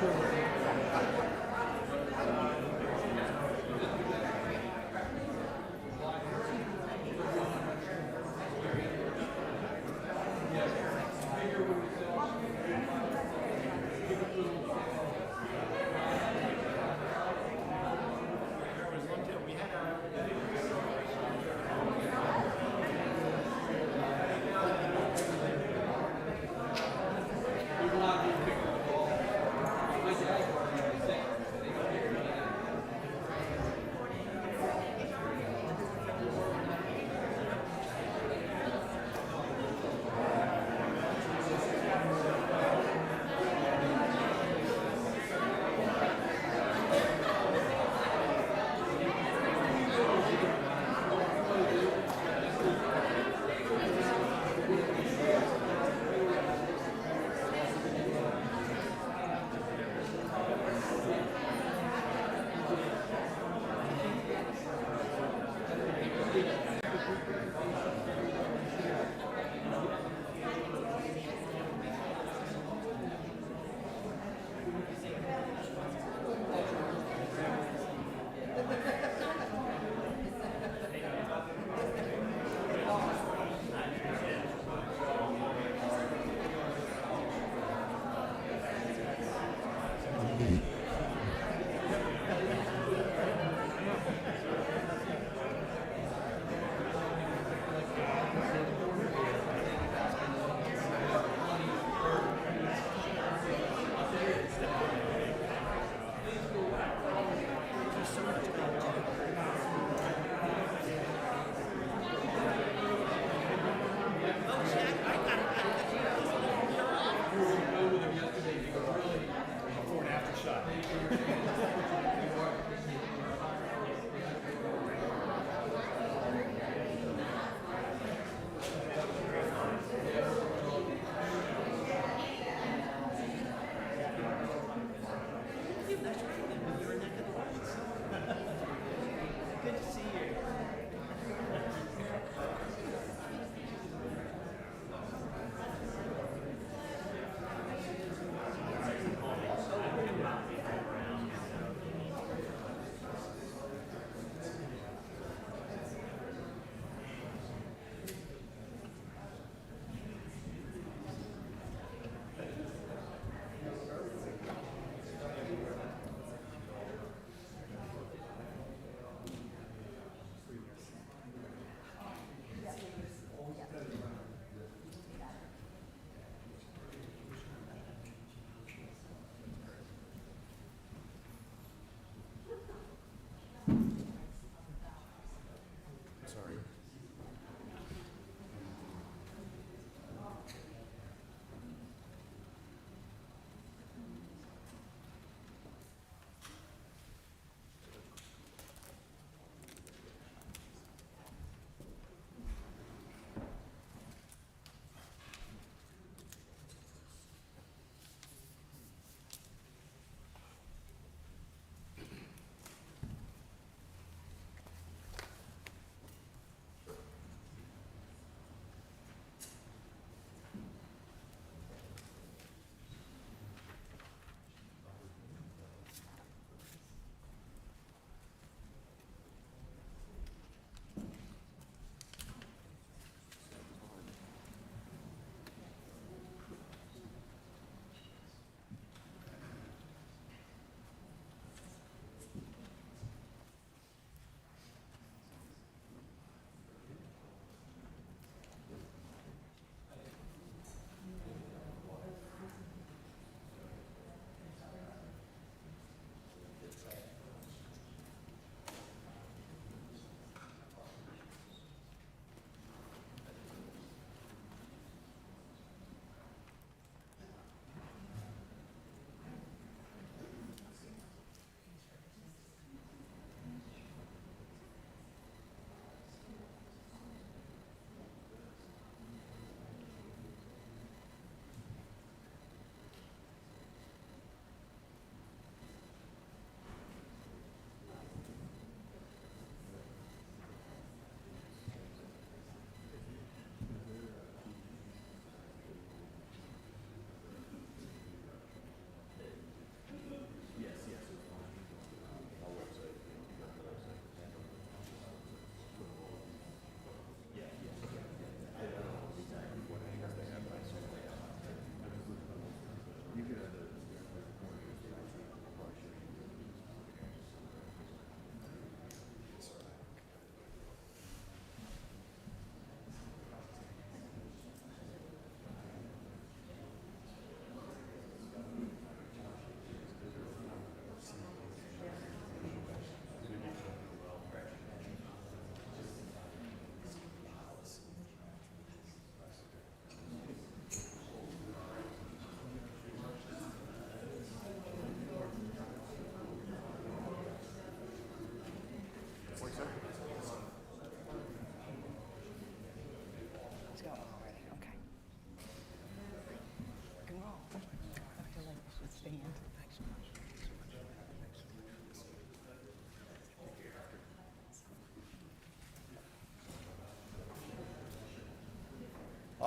Before and after shot.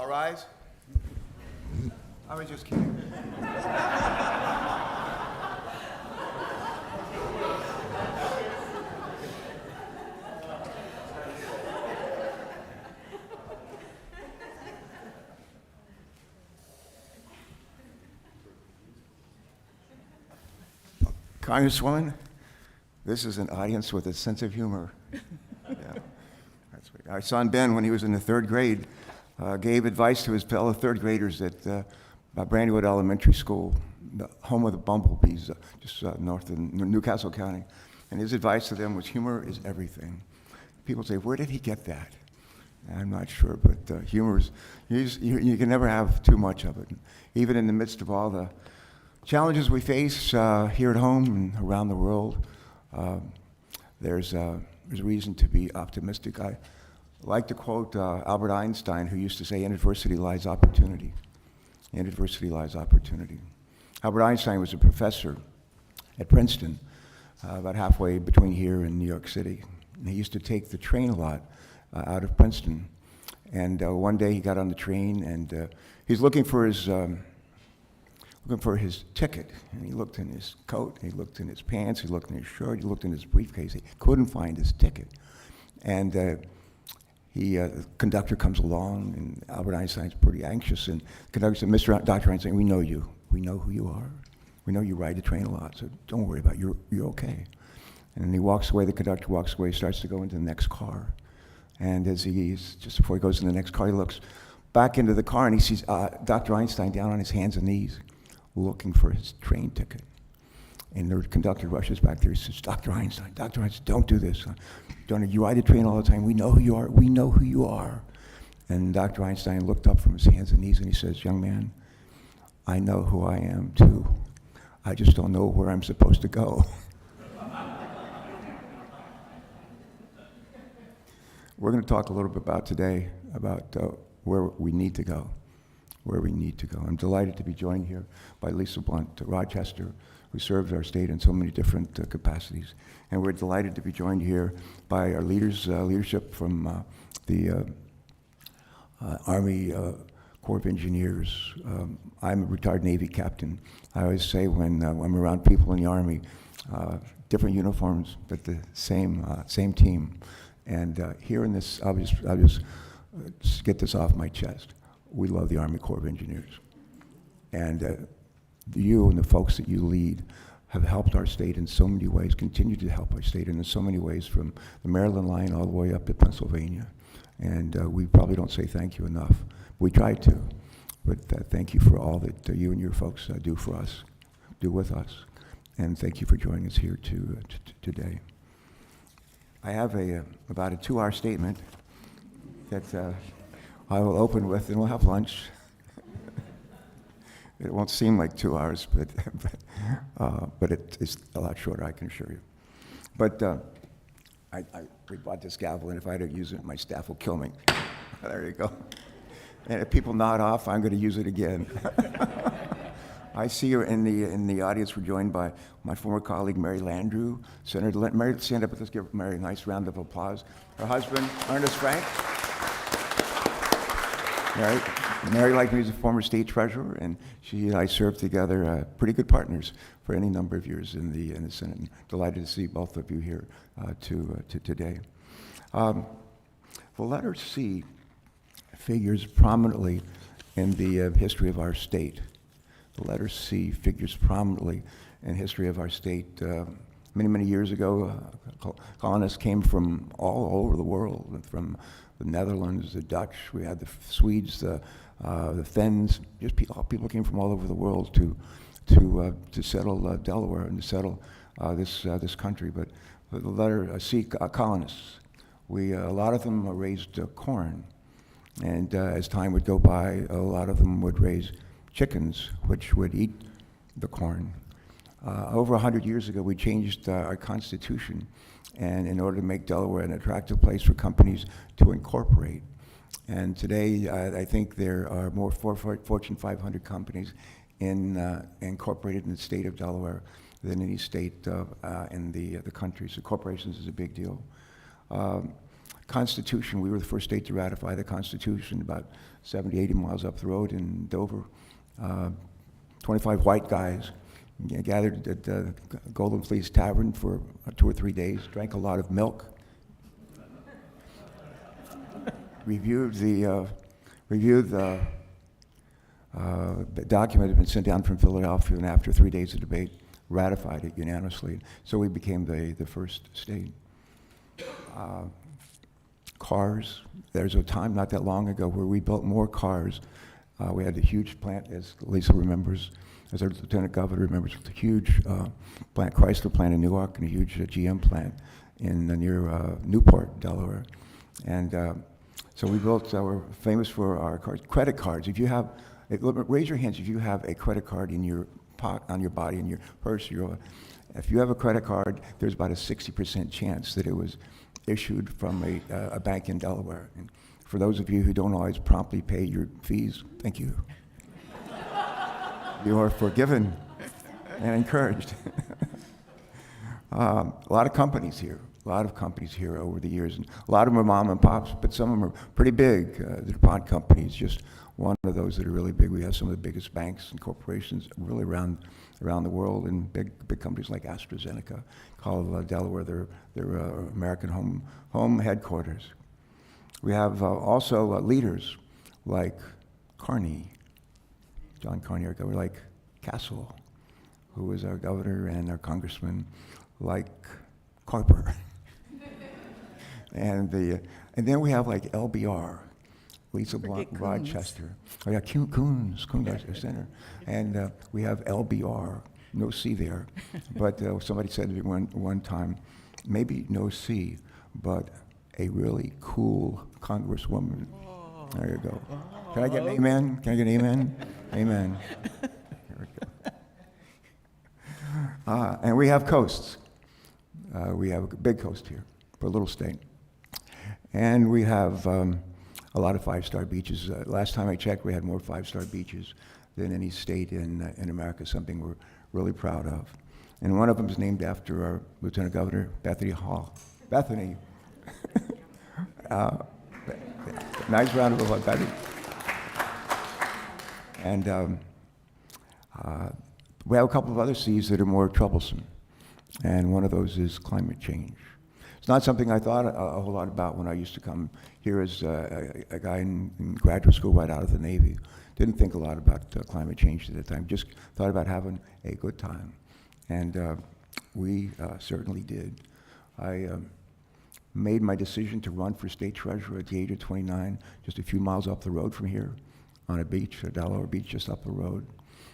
All rise. I was just kidding. Congresswoman, this is an audience with a sense of humor. Yeah, that's right. Our son Ben, when he was in the third grade, gave advice to his fellow third graders at Brandywine Elementary School, the home of the bumblebees, just north of Newcastle County. And his advice to them was, humor is everything. People say, where did he get that? I'm not sure, but humor is, you can never have too much of it. Even in the midst of all the challenges we face here at home and around the world, there's reason to be optimistic. I like to quote Albert Einstein, who used to say, in adversity lies opportunity. In adversity lies opportunity. Albert Einstein was a professor at Princeton, about halfway between here and New York City. And he used to take the train a lot out of Princeton. And one day he got on the train and he's looking for his ticket, and he looked in his coat, he looked in his pants, he looked in his shirt, he looked in his briefcase. He couldn't find his ticket. And the conductor comes along, and Albert Einstein's pretty anxious, and the conductor said, Dr. Einstein, we know you. We know who you are. We know you ride the train a lot, so don't worry about it. You're okay. And then he walks away, the conductor walks away, starts to go into the next car. And just before he goes in the next car, he looks back into the car, and he sees Dr. Einstein down on his hands and knees, looking for his train ticket. And the conductor rushes back there. He says, Dr. Einstein, don't do this. You ride the train all the time. We know who you are. We know who you are. And Dr. Einstein looked up from his hands and knees and he says, young man, I know who I am too. I just don't know where I'm supposed to go. We're going to talk a little bit about today about where we need to go. Where we need to go. I'm delighted to be joined here by Lisa Blunt, Rochester, who serves our state in so many different capacities. And we're delighted to be joined here by our leadership from the Army Corps of Engineers. I'm a retired Navy captain. I always say when I'm around people in the Army, different uniforms, but the same team. And here in this, I'll just get this off my chest. We love the Army Corps of Engineers. And you and the folks that you lead have helped our state in so many ways, continue to help our state in so many ways, from the Maryland line all the way up to Pennsylvania. And we probably don't say thank you enough. We try to, but thank you for all that you and your folks do for us, do with us. And thank you for joining us here today. I have about a 2-hour statement that I will open with, and we'll have lunch. It won't seem like 2 hours, but it's a lot shorter, I can assure you. But we bought this gavel, and if I don't use it, my staff will kill me. There you go. And if people nod off, I'm going to use it again. I see her in the audience. We're joined by my former colleague, Mary Landrieu. Senator Mary, stand up. Let's give Mary a nice round of applause. Her husband, Ernest Frank. Mary, like me, is a former state treasurer, and she and I served together, pretty good partners for any number of years in the Senate. And delighted to see both of you here today. The letter C figures prominently in the history of our state. The letter C figures prominently in the history of our state. Many years ago, colonists came from all over the world, from the Netherlands, the Dutch, we had the Swedes, the Finns, just people came from all over the world to settle Delaware and to settle this country. But the letter C, colonists, a lot of them raised corn, and as time would go by, a lot of them would raise chickens, which would eat the corn. Over 100 years ago, we changed our Constitution, and in order to make Delaware an attractive place for companies to incorporate. And today, I think there are more Fortune 500 companies incorporated in the state of Delaware than any state in the country. So corporations is a big deal. Constitution, we were the first state to ratify the Constitution about 70, 80 miles up the road in Dover. 25 white guys gathered at the Golden Fleece Tavern for 2 or 3 days, drank a lot of milk, reviewed the document had been sent down from Philadelphia, and after 3 days of debate, ratified it unanimously. So we became the first state. Cars, there's a time not that long ago where we built more cars. We had a huge plant, as Lisa remembers, as our Lieutenant Governor remembers, a huge plant, Chrysler plant in Newark, and a huge GM plant near Newport, Delaware. And so we built, we're famous for our credit cards. If you have, raise your hands if you have a credit card in your on your body, in your purse. If you have a credit card, there's about a 60% chance that it was issued from a bank in Delaware. And for those of you who don't always promptly pay your fees, thank you. You are forgiven and encouraged. A lot of companies here over the years, and a lot of them are mom and pops, but some of them are pretty big. The DuPont company is just one of those that are really big. We have some of the biggest banks and corporations really around the world, and big companies like AstraZeneca, called Delaware, their American home headquarters. We have also leaders like Carney, John Carney, our governor, like Castle, who is our governor and our congressman, like Carper. And then we have like LBR, Lisa Rochester. Oh yeah, Coons, our center. And we have LBR, no C there. But somebody said to me one time, maybe no C, but a really cool congresswoman. Oh. There you go. Can I get an amen? Can I get an amen? Amen. Here we go. And we have coasts. We have a big coast here for a little state. And we have a lot of five-star beaches. Last time I checked, we had more five-star beaches than any state in America, something we're really proud of. And one of them is named after our Lieutenant Governor, Bethany Hall. Bethany. Nice round of applause, Bethany. And we have a couple of other seas that are more troublesome. And one of those is climate change. It's not something I thought a whole lot about when I used to come here as a guy in graduate school right out of the Navy. Didn't think a lot about climate change at the time, just thought about having a good time. And we certainly did. I made my decision to run for state treasurer at the age of 29, just a few miles up the road from here, on a beach, a Delaware beach just up the road.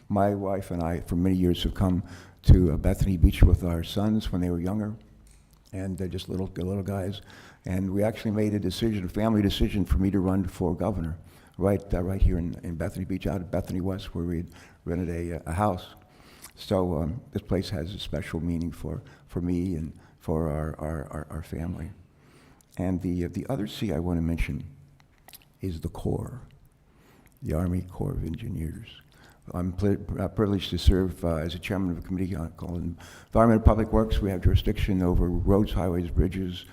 My wife and I, for many years, have come to Bethany Beach with our sons when they were younger, and they're just little guys. And we actually made a decision, a family decision, for me to run for governor, right here in Bethany Beach, out of Bethany West, where we had rented a house. So this place has a special meaning for me and for our family. And the other C I want to mention is the Corps, the Army Corps of Engineers. I'm privileged to serve as a chairman of a committee called Environment and Public Works. We have jurisdiction over roads, highways, bridges,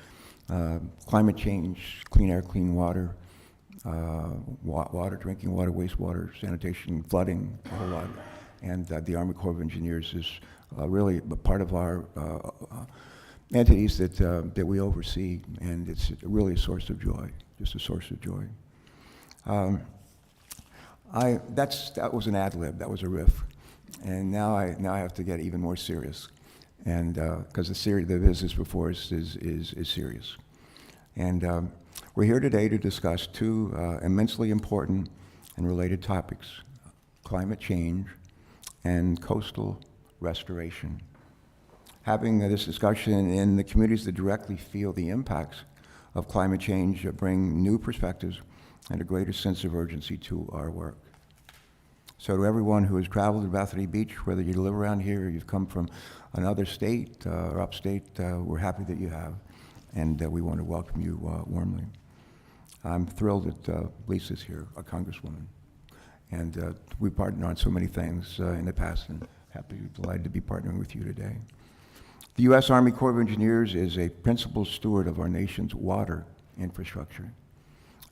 climate change, clean air, clean water, water, drinking water, wastewater, sanitation, flooding, a whole lot. And the Army Corps of Engineers is really a part of our entities that we oversee, and it's really a source of joy, just a source of joy. That was an ad lib, that was a riff, and now I have to get even more serious, and because the business before us is serious, and we're here today to discuss two immensely important and related topics: climate change and coastal restoration. Having this discussion in the communities that directly feel the impacts of climate change bring new perspectives and a greater sense of urgency to our work. So to everyone who has traveled to Bethany Beach, whether you live around here or you've come from another state or upstate, we're happy that you have, and we want to welcome you warmly. I'm thrilled that Lisa's here, a congresswoman, and we partnered on so many things in the past, and delighted to be partnering with you today. The U.S. Army Corps of Engineers is a principal steward of our nation's water infrastructure.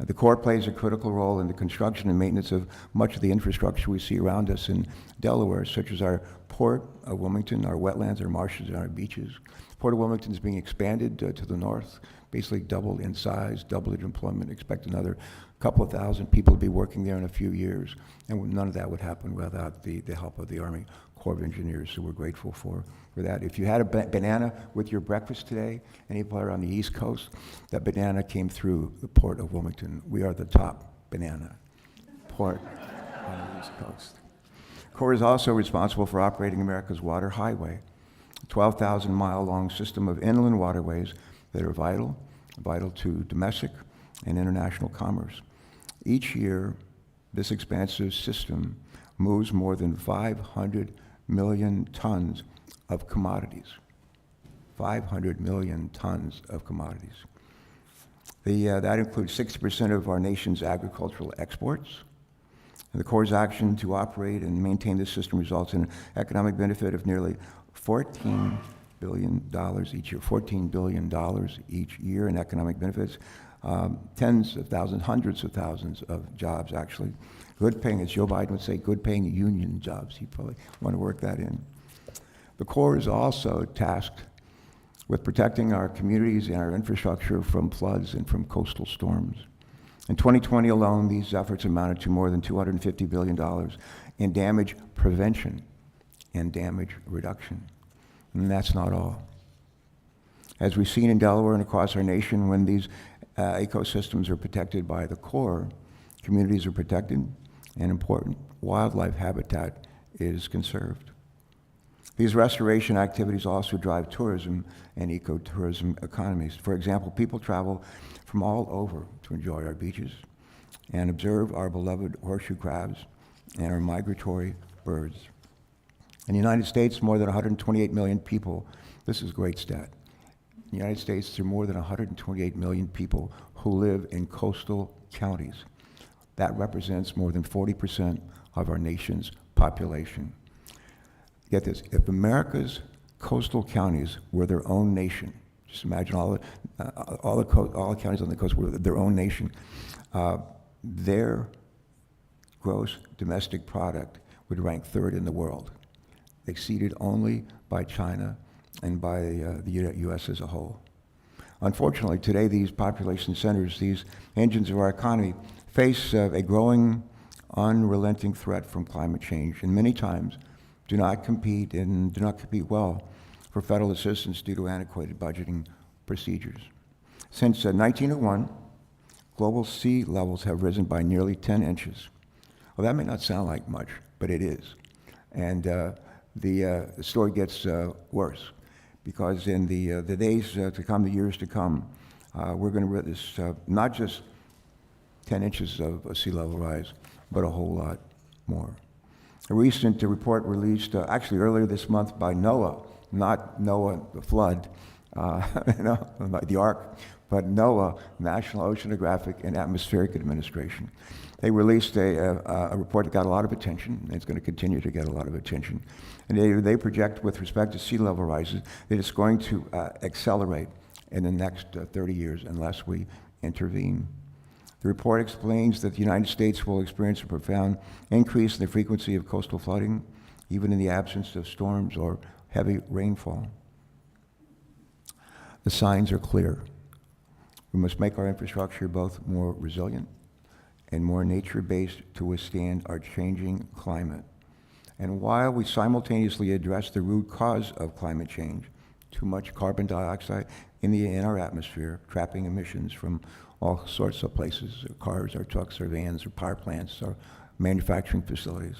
The Corps plays a critical role in the construction and maintenance of much of the infrastructure we see around us in Delaware, such as our Port of Wilmington, our wetlands, our marshes, and our beaches. Port of Wilmington is being expanded to the north, basically doubled in size, doubled in employment. Expect another couple of thousand people to be working there in a few years, and none of that would happen without the help of the Army Corps of Engineers, so we're grateful for that. If you had a banana with your breakfast today, anybody on the East Coast, that banana came through the Port of Wilmington. We are the top banana port on the East Coast. Corps is also responsible for operating America's water highway, a 12,000-mile-long system of inland waterways that are vital to domestic and international commerce. Each year, this expansive system moves more than 500 million tons of commodities. 500 million tons of commodities. That includes 60% of our nation's agricultural exports. And the Corps' action to operate and maintain this system results in an economic benefit of nearly $14 billion each year. $14 billion each year in economic benefits. Tens of thousands, hundreds of thousands of jobs, actually. Good paying, as Joe Biden would say, good paying union jobs. He'd probably want to work that in. The Corps is also tasked with protecting our communities and our infrastructure from floods and from coastal storms. In 2020 alone, these efforts amounted to more than $250 billion in damage prevention and damage reduction. And that's not all. As we've seen in Delaware and across our nation, when these ecosystems are protected by the Corps, communities are protected, and important wildlife habitat is conserved. These restoration activities also drive tourism and ecotourism economies. For example, people travel from all over to enjoy our beaches and observe our beloved horseshoe crabs and our migratory birds. In the United States, more than 128 million people, this is a great stat. In the United States, there are more than 128 million people who live in coastal counties. That represents more than 40% of our nation's population. Get this, if America's coastal counties were their own nation, just imagine all the counties on the coast were their own nation, their gross domestic product would rank third in the world, exceeded only by China and by the U.S. as a whole. Unfortunately, today these population centers, these engines of our economy, face a growing, unrelenting threat from climate change, and many times do not compete well for federal assistance due to antiquated budgeting procedures. Since 1901, global sea levels have risen by nearly 10 inches. Well, that may not sound like much, but it is. And the story gets worse, because in the days to come, the years to come, we're going to witness not just 10 inches of sea level rise, but a whole lot more. A recent report released actually earlier this month by NOAA, not Noah the flood, the Ark, but NOAA, National Oceanographic and Atmospheric Administration. They released a report that got a lot of attention, and it's going to continue to get a lot of attention. And they project, with respect to sea level rises, that it's going to accelerate in the next 30 years unless we intervene. The report explains that the United States will experience a profound increase in the frequency of coastal flooding, even in the absence of storms or heavy rainfall. The signs are clear. We must make our infrastructure both more resilient and more nature-based to withstand our changing climate. And while we simultaneously address the root cause of climate change, too much carbon dioxide in our atmosphere, trapping emissions from all sorts of places, cars, our trucks, our vans, our power plants, our manufacturing facilities.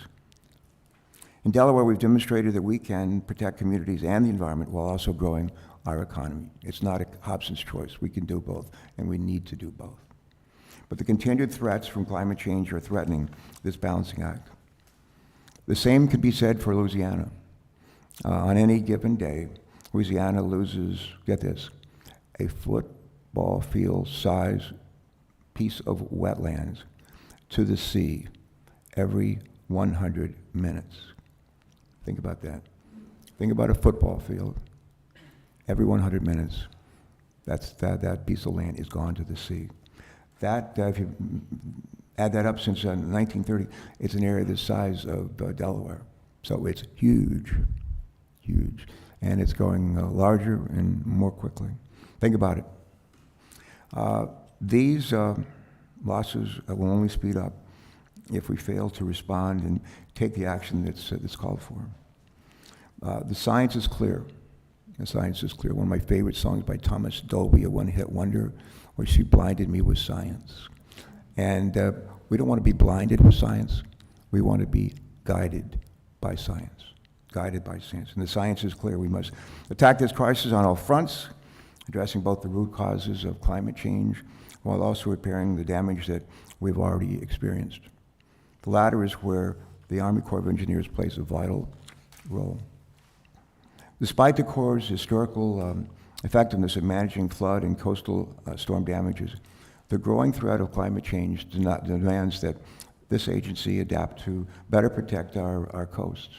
In Delaware, we've demonstrated that we can protect communities and the environment while also growing our economy. It's not a Hobson's choice. We can do both, and we need to do both. But the continued threats from climate change are threatening this balancing act. The same could be said for Louisiana. On any given day, Louisiana loses, get this, a football field size piece of wetlands to the sea every 100 minutes. Think about that. Think about a football field every 100 minutes That piece of land is gone to the sea. If you add that up since 1930, it's an area the size of Delaware. So it's huge, huge. And it's going larger and more quickly. Think about it. These losses will only speed up if we fail to respond and take the action that's called for. The science is clear. The science is clear. One of my favorite songs by Thomas Dolby, a one-hit wonder, where she blinded me with science. And we don't want to be blinded with science. We want to be guided by science. Guided by science. And the science is clear. We must attack this crisis on all fronts, addressing both the root causes of climate change while also repairing the damage that we've already experienced. The latter is where the Army Corps of Engineers plays a vital role. Despite the Corps' historical effectiveness at managing flood and coastal storm damages, the growing threat of climate change demands that this agency adapt to better protect our coasts.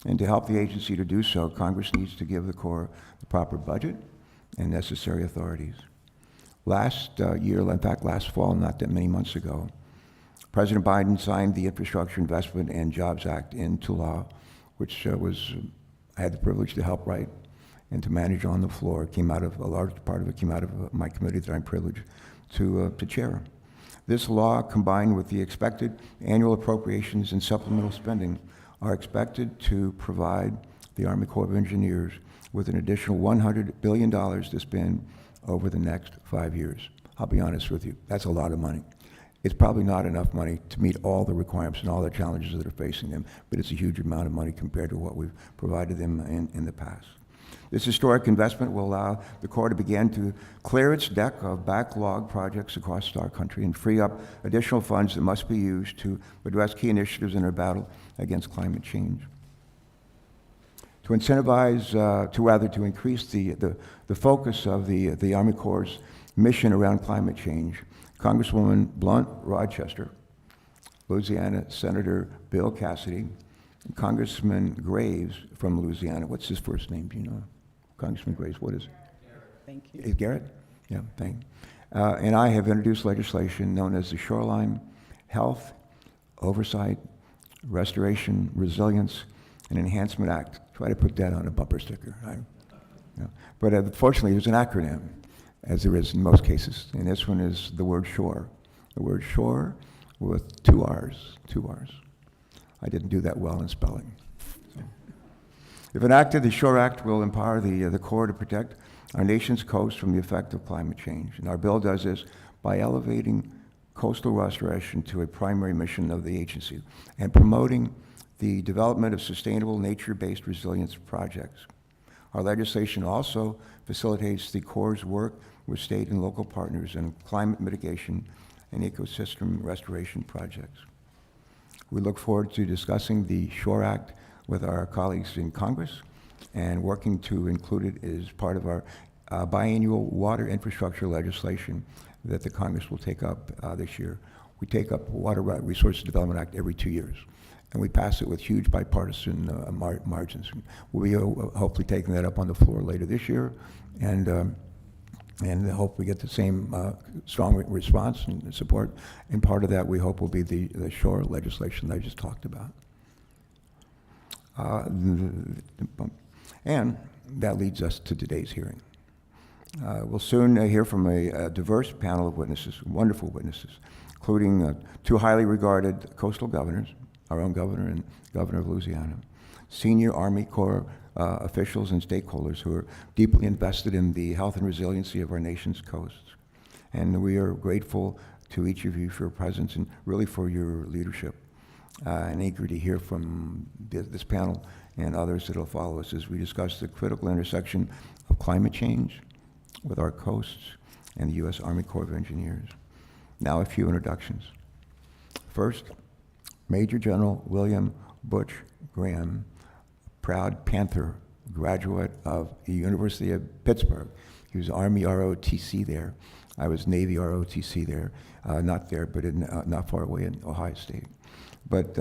And to help the agency to do so, Congress needs to give the Corps the proper budget and necessary authorities. Last year, in fact last fall, not that many months ago, President Biden signed the Infrastructure Investment and Jobs Act into law, which I had the privilege to help write and to manage on the floor. A large part of it came out of my committee that I'm privileged to chair. This law, combined with the expected annual appropriations and supplemental spending, are expected to provide the Army Corps of Engineers with an additional $100 billion to spend over the next 5 years. I'll be honest with you, that's a lot of money. It's probably not enough money to meet all the requirements and all the challenges that are facing them, but it's a huge amount of money compared to what we've provided them in the past. This historic investment will allow the Corps to begin to clear its deck of backlog projects across our country and free up additional funds that must be used to address key initiatives in our battle against climate change. To incentivize, to increase the focus of the Army Corps' mission around climate change, Congresswoman Blunt Rochester, Louisiana Senator Bill Cassidy, and Congressman Graves from Louisiana. What's his first name? Do you know? Congressman Graves, what is it? Thank you. Is Garrett? Yeah, thank you. And I have introduced legislation known as the Shoreline Health, Oversight, Restoration, Resilience, and Enhancement Act. Try to put that on a bumper sticker. But unfortunately, there's an acronym, as there is in most cases. And this one is the word SHORE. The word SHORE with two R's. I didn't do that well in spelling. So. If enacted, the SHORE Act will empower the Corps to protect our nation's coast from the effect of climate change. And our bill does this by elevating coastal restoration to a primary mission of the agency and promoting the development of sustainable nature-based resilience projects. Our legislation also facilitates the Corps' work with state and local partners in climate mitigation and ecosystem restoration projects. We look forward to discussing the SHORE Act with our colleagues in Congress and working to include it as part of our biannual water infrastructure legislation that the Congress will take up this year. We take up Water Resources Development Act every 2 years, and we pass it with huge bipartisan margins. We'll be hopefully taking that up on the floor later this year, and hope we get the same strong response and support. And part of that, we hope, will be the SHORE legislation that I just talked about. And that leads us to today's hearing. We'll soon hear from a diverse panel of witnesses, wonderful witnesses, including two highly regarded coastal governors, our own governor and governor of Louisiana, senior Army Corps officials and stakeholders who are deeply invested in the health and resiliency of our nation's coasts. And we are grateful to each of you for your presence and really for your leadership. And eager to hear from this panel and others that will follow us as we discuss the critical intersection of climate change with our coasts and the U.S. Army Corps of Engineers. Now a few introductions. First, Major General William Butch Graham, proud Panther graduate of the University of Pittsburgh. He was Army ROTC there. I was Navy ROTC there, not there, but not far away in Ohio State. But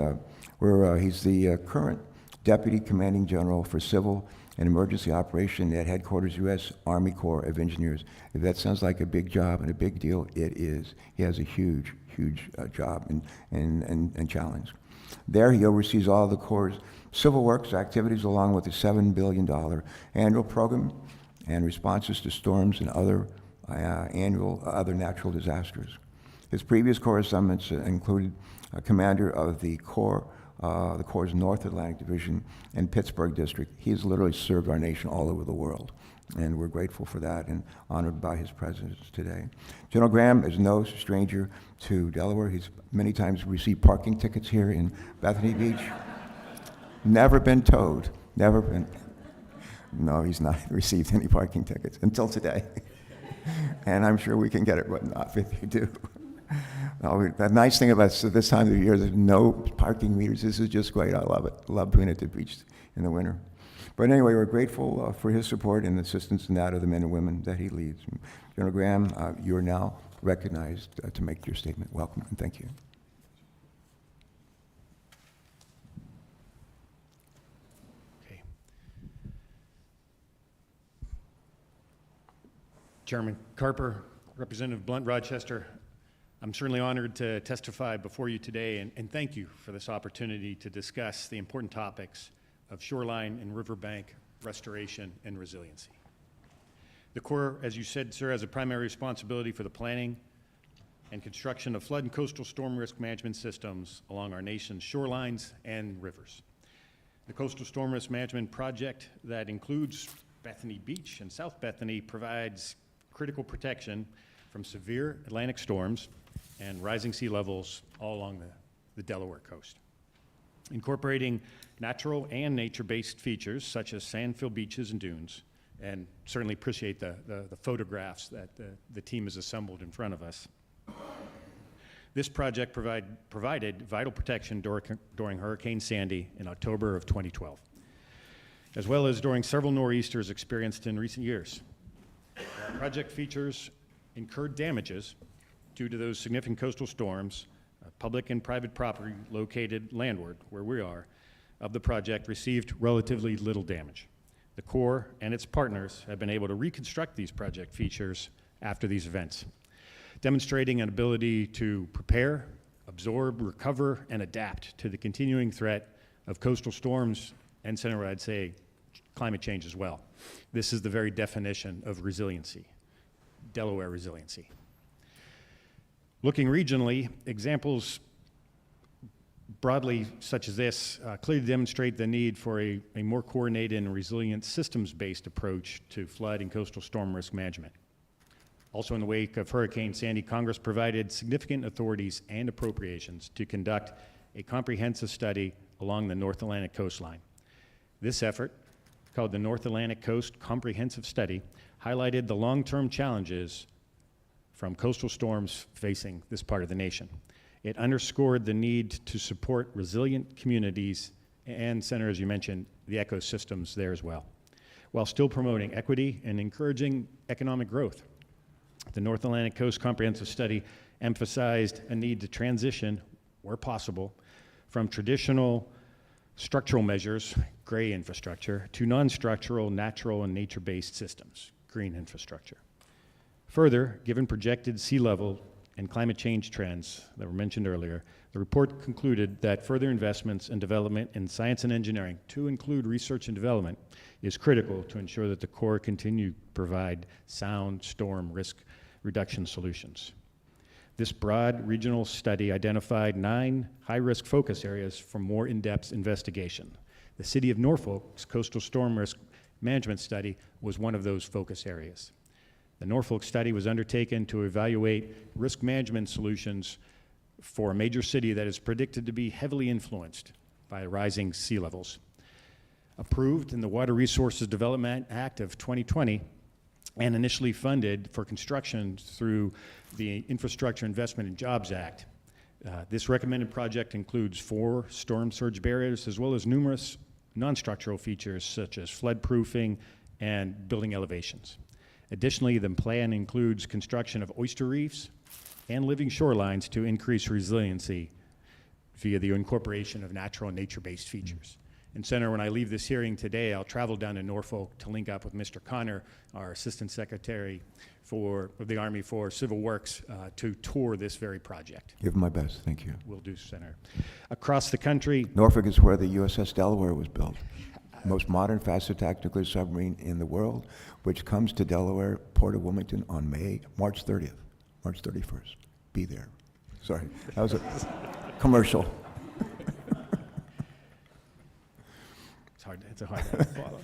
he's the current Deputy Commanding General for Civil and emergency operation at headquarters U.S. Army Corps of Engineers. If that sounds like a big job and a big deal, it is. He has a huge job and challenge. There he oversees all the Corps' civil works activities along with the $7 billion annual program and responses to storms and other other natural disasters. His previous Corps assignments included commander of the Corps' North Atlantic Division and Pittsburgh District. He's literally served our nation all over the world, and we're grateful for that and honored by his presence today. General Graham is no stranger to Delaware. He's many times received parking tickets here in Bethany Beach. Never been towed, never been. No, he's not received any parking tickets until today. And I'm sure we can get it written off if you do. The nice thing about this time of the year, there's no parking meters. This is just great. I love it. Love being at the beach in the winter. But anyway, we're grateful for his support and assistance in that of the men and women that he leads. General Graham, you are now recognized to make your statement. Welcome and thank you. Okay. Chairman Carper, Representative Blunt Rochester, I'm certainly honored to testify before you today, and thank you for this opportunity to discuss the important topics of shoreline and riverbank restoration and resiliency. The Corps, as you said, sir, has a primary responsibility for the planning and construction of flood and coastal storm risk management systems along our nation's shorelines and rivers. The Coastal Storm Risk Management Project that includes Bethany Beach and South Bethany provides critical protection from severe Atlantic storms and rising sea levels all along the Delaware coast. Incorporating natural and nature-based features such as sand-filled beaches and dunes, and certainly appreciate the photographs that the team has assembled in front of us. This project provided vital protection during Hurricane Sandy in October of 2012, as well as during several nor'easters experienced in recent years. The project features incurred damages due to those significant coastal storms. Public and private property located landward, where we are, of the project received relatively little damage. The Corps and its partners have been able to reconstruct these project features after these events, demonstrating an ability to prepare, absorb, recover, and adapt to the continuing threat of coastal storms and, Senator, I'd say, climate change as well. This is the very definition of resiliency, Delaware resiliency. Looking regionally, examples broadly such as this clearly demonstrate the need for a more coordinated and resilient systems-based approach to flood and coastal storm risk management. Also in the wake of Hurricane Sandy, Congress provided significant authorities and appropriations to conduct a comprehensive study along the North Atlantic coastline. This effort, called the North Atlantic Coast Comprehensive Study, highlighted the long-term challenges from coastal storms facing this part of the nation. It underscored the need to support resilient communities and, Senator, as you mentioned, the ecosystems there as well, while still promoting equity and encouraging economic growth. The North Atlantic Coast Comprehensive Study emphasized a need to transition, where possible, from traditional structural measures, gray infrastructure, to non-structural, natural, and nature-based systems, green infrastructure. Further, given projected sea level and climate change trends that were mentioned earlier, the report concluded that further investments and development in science and engineering, to include research and development, is critical to ensure that the Corps continue to provide sound storm risk reduction solutions. This broad regional study identified 9 high-risk focus areas for more in-depth investigation. The City of Norfolk's Coastal Storm Risk Management Study was one of those focus areas. The Norfolk study was undertaken to evaluate risk management solutions for a major city that is predicted to be heavily influenced by rising sea levels. Approved in the Water Resources Development Act of 2020 and initially funded for construction through the Infrastructure Investment and Jobs Act, this recommended project includes 4 storm surge barriers as well as numerous non-structural features such as flood proofing and building elevations. Additionally, the plan includes construction of oyster reefs and living shorelines to increase resiliency via the incorporation of natural and nature-based features. And Senator, when I leave this hearing today, I'll travel down to Norfolk to link up with Mr. Connor, our Assistant Secretary of the Army for Civil Works, to tour this very project. Give him my best. Thank you. Will do, Senator. Across the country, Norfolk is where the USS Delaware was built. Most modern, fastest tactical submarine in the world, which comes to Delaware, Port of Wilmington on March 30th, March 31st. Be there. Sorry, that was a commercial. it's a hard one to follow.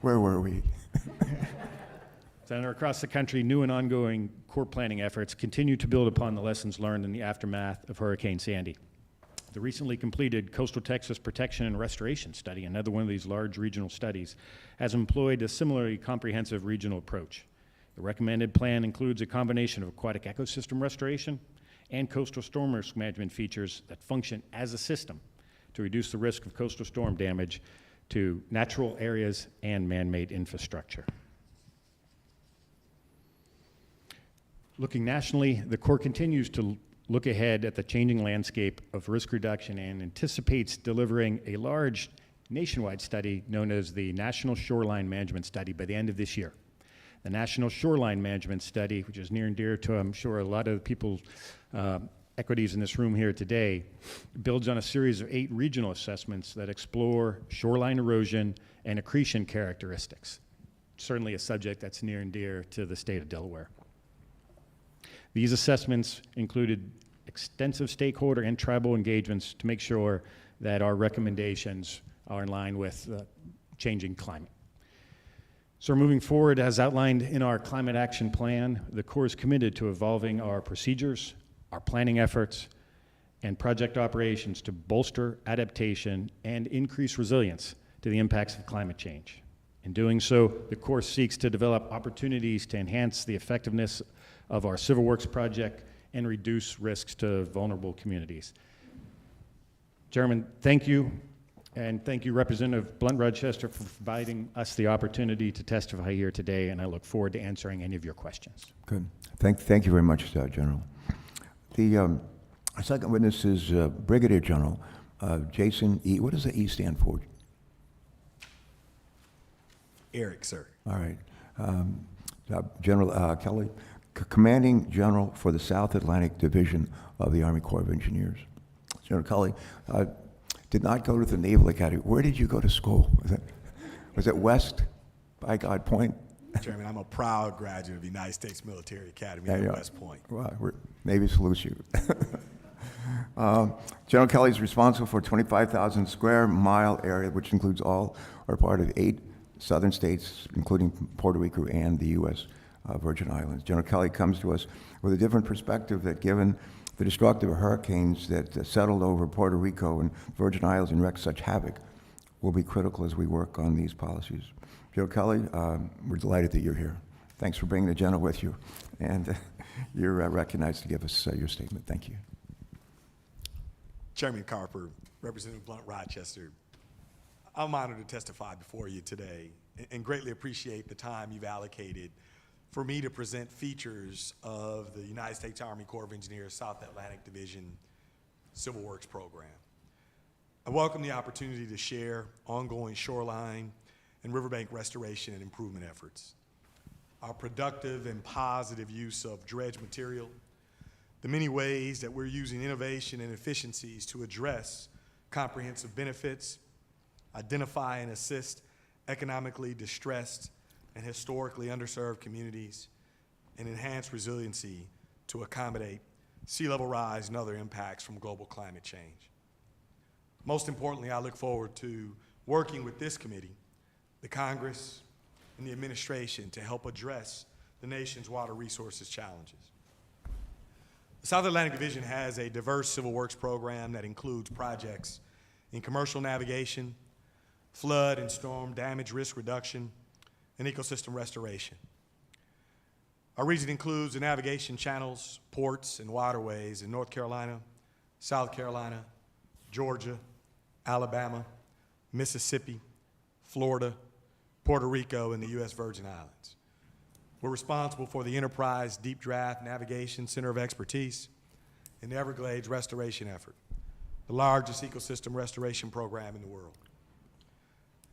Where were we? Senator, across the country, new and ongoing Corps planning efforts continue to build upon the lessons learned in the aftermath of Hurricane Sandy. The recently completed Coastal Texas Protection and Restoration Study, another one of these large regional studies, has employed a similarly comprehensive regional approach. The recommended plan includes a combination of aquatic ecosystem restoration and coastal storm risk management features that function as a system to reduce the risk of coastal storm damage to natural areas and man-made infrastructure. Looking nationally, the Corps continues to look ahead at the changing landscape of risk reduction and anticipates delivering a large nationwide study known as the National Shoreline Management Study by the end of this year. The National Shoreline Management Study, which is near and dear to, I'm sure, a lot of people's equities in this room here today, builds on a series of 8 regional assessments that explore shoreline erosion and accretion characteristics. Certainly a subject that's near and dear to the state of Delaware. These assessments included extensive stakeholder and tribal engagements to make sure that our recommendations are in line with the changing climate. So moving forward, as outlined in our Climate Action Plan, the Corps is committed to evolving our procedures, our planning efforts, and project operations to bolster adaptation and increase resilience to the impacts of climate change. In doing so, the Corps seeks to develop opportunities to enhance the effectiveness of our Civil Works project and reduce risks to vulnerable communities. Chairman, thank you, and thank you, Representative Blunt-Rochester, for providing us the opportunity to testify here today, and I look forward to answering any of your questions. Good. Thank you very much, General. The second witness is Brigadier General Jason E. What does the E stand for? Eric, sir. All right. General Kelly, Commanding General for the South Atlantic Division of the Army Corps of Engineers. General Kelly did not go to the Naval Academy. Where did you go to school? Was it West by God Point? Chairman, I'm a proud graduate of the United States Military Academy at West Point. Well, Navy salutes you. General Kelly is responsible for 25,000 square mile area, which includes all or part of 8 southern states, including Puerto Rico and the U.S. Virgin Islands. General Kelly comes to us with a different perspective that, given the destructive hurricanes that settled over Puerto Rico and Virgin Islands and wreaked such havoc, will be critical as we work on these policies. General Kelly, we're delighted that you're here. Thanks for bringing the general with you, and you're recognized to give us your statement. Thank you. Chairman Carper, Representative Blunt-Rochester, I'm honored to testify before you today and greatly appreciate the time you've allocated for me to present features of the United States Army Corps of Engineers South Atlantic Division Civil Works Program. I welcome the opportunity to share ongoing shoreline and riverbank restoration and improvement efforts, our productive and positive use of dredge material, the many ways that we're using innovation and efficiencies to address comprehensive benefits, identify and assist economically distressed and historically underserved communities, and enhance resiliency to accommodate sea level rise and other impacts from global climate change. Most importantly, I look forward to working with this committee, the Congress, and the administration to help address the nation's water resources challenges. The South Atlantic Division has a diverse civil works program that includes projects in commercial navigation, flood and storm damage risk reduction, and ecosystem restoration. Our region includes the navigation channels, ports, and waterways in North Carolina, South Carolina, Georgia, Alabama, Mississippi, Florida, Puerto Rico, and the U.S. Virgin Islands. We're responsible for the Enterprise Deep Draft Navigation Center of Expertise and the Everglades Restoration Effort, the largest ecosystem restoration program in the world.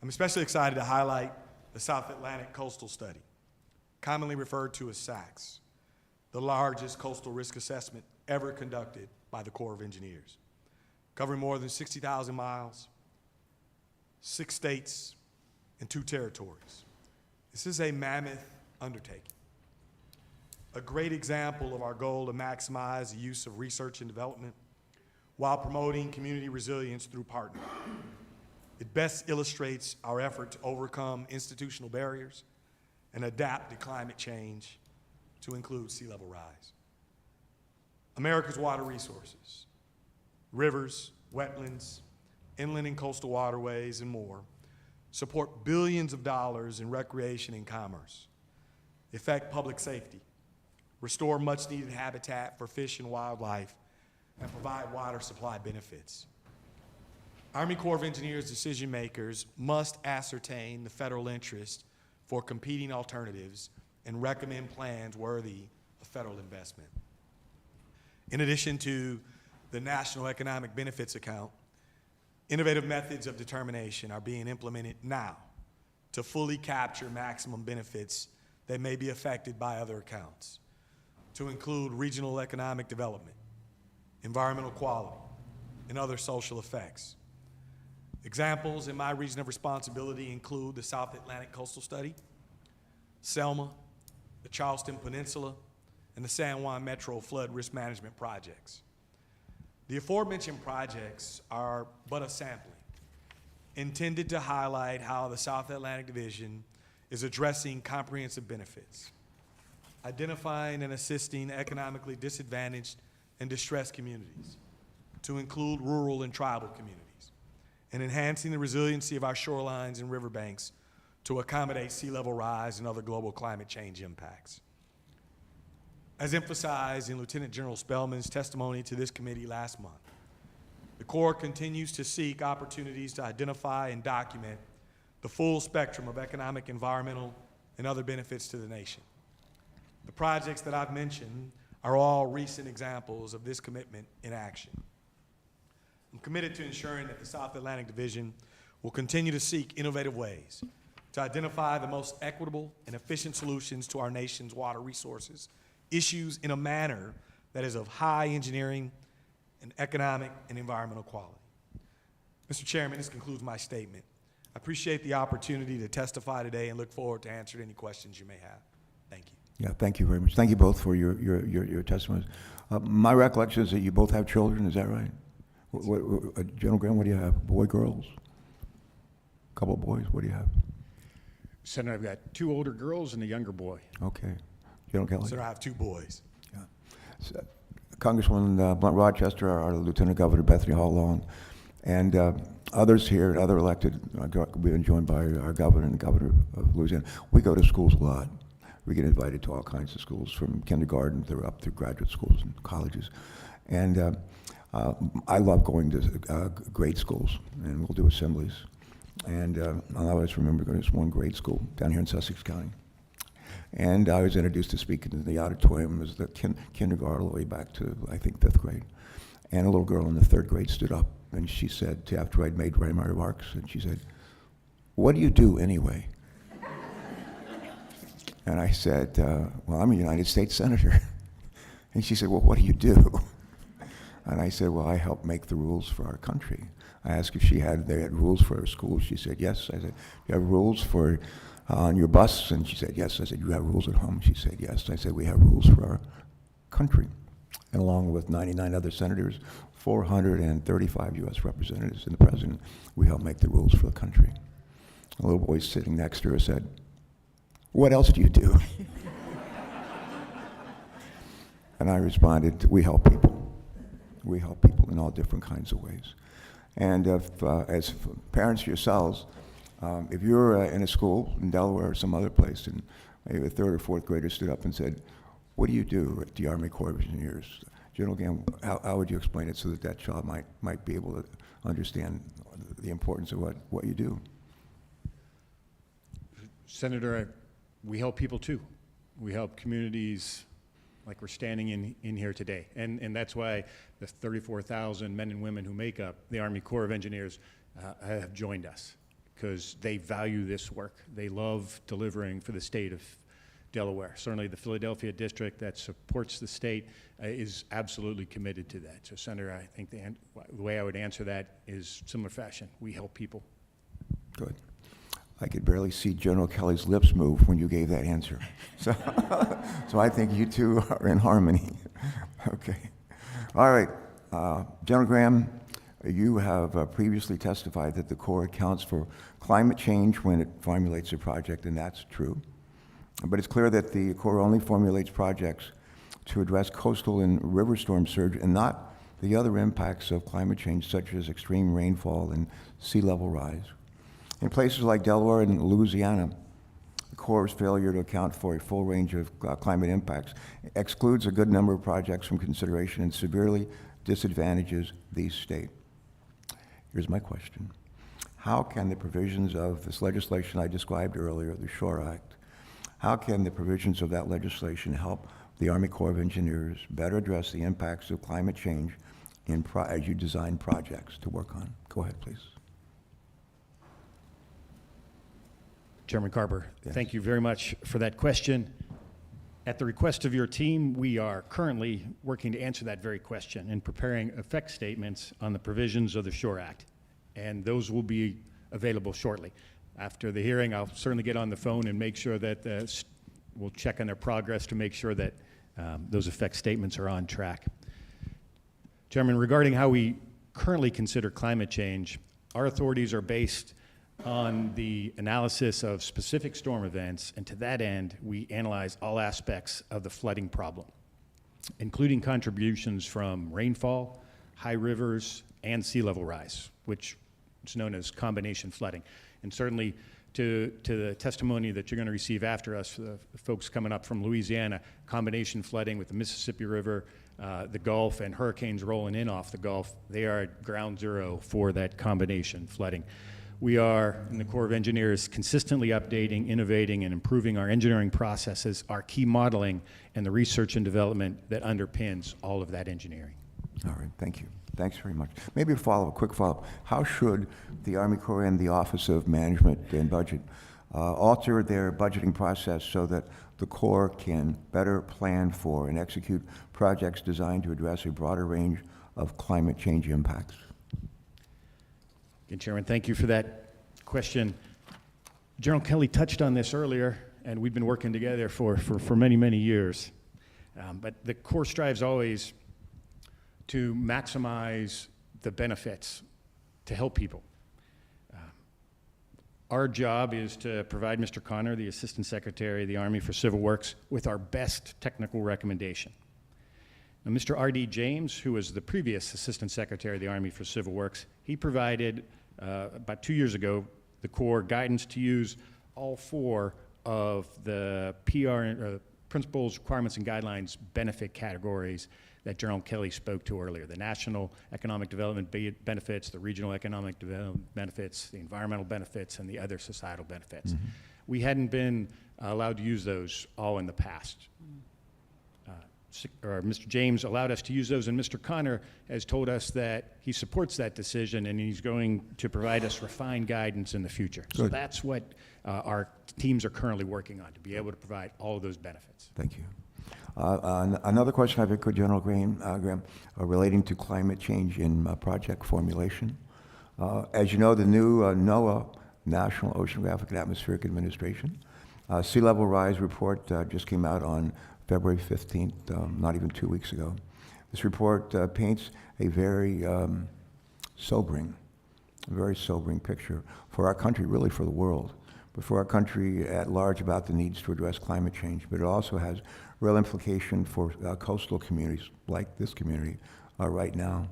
I'm especially excited to highlight the South Atlantic Coastal Study, commonly referred to as SACS, the largest coastal risk assessment ever conducted by the Corps of Engineers, covering more than 60,000 miles, 6 states, and 2 territories. This is a mammoth undertaking, a great example of our goal to maximize the use of research and development while promoting community resilience through partnering. It best illustrates our effort to overcome institutional barriers and adapt to climate change to include sea level rise. America's water resources, rivers, wetlands, inland and coastal waterways, and more, support billions of dollars in recreation and commerce, affect public safety, restore much-needed habitat for fish and wildlife, and provide water supply benefits. Army Corps of Engineers decision makers must ascertain the federal interest for competing alternatives and recommend plans worthy of federal investment. In addition to the National Economic Benefits Account, innovative methods of determination are being implemented now to fully capture maximum benefits that may be affected by other accounts, to include regional economic development, environmental quality, and other social effects. Examples in my region of responsibility include the South Atlantic Coastal Study, Selma, the Charleston Peninsula, and the San Juan Metro Flood Risk Management projects. The aforementioned projects are but a sampling, intended to highlight how the South Atlantic Division is addressing comprehensive benefits, identifying and assisting economically disadvantaged and distressed communities, to include rural and tribal communities, and enhancing the resiliency of our shorelines and riverbanks to accommodate sea level rise and other global climate change impacts. As emphasized in Lieutenant General Spellman's testimony to this committee last month, the Corps continues to seek opportunities to identify and document the full spectrum of economic, environmental, and other benefits to the nation. The projects that I've mentioned are all recent examples of this commitment in action. I'm committed to ensuring that the South Atlantic Division will continue to seek innovative ways to identify the most equitable and efficient solutions to our nation's water resources issues in a manner that is of high engineering and economic and environmental quality. Mr. Chairman, this concludes my statement. I appreciate the opportunity to testify today and look forward to answering any questions you may have. Thank you. Yeah, thank you very much. Thank you both for your testimonies. My recollection is that you both have children, is that right? General Graham, what do you have? Boy, girls? Couple of boys, what do you have? Senator, I've got 2 older girls and a younger boy. Okay. General Kelly? Sir, I have 2 boys. Yeah. So, Congresswoman Blunt Rochester, our Lieutenant Governor Bethany Hall Long, and others here, other elected, we've been joined by our governor and the governor of Louisiana. We go to schools a lot. We get invited to all kinds of schools, from kindergarten through up through graduate schools and colleges. And I love going to grade schools, and we'll do assemblies. And I always remember going to this one grade school down here in Sussex County. And I was introduced to speaking in the auditorium. It was the kindergarten all the way back to, I think, 5th grade. And a little girl in the 3rd grade stood up, and she said, after I'd made my remarks, and she said, "What do you do anyway?" And I said, "Well, I'm a United States Senator." And she said, "Well, what do you do?" And I said, "Well, I help make the rules for our country." I asked if they had rules for her school. She said, "Yes." I said, "You have rules for on your bus?" And she said, "Yes." I said, "You have rules at home?" She said, "Yes." I said, "We have rules for our country." And along with 99 other senators, 435 U.S. representatives and the president, we help make the rules for the country. A little boy sitting next to her said, "What else do you do?" And I responded, "We help people. We help people in all different kinds of ways." And as parents yourselves, if you're in a school in Delaware or some other place, and maybe a 3rd or 4th grader stood up and said, "What do you do at the Army Corps of Engineers?" General Gam, how would you explain it so that that child might be able to understand the importance of what you do? Senator, we help people too. We help communities like we're standing in here today. And that's why the 34,000 men and women who make up the Army Corps of Engineers have joined us. because they value this work. They love delivering for the state of Delaware. Certainly the Philadelphia district that supports the state is absolutely committed to that. So Senator, I think the way I would answer that is similar fashion. We help people. Good. I could barely see General Kelly's lips move when you gave that answer. So, so I think you two are in harmony. Okay. All right. General Graham, you have previously testified that the Corps accounts for climate change when it formulates a project, and that's true. But it's clear that the Corps only formulates projects to address coastal and river storm surge and not the other impacts of climate change, such as extreme rainfall and sea level rise. In places like Delaware and Louisiana, the Corps' failure to account for a full range of climate impacts excludes a good number of projects from consideration and severely disadvantages the state. Here's my question. How can the provisions of this legislation I described earlier, the SHORE Act, how can the provisions of that legislation help the Army Corps of Engineers better address the impacts of climate change as you design projects to work on? Go ahead, please. Chairman Carper, Yes. Thank you very much for that question. At the request of your team, we are currently working to answer that very question and preparing effect statements on the provisions of the SHORE Act. And those will be available shortly. After the hearing, I'll certainly get on the phone and make sure that we'll check on their progress to make sure that those effect statements are on track. Chairman, regarding how we currently consider climate change, our authorities are based on the analysis of specific storm events, and to that end, we analyze all aspects of the flooding problem, including contributions from rainfall, high rivers, and sea level rise, which is known as combination flooding. And certainly to the testimony that you're going to receive after us, the folks coming up from Louisiana, combination flooding with the Mississippi River, the Gulf, and hurricanes rolling in off the Gulf, they are at ground zero for that combination flooding. We are, in the Corps of Engineers, consistently updating, innovating, and improving our engineering processes, our key modeling, and the research and development that underpins all of that engineering. All right, thank you. Thanks very much. Maybe a quick follow-up. How should the Army Corps and the Office of Management and Budget alter their budgeting process so that the Corps can better plan for and execute projects designed to address a broader range of climate change impacts? Again, Chairman, thank you for that question. General Kelly touched on this earlier, and we've been working together for many, many years. But the Corps strives always to maximize the benefits to help people. Our job is to provide Mr. Connor, the Assistant Secretary of the Army for Civil Works, with our best technical recommendation. Now, Mr. R.D. James, who was the previous Assistant Secretary of the Army for Civil Works, he provided, about 2 years ago, the Corps guidance to use all four of the principles, requirements, and guidelines benefit categories that General Kelly spoke to earlier: the national economic development benefits, the regional economic development benefits, the environmental benefits, and the other societal benefits. Mm-hmm. We hadn't been allowed to use those all in the past. Mr. James allowed us to use those, and Mr. Connor has told us that he supports that decision, and he's going to provide us refined guidance in the future. Good. So that's what our teams are currently working on, to be able to provide all of those benefits. Thank you. Another question I have for General Graham, relating to climate change in project formulation. As you know, the new NOAA, National Oceanographic and Atmospheric Administration, sea level rise report just came out on February 15th, not even 2 weeks ago. This report paints a very sobering picture for our country, really for the world, but for our country at large about the needs to address climate change. But it also has real implication for coastal communities like this community right now.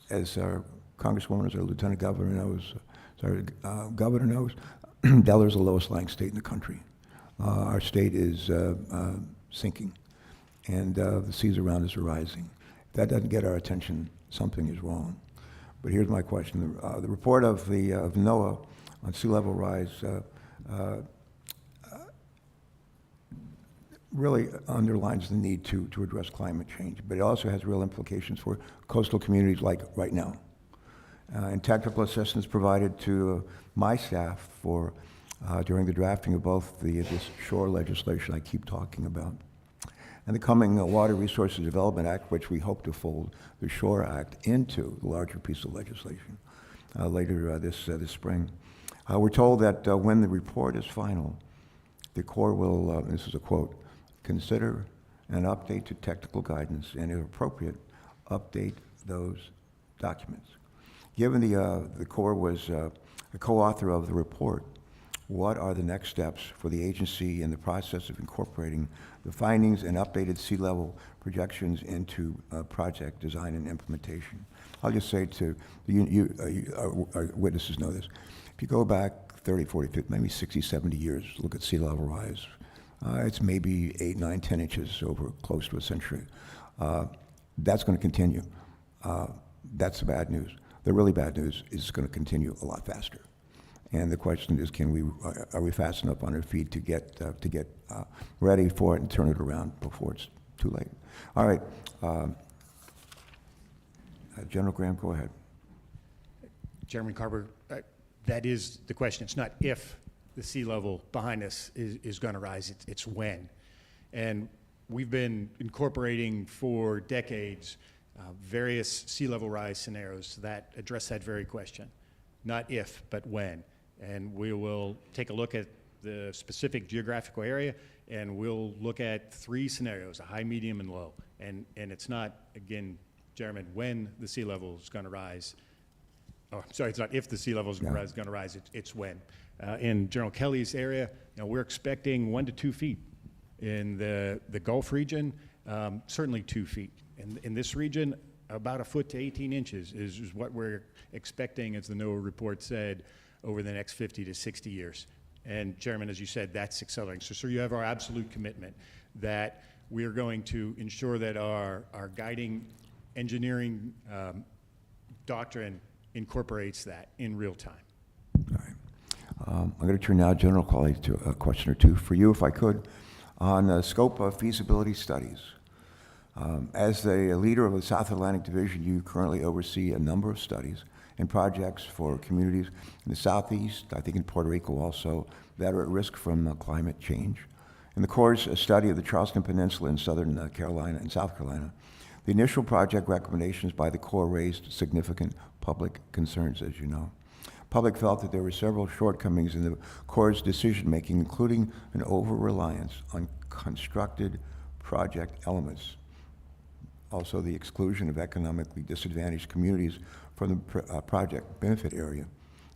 As our Congresswoman, as our Lieutenant Governor knows, Governor knows, Delaware is the lowest lying state in the country. Our state is sinking, and the seas around us are rising. If that doesn't get our attention, something is wrong. But here's my question. The report of NOAA on sea level rise really underlines the need to address climate change, but it also has real implications for coastal communities like right now. and technical assistance provided to my staff for during the drafting of both this shore legislation I keep talking about, and the coming Water Resources Development Act, which we hope to fold the Shore Act into the larger piece of legislation later this spring. We're told that when the report is final, the Corps will, this is a quote, consider an update to technical guidance and, if appropriate, update those documents. Given the Corps was a co-author of the report, what are the next steps for the agency in the process of incorporating the findings and updated sea level projections into project design and implementation? I'll just say to our witnesses know this. If you go back 30, 40, 50, maybe 60, 70 years, look at sea level rise. It's maybe 8, 9, 10 inches over close to a century. That's going to continue. That's the bad news. The really bad news is it's going to continue a lot faster. And the question is, are we fast enough on our feet to get ready for it and turn it around before it's too late? All right, General Graham, go ahead. Chairman Carper, that is the question. It's not if the sea level behind us is going to rise, it's when. And we've been incorporating for decades various sea level rise scenarios that address that very question. Not if, but when. And we will take a look at the specific geographical area, and we'll look at 3 scenarios, a high, medium, and low. And it's not, again, Chairman, when the sea level is going to rise. Oh, sorry, it's not if the sea level is going to rise, it's when. In General Kelly's area, we're expecting 1 to 2 feet. In the Gulf region, certainly 2 feet. In this region, about 1 foot to 18 inches is what we're expecting, as the NOAA report said, over the next 50 to 60 years. And Chairman, as you said, that's accelerating. So you have our absolute commitment that we are going to ensure that our guiding engineering doctrine incorporates that in real time. All right. I'm going to turn now, General Colley, to a question or two for you, if I could, on the scope of feasibility studies. As the leader of the South Atlantic Division, you currently oversee a number of studies and projects for communities in the Southeast, I think in Puerto Rico also, that are at risk from climate change. In the Corps' study of the Charleston Peninsula in Southern Carolina and South Carolina, the initial project recommendations by the Corps raised significant public concerns, as you know. Public felt that there were several shortcomings in the Corps' decision-making, including an over-reliance on constructed project elements. Also, the exclusion of economically disadvantaged communities from the project benefit area,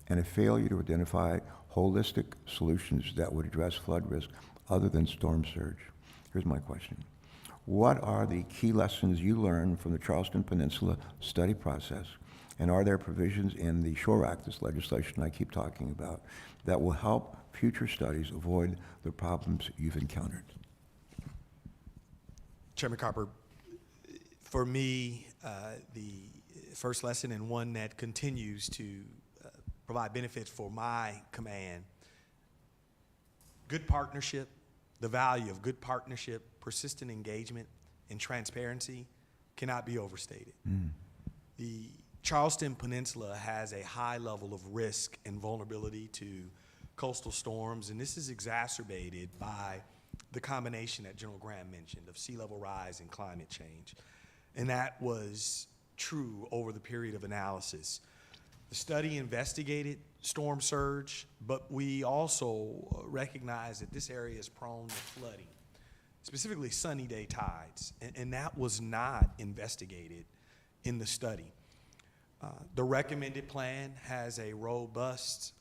and a failure to identify holistic solutions that would address flood risk other than storm surge. Here's my question. What are the key lessons you learned from the Charleston Peninsula study process? And are there provisions in the Shore Act, this legislation I keep talking about, that will help future studies avoid the problems you've encountered? Chairman Carper, for me, the first lesson, and one that continues to provide benefits for my command, good partnership, the value of good partnership, persistent engagement, and transparency cannot be overstated. The Charleston Peninsula has a high level of risk and vulnerability to coastal storms, and this is exacerbated by the combination that General Graham mentioned of sea level rise and climate change. And that was true over the period of analysis. The study investigated storm surge, but we also recognize that this area is prone to flooding, specifically sunny day tides, and that was not investigated in the study. The recommended plan has a robust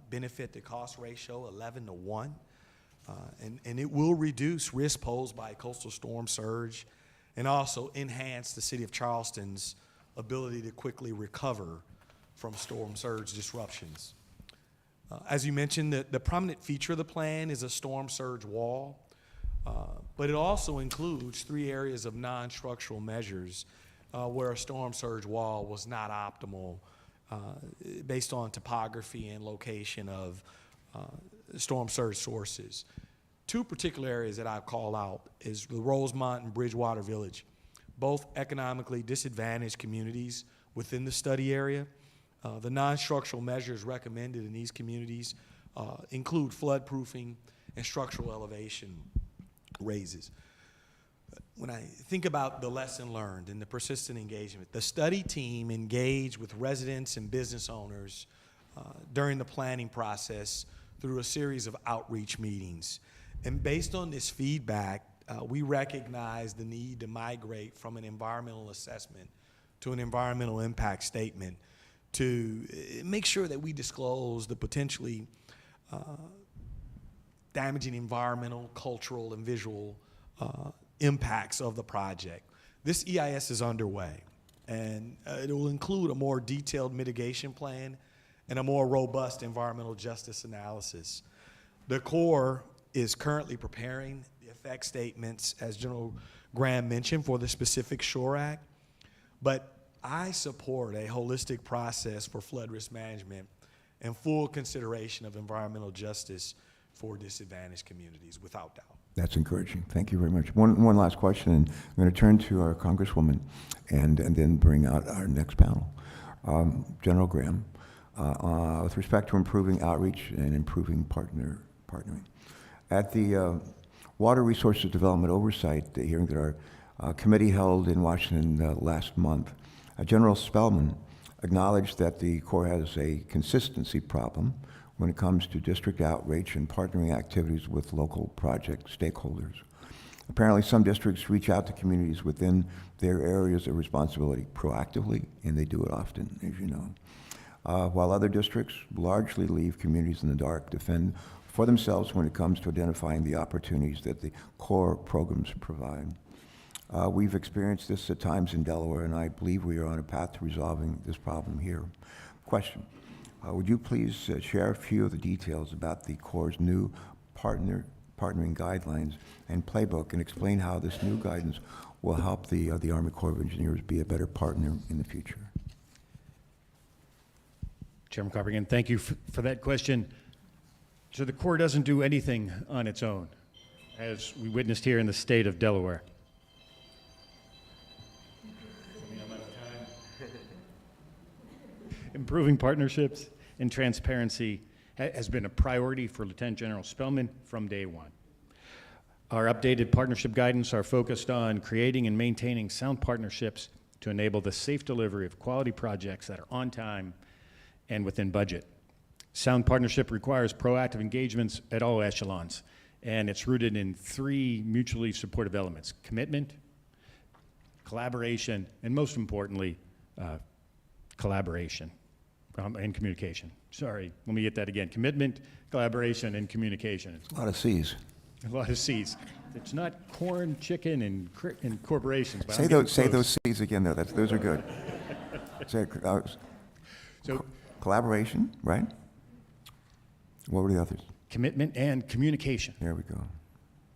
benefit to cost ratio, 11 to 1, and it will reduce risk posed by coastal storm surge and also enhance the city of Charleston's ability to quickly recover from storm surge disruptions. As you mentioned, the prominent feature of the plan is a storm surge wall, but it also includes 3 areas of non-structural measures where a storm surge wall was not optimal based on topography and location of storm surge sources. 2 particular areas that I call out is the Rosemont and Bridgewater Village, both economically disadvantaged communities within the study area. The non-structural measures recommended in these communities include floodproofing and structural elevation raises. When I think about the lesson learned and the persistent engagement, the study team engaged with residents and business owners during the planning process through a series of outreach meetings. And based on this feedback, we recognize the need to migrate from an environmental assessment to an environmental impact statement to make sure that we disclose the potentially damaging environmental, cultural, and visual impacts of the project. This EIS is underway, and it will include a more detailed mitigation plan and a more robust environmental justice analysis. The Corps is currently preparing the effect statements, as General Graham mentioned, for the specific Shore Act, but I support a holistic process for flood risk management and full consideration of environmental justice for disadvantaged communities, without doubt. That's encouraging. Thank you very much. One last question, and I'm going to turn to our Congresswoman and then bring out our next panel. General Graham, with respect to improving outreach and improving partnering. At the Water Resources Development Oversight hearing that our committee held in Washington last month, General Spellman acknowledged that the Corps has a consistency problem when it comes to district outreach and partnering activities with local project stakeholders. Apparently, some districts reach out to communities within their areas of responsibility proactively, and they do it often, as you know. While other districts largely leave communities in the dark to fend for themselves when it comes to identifying the opportunities that the Corps programs provide. We've experienced this at times in Delaware, and I believe we are on a path to resolving this problem here. Question, would you please share a few of the details about the Corps' new partnering guidelines and playbook, and explain how this new guidance will help the Army Corps of Engineers be a better partner in the future? Chairman Carper, again, thank you for that question. So the Corps doesn't do anything on its own, as we witnessed here in the state of Delaware. Improving partnerships and transparency has been a priority for Lieutenant General Spellman from day one. Our updated partnership guidance are focused on creating and maintaining sound partnerships to enable the safe delivery of quality projects that are on time and within budget. Sound partnership requires proactive engagements at all echelons, and it's rooted in 3 mutually supportive elements: commitment, collaboration, and most importantly, collaboration and communication. Sorry, let me get that again. Commitment, collaboration, and communication. A lot of C's. A lot of C's. It's not corn, chicken, and corporations. But Say those C's again, though. Those are good. So, collaboration, right? What were the others? Commitment and communication. There we go.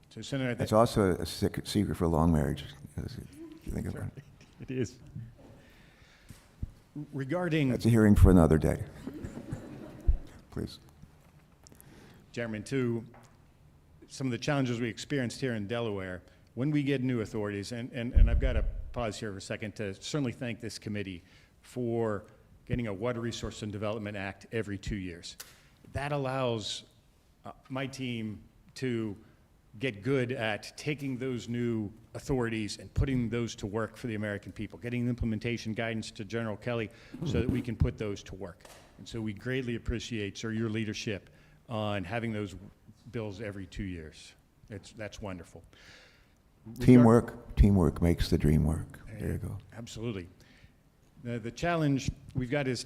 So, Senator, It's also a secret for long marriage. You think about it. it is. Regarding That's a hearing for another day. Please. Chairman, to some of the challenges we experienced here in Delaware, when we get new authorities, and I've got to pause here for a second to certainly thank this committee for getting a Water Resource and Development Act every 2 years. That allows my team to get good at taking those new authorities and putting those to work for the American people, getting implementation guidance to General Kelly so that we can put those to work. And so we greatly appreciate, sir, your leadership on having those bills every 2 years. That's wonderful. Teamwork makes the dream work. There you go. Absolutely. The challenge we've got is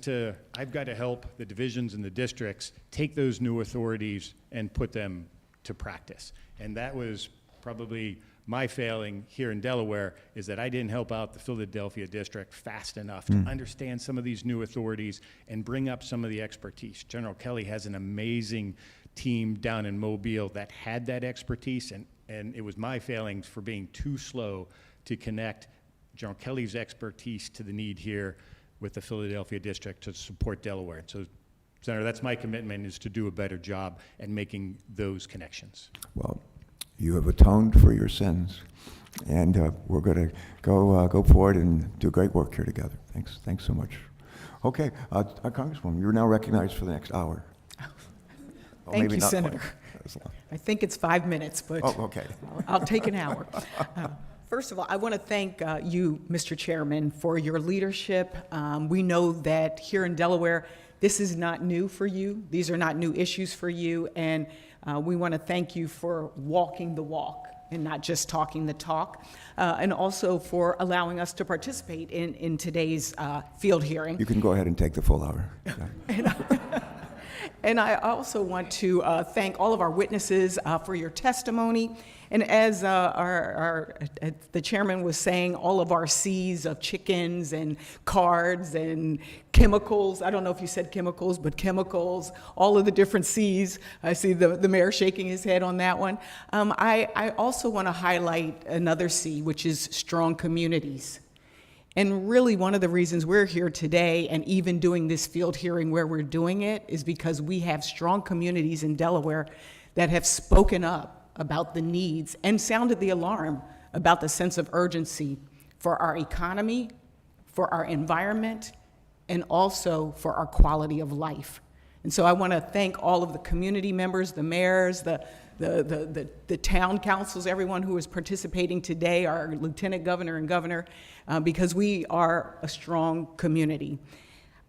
I've got to help the divisions and the districts take those new authorities and put them to practice. And that was probably my failing here in Delaware, is that I didn't help out the Philadelphia district fast enough to understand some of these new authorities and bring up some of the expertise. General Kelly has an amazing team down in Mobile that had that expertise, and it was my failings for being too slow to connect General Kelly's expertise to the need here with the Philadelphia district to support Delaware. So, Senator, that's my commitment, is to do a better job at making those connections. Well, you have atoned for your sins, and we're going to go forward and do great work here together. Thanks so much. Okay, Congresswoman, you're now recognized for the next hour. Or Thank maybe you, not quite Senator. as long. I think it's 5 minutes, but Oh, okay. I'll take an hour. First of all, I want to thank you, Mr. Chairman, for your leadership. We know that here in Delaware, this is not new for you. These are not new issues for you, and we want to thank you for walking the walk and not just talking the talk, and also for allowing us to participate in today's field hearing. You can go ahead and take the full hour. And I also want to thank all of our witnesses for your testimony. And as the chairman was saying, all of our C's of chickens and cards and chemicals, I don't know if you said chemicals, but chemicals, all of the different C's. I see the mayor shaking his head on that one. I also want to highlight another C, which is strong communities. And really, one of the reasons we're here today and even doing this field hearing where we're doing it is because we have strong communities in Delaware that have spoken up about the needs and sounded the alarm about the sense of urgency for our economy, for our environment, and also for our quality of life. And so I want to thank all of the community members, the mayors, the town councils, everyone who is participating today, our lieutenant governor and governor, because we are a strong community.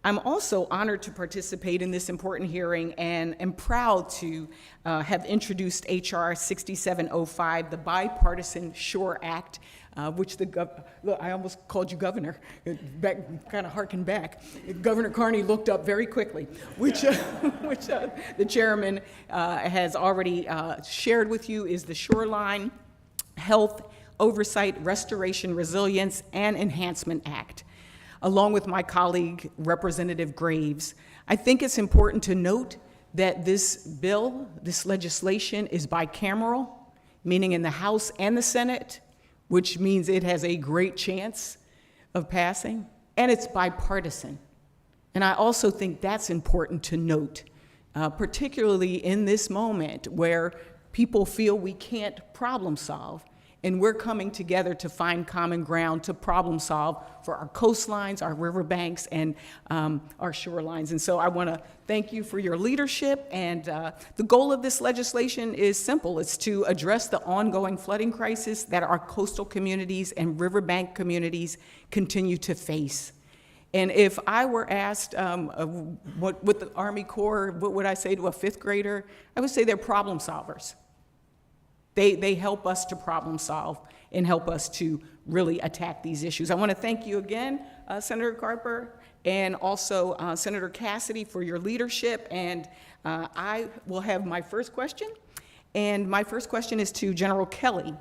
I'm also honored to participate in this important hearing and am proud to have introduced H.R. 6705, the Bipartisan Shore Act, which look, I almost called you governor, kind of harken back. Governor Carney looked up very quickly, which the chairman has already shared with you is the Shoreline Health, Oversight, Restoration, Resilience, and Enhancement Act. Along with my colleague, Representative Graves, I think it's important to note that this bill, this legislation, is bicameral, meaning in the House and the Senate, which means it has a great chance of passing, and it's bipartisan. And I also think that's important to note, particularly in this moment where people feel we can't problem solve, and we're coming together to find common ground to problem solve for our coastlines, our riverbanks, and our shorelines. And so I want to thank you for your leadership. And the goal of this legislation is simple. It's to address the ongoing flooding crisis that our coastal communities and riverbank communities continue to face. And if I were asked what the Army Corps, what would I say to a fifth grader? I would say they're problem solvers. They help us to problem solve and help us to really attack these issues. I want to thank you again, Senator Carper, and also Senator Cassidy for your leadership. And I will have my first question. And my first question is to General Kelly.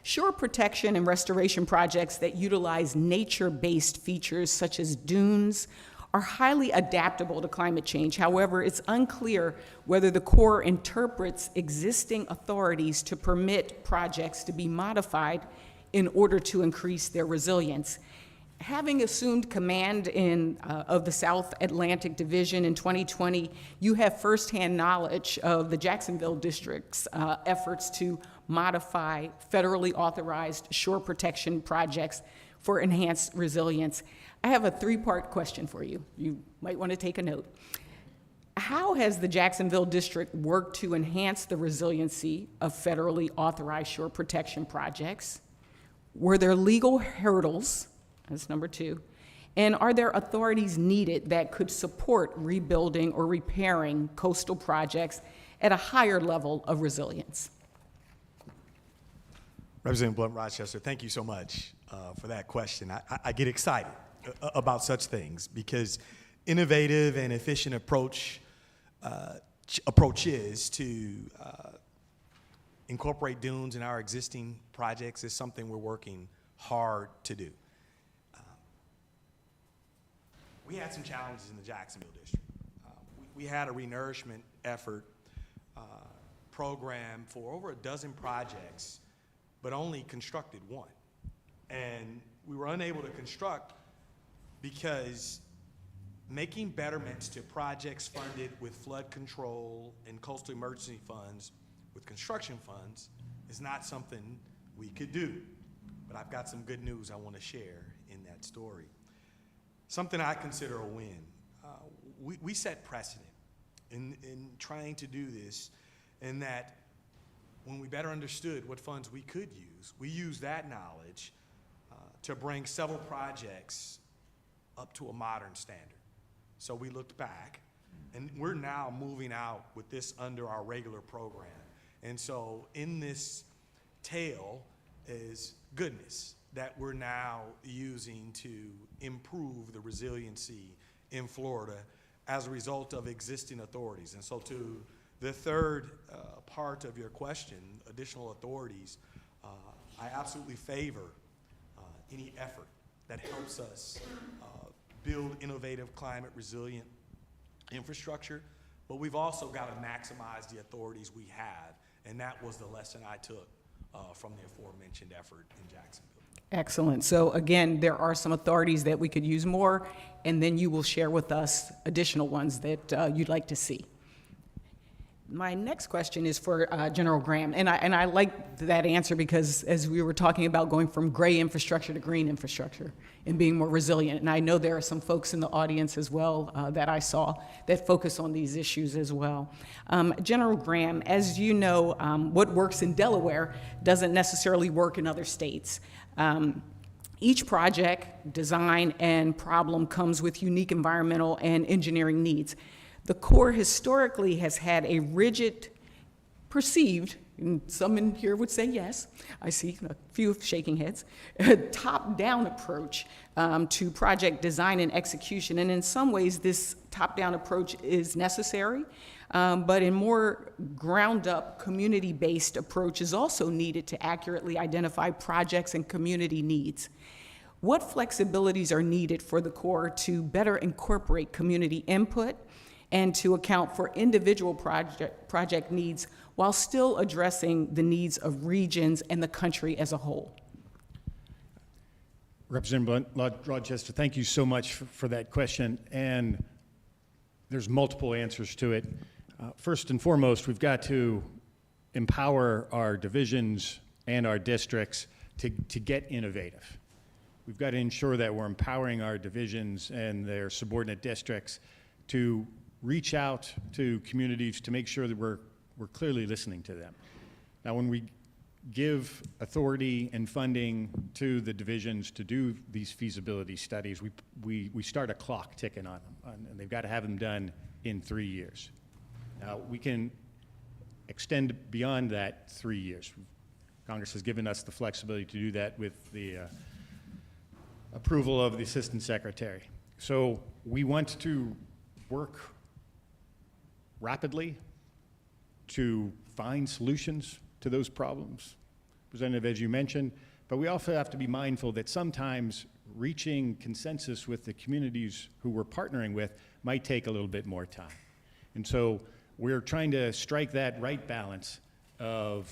Shore protection and restoration projects that utilize nature-based features such as dunes are highly adaptable to climate change. However, it's unclear whether the Corps interprets existing authorities to permit projects to be modified in order to increase their resilience. Having assumed command of the South Atlantic Division in 2020, you have firsthand knowledge of the Jacksonville District's efforts to modify federally authorized shore protection projects for enhanced resilience. I have a three-part question for you. You might want to take a note. How has the Jacksonville District worked to enhance the resiliency of federally authorized shore protection projects? Were there legal hurdles? That's number two. And are there authorities needed that could support rebuilding or repairing coastal projects at a higher level of resilience? Representative Blunt Rochester, thank you so much for that question. I get excited about such things because innovative and efficient approaches to incorporate dunes in our existing projects is something we're working hard to do. We had some challenges in the Jacksonville District. We had a renourishment effort program for over a dozen projects, but only constructed one. And we were unable to construct because making betterments to projects funded with flood control and coastal emergency funds with construction funds is not something we could do. But I've got some good news I want to share in that story. something I consider a win. We set precedent in trying to do this, in that when we better understood what funds we could use, we used that knowledge to bring several projects up to a modern standard. So we looked back, and we're now moving out with this under our regular program. And so in this tale is goodness that we're now using to improve the resiliency in Florida as a result of existing authorities. And so to the third part of your question, additional authorities, I absolutely favor any effort that helps us build innovative, climate resilient infrastructure, but we've also got to maximize the authorities we have, and that was the lesson I took from the aforementioned effort in Jacksonville. Excellent. So again, there are some authorities that we could use more, and then you will share with us additional ones that you'd like to see. My next question is for General Graham, and I like that answer because as we were talking about going from gray infrastructure to green infrastructure and being more resilient, and I know there are some folks in the audience as well that I saw that focus on these issues as well. General Graham, as you know, what works in Delaware doesn't necessarily work in other states. Each project, design, and problem comes with unique environmental and engineering needs. The Corps historically has had a rigid, perceived, and some in here would say yes, I see a few shaking heads, a top-down approach to project design and execution. And in some ways, this top-down approach is necessary, but a more ground-up, community-based approach is also needed to accurately identify projects and community needs. What flexibilities are needed for the Corps to better incorporate community input and to account for individual project needs while still addressing the needs of regions and the country as a whole? Representative Rochester, thank you so much for that question. And there's multiple answers to it. First and foremost, we've got to empower our divisions and our districts to get innovative. We've got to ensure that we're empowering our divisions and their subordinate districts to reach out to communities to make sure that we're clearly listening to them. Now, when we give authority and funding to the divisions to do these feasibility studies, we start a clock ticking on them, and they've got to have them done in 3 years. Now, we can extend beyond that 3 years. Congress has given us the flexibility to do that with the approval of the Assistant Secretary. So we want to work rapidly to find solutions to those problems, Representative, as you mentioned, but we also have to be mindful that sometimes reaching consensus with the communities who we're partnering with might take a little bit more time. And so we're trying to strike that right balance of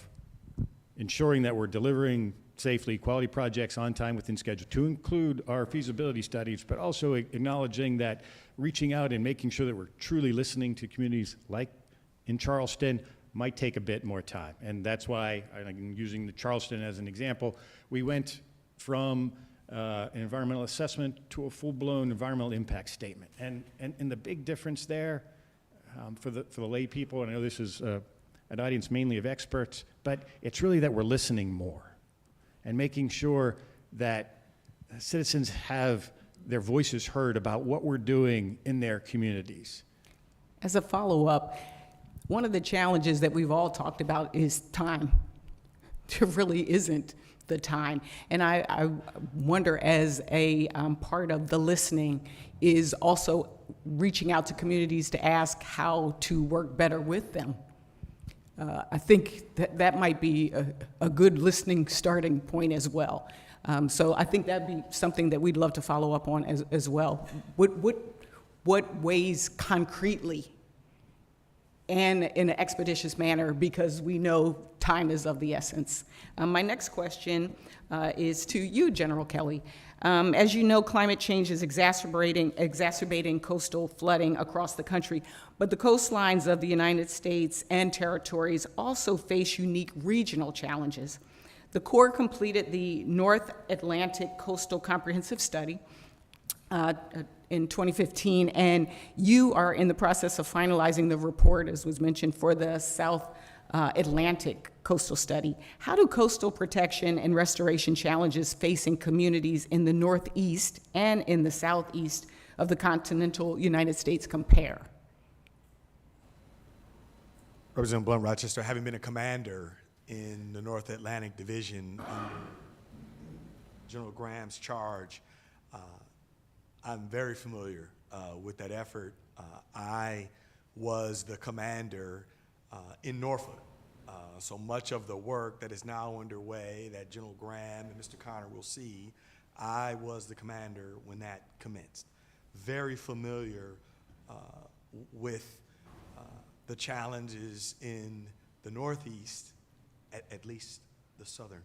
ensuring that we're delivering safely quality projects on time within schedule, to include our feasibility studies, but also acknowledging that reaching out and making sure that we're truly listening to communities like in Charleston might take a bit more time. And that's why, I'm using the Charleston as an example, we went from an environmental assessment to a full-blown environmental impact statement. And the big difference there for the lay people, and I know this is an audience mainly of experts, but it's really that we're listening more and making sure that citizens have their voices heard about what we're doing in their communities. As a follow-up, one of the challenges that we've all talked about is time. There really isn't the time. And I wonder, as a part of the listening, is also reaching out to communities to ask how to work better with them. I think that might be a good listening starting point as well. So I think that'd be something that we'd love to follow up on as well. What ways concretely and in an expeditious manner, because we know time is of the essence. My next question is to you, General Kelly. As you know, climate change is exacerbating coastal flooding across the country, but the coastlines of the United States and territories also face unique regional challenges. The Corps completed the North Atlantic Coastal Comprehensive Study, in 2015, and you are in the process of finalizing the report, as was mentioned, for the South Atlantic coastal study. How do coastal protection and restoration challenges facing communities in the Northeast and in the Southeast of the continental United States compare? Representative Blunt Rochester, having been a commander in the North Atlantic Division under General Graham's charge, I'm very familiar with that effort. I was the commander in Norfolk. So much of the work that is now underway that General Graham and Mr. Connor will see, I was the commander when that commenced. Very familiar with the challenges in the Northeast, at least the southern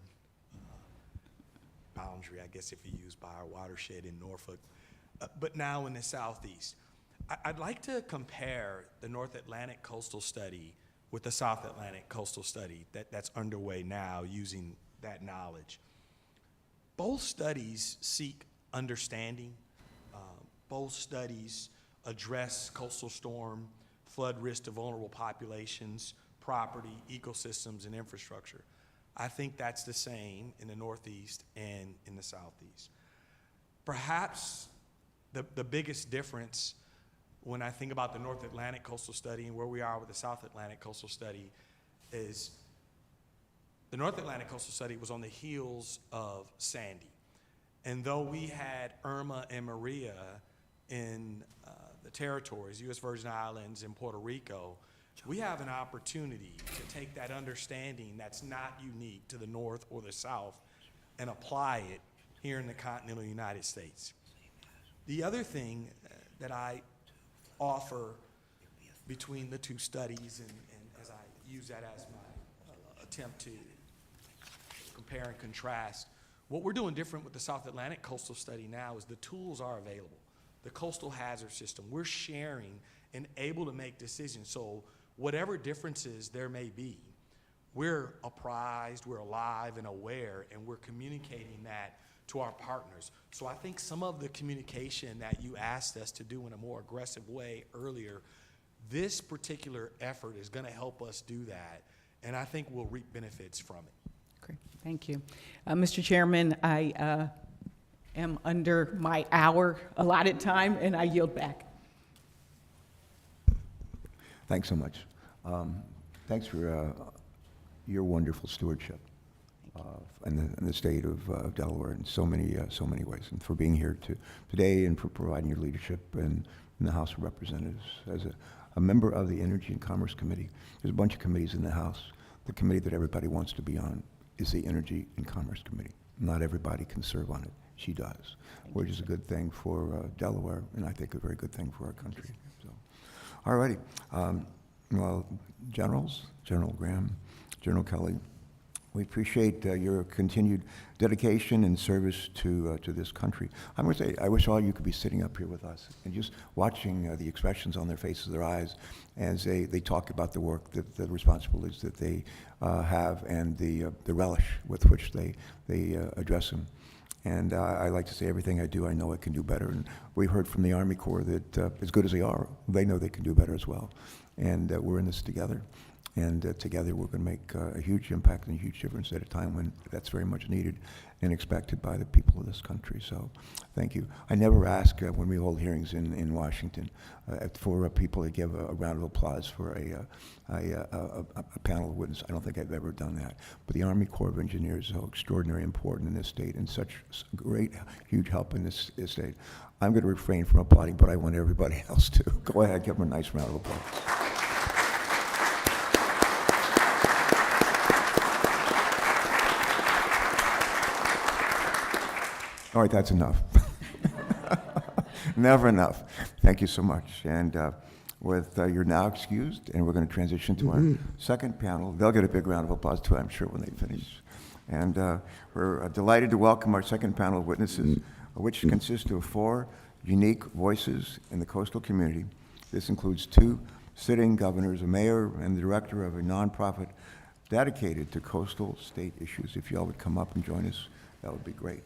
boundary, I guess if you use by our watershed in Norfolk, but now in the Southeast. I'd like to compare the North Atlantic Coastal Study with the South Atlantic Coastal Study that's underway now using that knowledge. Both studies seek understanding. Both studies address coastal storm, flood risk to vulnerable populations, property, ecosystems, and infrastructure. I think that's the same in the Northeast and in the Southeast. Perhaps the biggest difference when I think about the North Atlantic Coastal Study and where we are with the South Atlantic Coastal Study is the North Atlantic Coastal Study was on the heels of Sandy. And though we had Irma and Maria in the territories, U.S. Virgin Islands and Puerto Rico, we have an opportunity to take that understanding that's not unique to the North or the South and apply it here in the continental United States. The other thing that I offer between the two studies, and as I use that as my attempt to compare and contrast, what we're doing different with the South Atlantic Coastal Study now is the tools are available. The coastal hazard system, we're sharing and able to make decisions. So whatever differences there may be, we're apprised, we're alive and aware, and we're communicating that to our partners. So I think some of the communication that you asked us to do in a more aggressive way earlier, this particular effort is going to help us do that, and I think we'll reap benefits from it. Great, thank you. Mr. Chairman, I am under my hour allotted time, and I yield back. Thanks so much. Thanks for your wonderful stewardship in the state of Delaware in so many ways, and for being here today and for providing your leadership in the House of Representatives. As a member of the Energy and Commerce Committee, there's a bunch of committees in the House. The committee that everybody wants to be on is the Energy and Commerce Committee. Not everybody can serve on it. She does, which is a good thing for Delaware, and I think a very good thing for our country. So, all righty. Well, Generals, General Graham, General Kelly, we appreciate your continued dedication and service to this country. I'm going to say, I wish all you could be sitting up here with us and just watching the expressions on their faces, their eyes, as they talk about the work, the responsibilities that they have, and the relish with which they address them. And I like to say everything I do, I know I can do better. And we heard from the Army Corps that as good as they are, they know they can do better as well. And we're in this together. And together we're going to make a huge impact and a huge difference at a time when that's very much needed and expected by the people of this country. So thank you. I never ask when we hold hearings in Washington for people to give a round of applause for a panel of witnesses. I don't think I've ever done that. But the Army Corps of Engineers is so extraordinarily important in this state and such great, huge help in this state. I'm going to refrain from applauding, but I want everybody else to. Go ahead, give them a nice round of applause. All right, that's enough. Never enough. Thank you so much. And you're now excused, and we're going to transition to our second panel. They'll get a big round of applause too, I'm sure, when they finish. And we're delighted to welcome our second panel of witnesses, which consists of 4 unique voices in the coastal community. This includes 2 sitting governors, a mayor, and the director of a nonprofit dedicated to coastal state issues. If y'all would come up and join us, that would be great.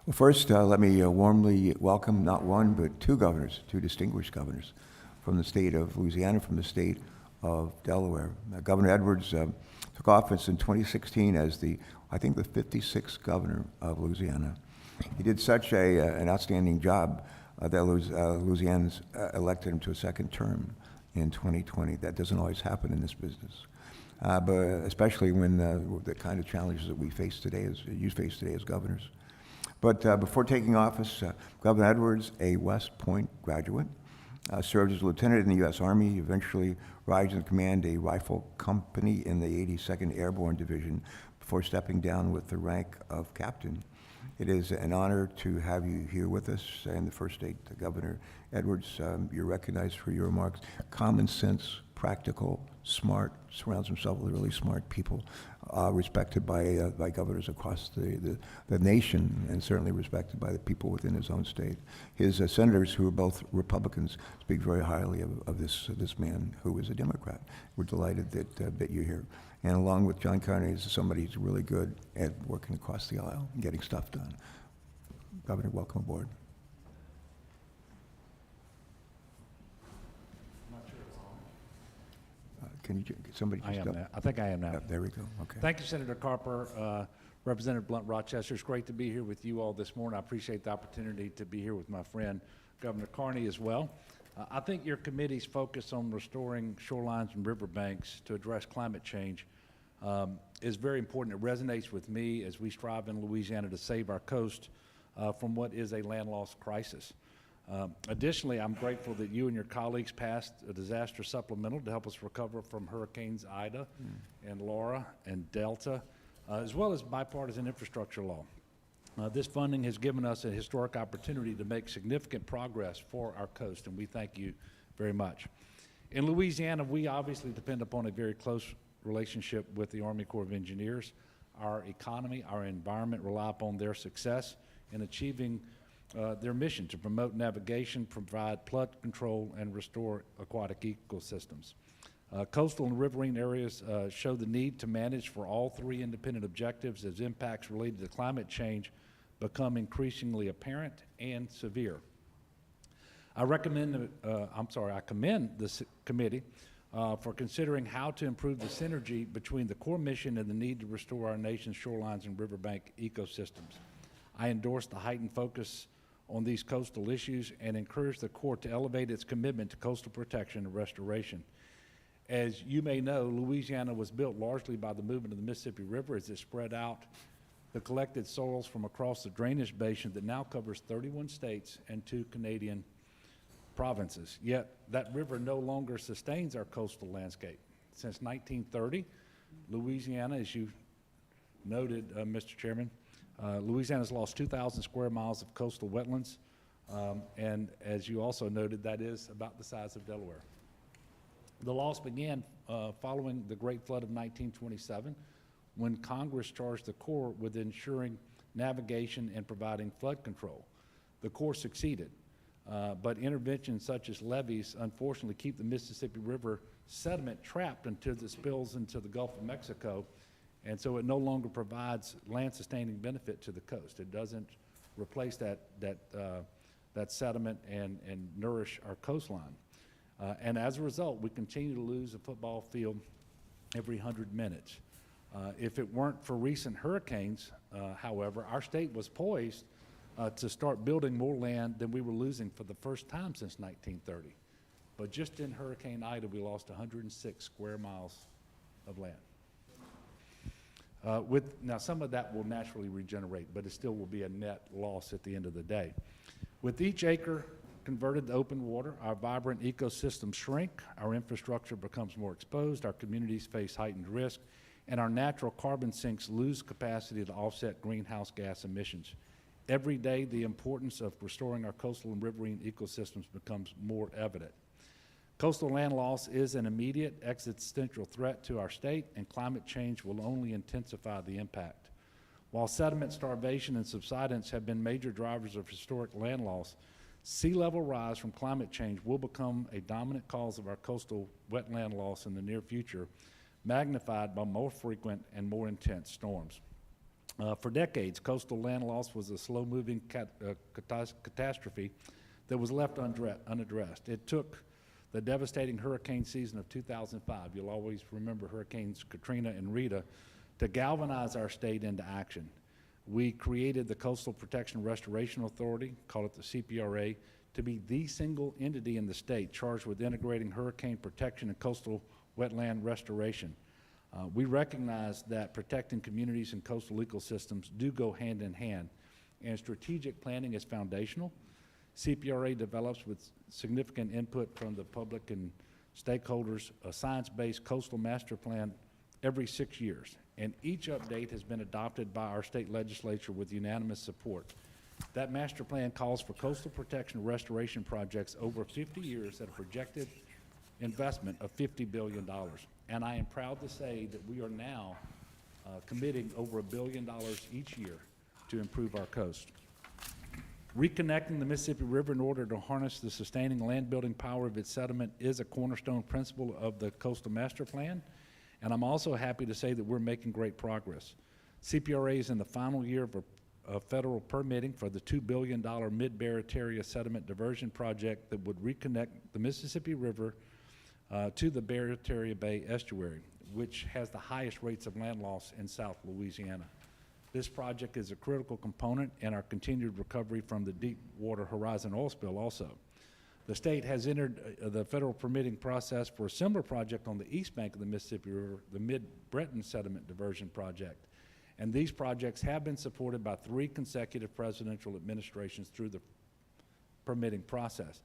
Well, first, let me warmly welcome not one, but two governors, two distinguished governors from the state of Louisiana, from the state of Delaware. Governor Edwards took office in 2016 as I think, the 56th governor of Louisiana. He did such an outstanding job that Louisians elected him to a second term in 2020. That doesn't always happen in this business. But especially when the kind of challenges that we face today, you face today as governors. But before taking office, Governor Edwards, a West Point graduate, served as a lieutenant in the U.S. Army, eventually rising to command a rifle company in the 82nd Airborne Division before stepping down with the rank of captain. It is an honor to have you here with us in the first state, Governor Edwards. You're recognized for your remarks. Common sense, practical, smart, surrounds himself with really smart people, respected by governors across the nation, and certainly respected by the people within his own state. His senators, who are both Republicans, speak very highly of this man who is a Democrat. We're delighted that you're here. And along with John Carney, is somebody who's really good at working across the aisle and getting stuff done. Governor, welcome aboard. Can you, somebody just... I am now. I think I am now. There we go, okay. Thank you, Senator Carper. Representative Blunt Rochester, it's great to be here with you all this morning. I appreciate the opportunity to be here with my friend, Governor Carney, as well. I think your committee's focus on restoring shorelines and riverbanks to address climate change is very important. It resonates with me as we strive in Louisiana to save our coast from what is a land loss crisis. Additionally, I'm grateful that you and your colleagues passed a disaster supplemental to help us recover from Hurricanes Ida and Laura and Delta, as well as bipartisan infrastructure law. This funding has given us a historic opportunity to make significant progress for our coast, and we thank you very much. In Louisiana, we obviously depend upon a very close relationship with the Army Corps of Engineers. Our economy, our environment rely upon their success in achieving their mission to promote navigation, provide flood control, and restore aquatic ecosystems. Coastal and riverine areas show the need to manage for all three independent objectives as impacts related to climate change become increasingly apparent and severe. I commend this committee for considering how to improve the synergy between the core mission and the need to restore our nation's shorelines and riverbank ecosystems. I endorse the heightened focus on these coastal issues and encourage the Corps to elevate its commitment to coastal protection and restoration. As you may know, Louisiana was built largely by the movement of the Mississippi River as it spread out the collected soils from across the drainage basin that now covers 31 states and 2 Canadian provinces. Yet that river no longer sustains our coastal landscape. Since 1930, Louisiana, as you noted, Mr. Chairman, Louisiana's lost 2,000 square miles of coastal wetlands, and as you also noted, that is about the size of Delaware. The loss began following the Great Flood of 1927, when Congress charged the Corps with ensuring navigation and providing flood control. The Corps succeeded, but interventions such as levees unfortunately keep the Mississippi River sediment trapped until it spills into the Gulf of Mexico, and so it no longer provides land-sustaining benefit to the coast. It doesn't replace that sediment and nourish our coastline. And as a result, we continue to lose a football field every 100 minutes. If it weren't for recent hurricanes, however, our state was poised to start building more land than we were losing for the first time since 1930. But just in Hurricane Ida, we lost 106 square miles of land. Now, some of that will naturally regenerate, but it still will be a net loss at the end of the day. With each acre converted to open water, our vibrant ecosystems shrink, our infrastructure becomes more exposed, our communities face heightened risk, and our natural carbon sinks lose capacity to offset greenhouse gas emissions. Every day, the importance of restoring our coastal and riverine ecosystems becomes more evident. Coastal land loss is an immediate existential threat to our state, and climate change will only intensify the impact. While sediment starvation and subsidence have been major drivers of historic land loss, sea level rise from climate change will become a dominant cause of our coastal wetland loss in the near future, magnified by more frequent and more intense storms. For decades, coastal land loss was a slow-moving catastrophe that was left unaddressed. It took the devastating hurricane season of 2005, you'll always remember Hurricanes Katrina and Rita, to galvanize our state into action. We created the Coastal Protection Restoration Authority, call it the CPRA, to be the single entity in the state charged with integrating hurricane protection and coastal wetland restoration. We recognize that protecting communities and coastal ecosystems do go hand in hand, and strategic planning is foundational. CPRA develops with significant input from the public and stakeholders a science-based coastal master plan every 6 years, and each update has been adopted by our state legislature with unanimous support. That master plan calls for coastal protection and restoration projects over 50 years at a projected investment of $50 billion. And I am proud to say that we are now committing over $1 billion each year to improve our coast. Reconnecting the Mississippi River in order to harness the sustaining land-building power of its sediment is a cornerstone principle of the Coastal Master Plan, and I'm also happy to say that we're making great progress. CPRA is in the final year of federal permitting for the $2 billion Mid-Barataria Sediment Diversion Project that would reconnect the Mississippi River to the Barataria Bay Estuary, which has the highest rates of land loss in South Louisiana. This project is a critical component in our continued recovery from the Deepwater Horizon oil spill also. The state has entered the federal permitting process for a similar project on the east bank of the Mississippi River, the Mid-Breton Sediment Diversion Project. And these projects have been supported by 3 consecutive presidential administrations through the permitting process.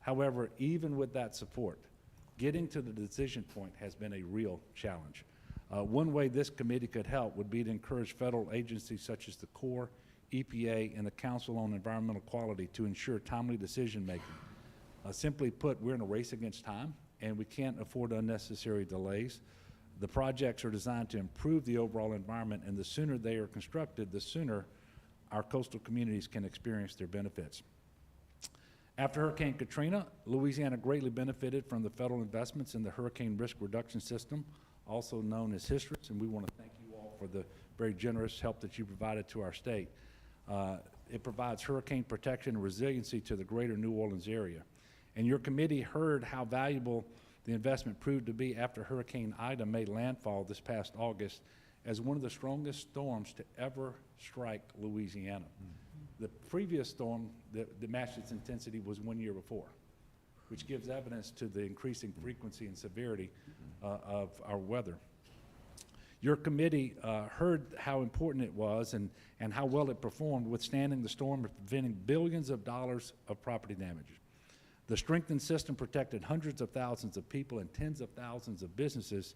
However, even with that support, getting to the decision point has been a real challenge. One way this committee could help would be to encourage federal agencies such as the Corps, EPA, and the Council on Environmental Quality to ensure timely decision-making. Simply put, we're in a race against time, and we can't afford unnecessary delays. The projects are designed to improve the overall environment, and the sooner they are constructed, the sooner our coastal communities can experience their benefits. After Hurricane Katrina, Louisiana greatly benefited from the federal investments in the Hurricane Risk Reduction System, also known as HISRIS, and we want to thank you all for the very generous help that you provided to our state. It provides hurricane protection and resiliency to the greater New Orleans area. And your committee heard how valuable the investment proved to be after Hurricane Ida made landfall this past August as one of the strongest storms to ever strike Louisiana. The previous storm that matched its intensity was 1 year before, which gives evidence to the increasing frequency and severity of our weather. Your committee heard how important it was and how well it performed withstanding the storm and preventing billions of dollars of property damage. The strengthened system protected hundreds of thousands of people and tens of thousands of businesses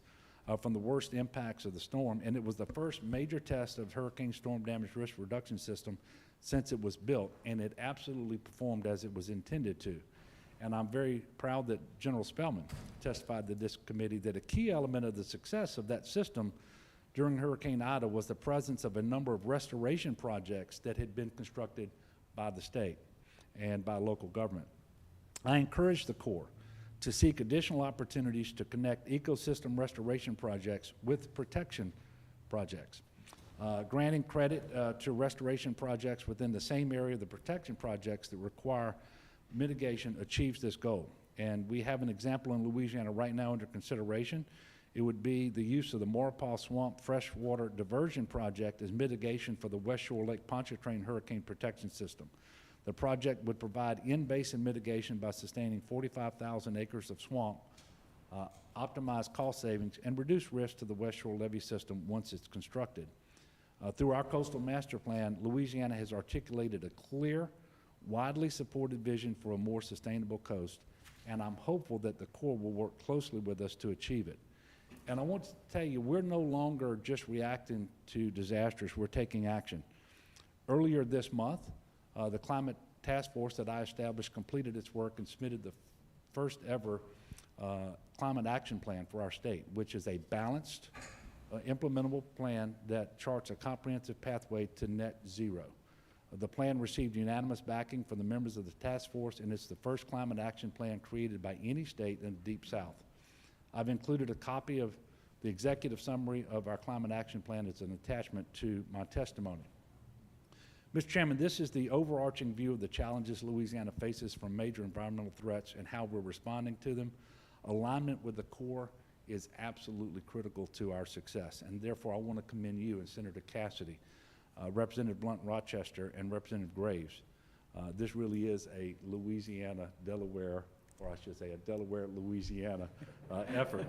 from the worst impacts of the storm, and it was the first major test of Hurricane Storm Damage Risk Reduction System since it was built, and it absolutely performed as it was intended to. And I'm very proud that General Spellman testified to this committee that a key element of the success of that system during Hurricane Ida was the presence of a number of restoration projects that had been constructed by the state and by local government. I encourage the Corps to seek additional opportunities to connect ecosystem restoration projects with protection projects. Granting credit to restoration projects within the same area of the protection projects that require mitigation achieves this goal. And we have an example in Louisiana right now under consideration. It would be the use of the Maurepas Swamp Freshwater Diversion Project as mitigation for the West Shore Lake Pontchartrain Hurricane Protection System. The project would provide in-basin mitigation by sustaining 45,000 acres of swamp, optimize cost savings, and reduce risk to the West Shore levee system once it's constructed. Through our Coastal Master Plan, Louisiana has articulated a clear, widely supported vision for a more sustainable coast, and I'm hopeful that the Corps will work closely with us to achieve it. And I want to tell you, we're no longer just reacting to disasters, we're taking action. Earlier this month, the Climate Task Force that I established completed its work and submitted the first ever Climate Action Plan for our state, which is a balanced, implementable plan that charts a comprehensive pathway to net zero. The plan received unanimous backing from the members of the task force, and it's the first climate action plan created by any state in the Deep South. I've included a copy of The executive summary of our climate action plan is an attachment to my testimony. Mr. Chairman, this is the overarching view of the challenges Louisiana faces from major environmental threats and how we're responding to them. Alignment with the Corps is absolutely critical to our success, and therefore I want to commend you and Senator Cassidy, Representative Blunt Rochester, and Representative Graves. This really is a Louisiana-Delaware, or I should say a Delaware-Louisiana effort.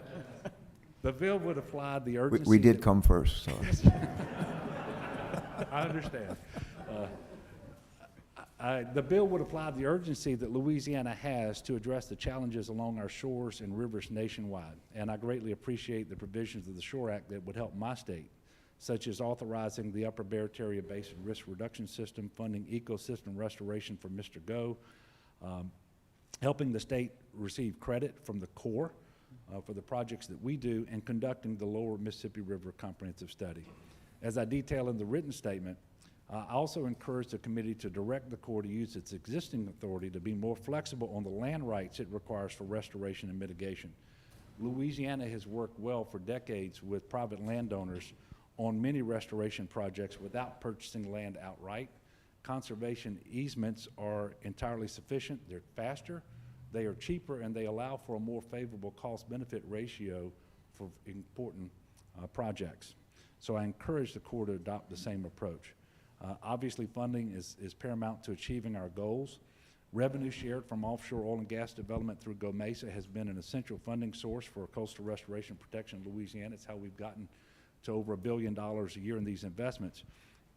The bill would apply the urgency. We did come first, so. I understand. The bill would apply the urgency that Louisiana has to address the challenges along our shores and rivers nationwide, and I greatly appreciate the provisions of the Shore Act that would help my state, such as authorizing the Upper Barataria Basin Risk Reduction System, funding ecosystem restoration for Mr. Go, helping the state receive credit from the Corps for the projects that we do, and conducting the Lower Mississippi River Comprehensive Study. As I detail in the written statement, I also encourage the committee to direct the Corps to use its existing authority to be more flexible on the land rights it requires for restoration and mitigation. Louisiana has worked well for decades with private landowners on many restoration projects without purchasing land outright. Conservation easements are entirely sufficient, they're faster, they are cheaper, and they allow for a more favorable cost-benefit ratio for important projects. So I encourage the Corps to adopt the same approach. Obviously, funding is paramount to achieving our goals. Revenue shared from offshore oil and gas development through Go Mesa has been an essential funding source for coastal restoration protection in Louisiana. It's how we've gotten to over $1 billion a year in these investments.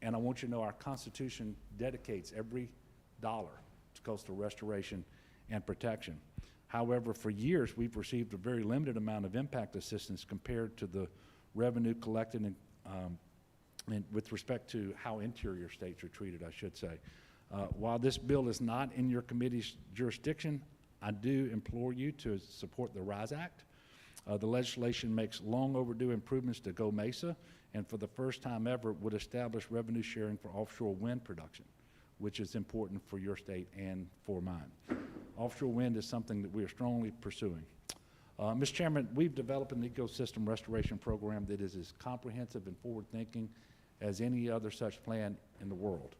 And I want you to know our Constitution dedicates every dollar to coastal restoration and protection. However, for years, we've received a very limited amount of impact assistance compared to the revenue collected and with respect to how interior states are treated, I should say. While this bill is not in your committee's jurisdiction, I do implore you to support the RISE Act. The legislation makes long overdue improvements to Go Mesa, and for the first time ever would establish revenue sharing for offshore wind production, which is important for your state and for mine. Offshore wind is something that we are strongly pursuing. Mr. Chairman, we've developed an ecosystem restoration program that is as comprehensive and forward-thinking as any other such plan in the world.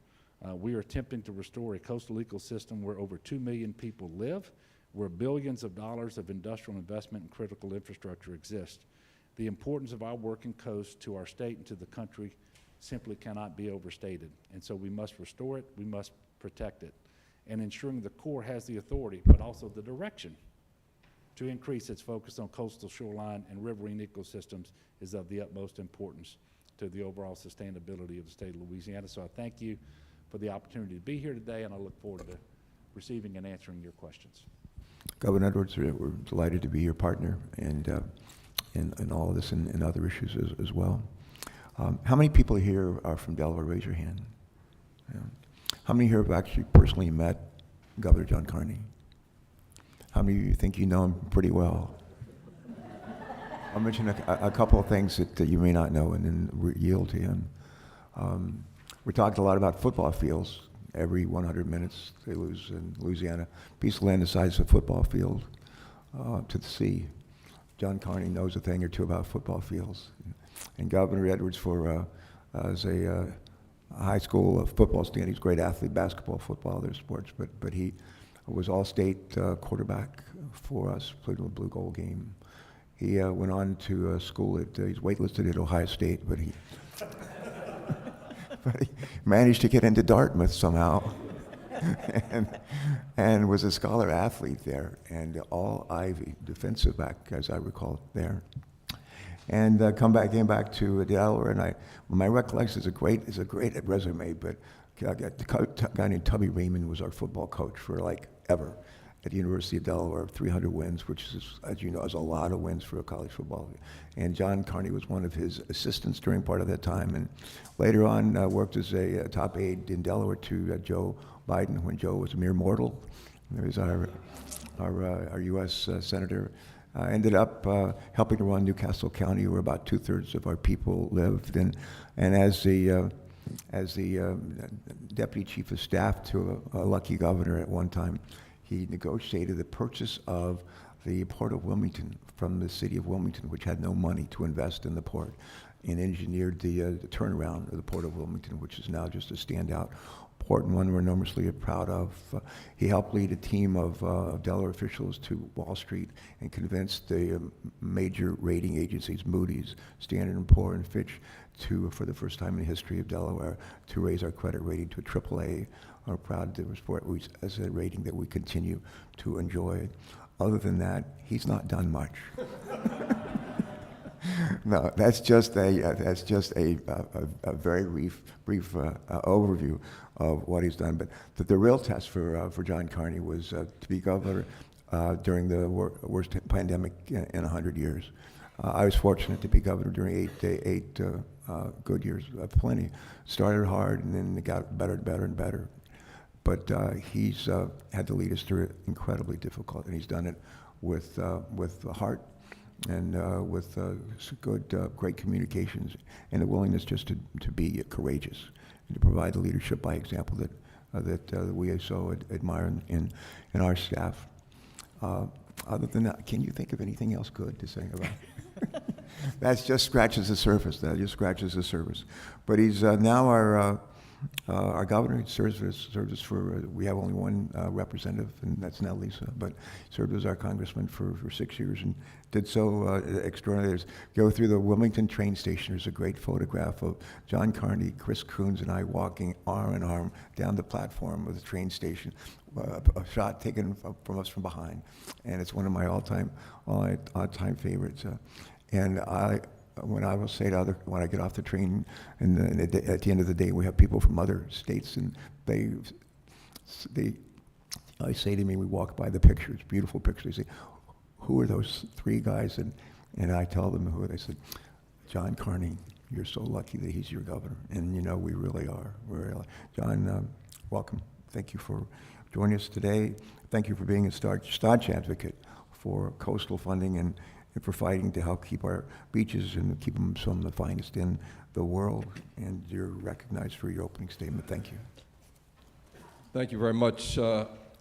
We are attempting to restore a coastal ecosystem where over 2 million people live, where billions of dollars of industrial investment and critical infrastructure exist. The importance of our working coast to our state and to the country simply cannot be overstated. And so we must restore it, we must protect it. And ensuring the Corps has the authority, but also the direction to increase its focus on coastal shoreline and riverine ecosystems is of the utmost importance to the overall sustainability of the state of Louisiana. So I thank you for the opportunity to be here today, and I look forward to receiving and answering your questions. Governor Edwards, we're delighted to be your partner and in all of this and other issues as well. How many people here are from Delaware? Raise your hand. Yeah. How many here have actually personally met Governor John Carney? How many of you think you know him pretty well? I'll mention a couple of things that you may not know and then yield to him. We're talking a lot about football fields. Every 100 minutes they lose in Louisiana. Piece of land the size of a football field to the sea. John Carney knows a thing or two about football fields. And Governor Edwards, as a high school football student, he's a great athlete, basketball, football, other sports, but he was all-state quarterback for us, played in the blue gold game. He went on to school he's waitlisted at Ohio State, but he managed to get into Dartmouth somehow and was a scholar athlete there, and all Ivy, defensive back, as I recall, there. And came back to Delaware, and my recollection is a great resume, but a guy named Tubby Raymond was our football coach for like ever at the University of Delaware, 300 wins, which is, as you know, is a lot of wins for a college football. And John Carney was one of his assistants during part of that time, and later on worked as a top aide in Delaware to Joe Biden when Joe was a mere mortal. There was our U.S. Senator. Ended up helping to run Newcastle County, where about 2/3 of our people lived, and as the deputy chief of staff to a lucky governor at one time, he negotiated the purchase of the Port of Wilmington from the city of Wilmington, which had no money to invest in the port, and engineered the turnaround of the Port of Wilmington, which is now just a standout port and one we're enormously proud of. He helped lead a team of Delaware officials to Wall Street and convinced the major rating agencies, Moody's, Standard & Poor's, and Fitch, for the first time in the history of Delaware, to raise our credit rating to a AAA. Are proud to report as a rating that we continue to enjoy. Other than that, he's not done much. No, that's just a very brief overview of what he's done. But the real test for John Carney was to be governor during the worst pandemic in 100 years. I was fortunate to be governor during eight good years, plenty. Started hard and then it got better and better and better. But he's had to lead us through it incredibly difficult, and he's done it with heart and with great communications and a willingness just to be courageous and to provide the leadership by example that we so admire in our staff. Other than that, can you think of anything else good to say about it? That just scratches the surface. But he's now our governor. He served us for, we have only one representative, and that's now Lisa, but served as our congressman for 6 years and did so extraordinarily. Go through the Wilmington train station. There's a great photograph of John Carney, Chris Coons, and I walking arm in arm down the platform of the train station. A shot taken from us from behind, and it's one of my all-time favorites. And when I will say to when I get off the train, and at the end of the day, we have people from other states, and they say to me, we walk by the pictures, beautiful pictures. They say, "Who are those three guys?" And I tell them who. They said, "John Carney. You're so lucky that he's your governor." And you know, we really are. John, welcome. Thank you for joining us today. Thank you for being a staunch advocate for coastal funding and for fighting to help keep our beaches and keep them some of the finest in the world. And you're recognized for your opening statement. Thank you. Thank you very much,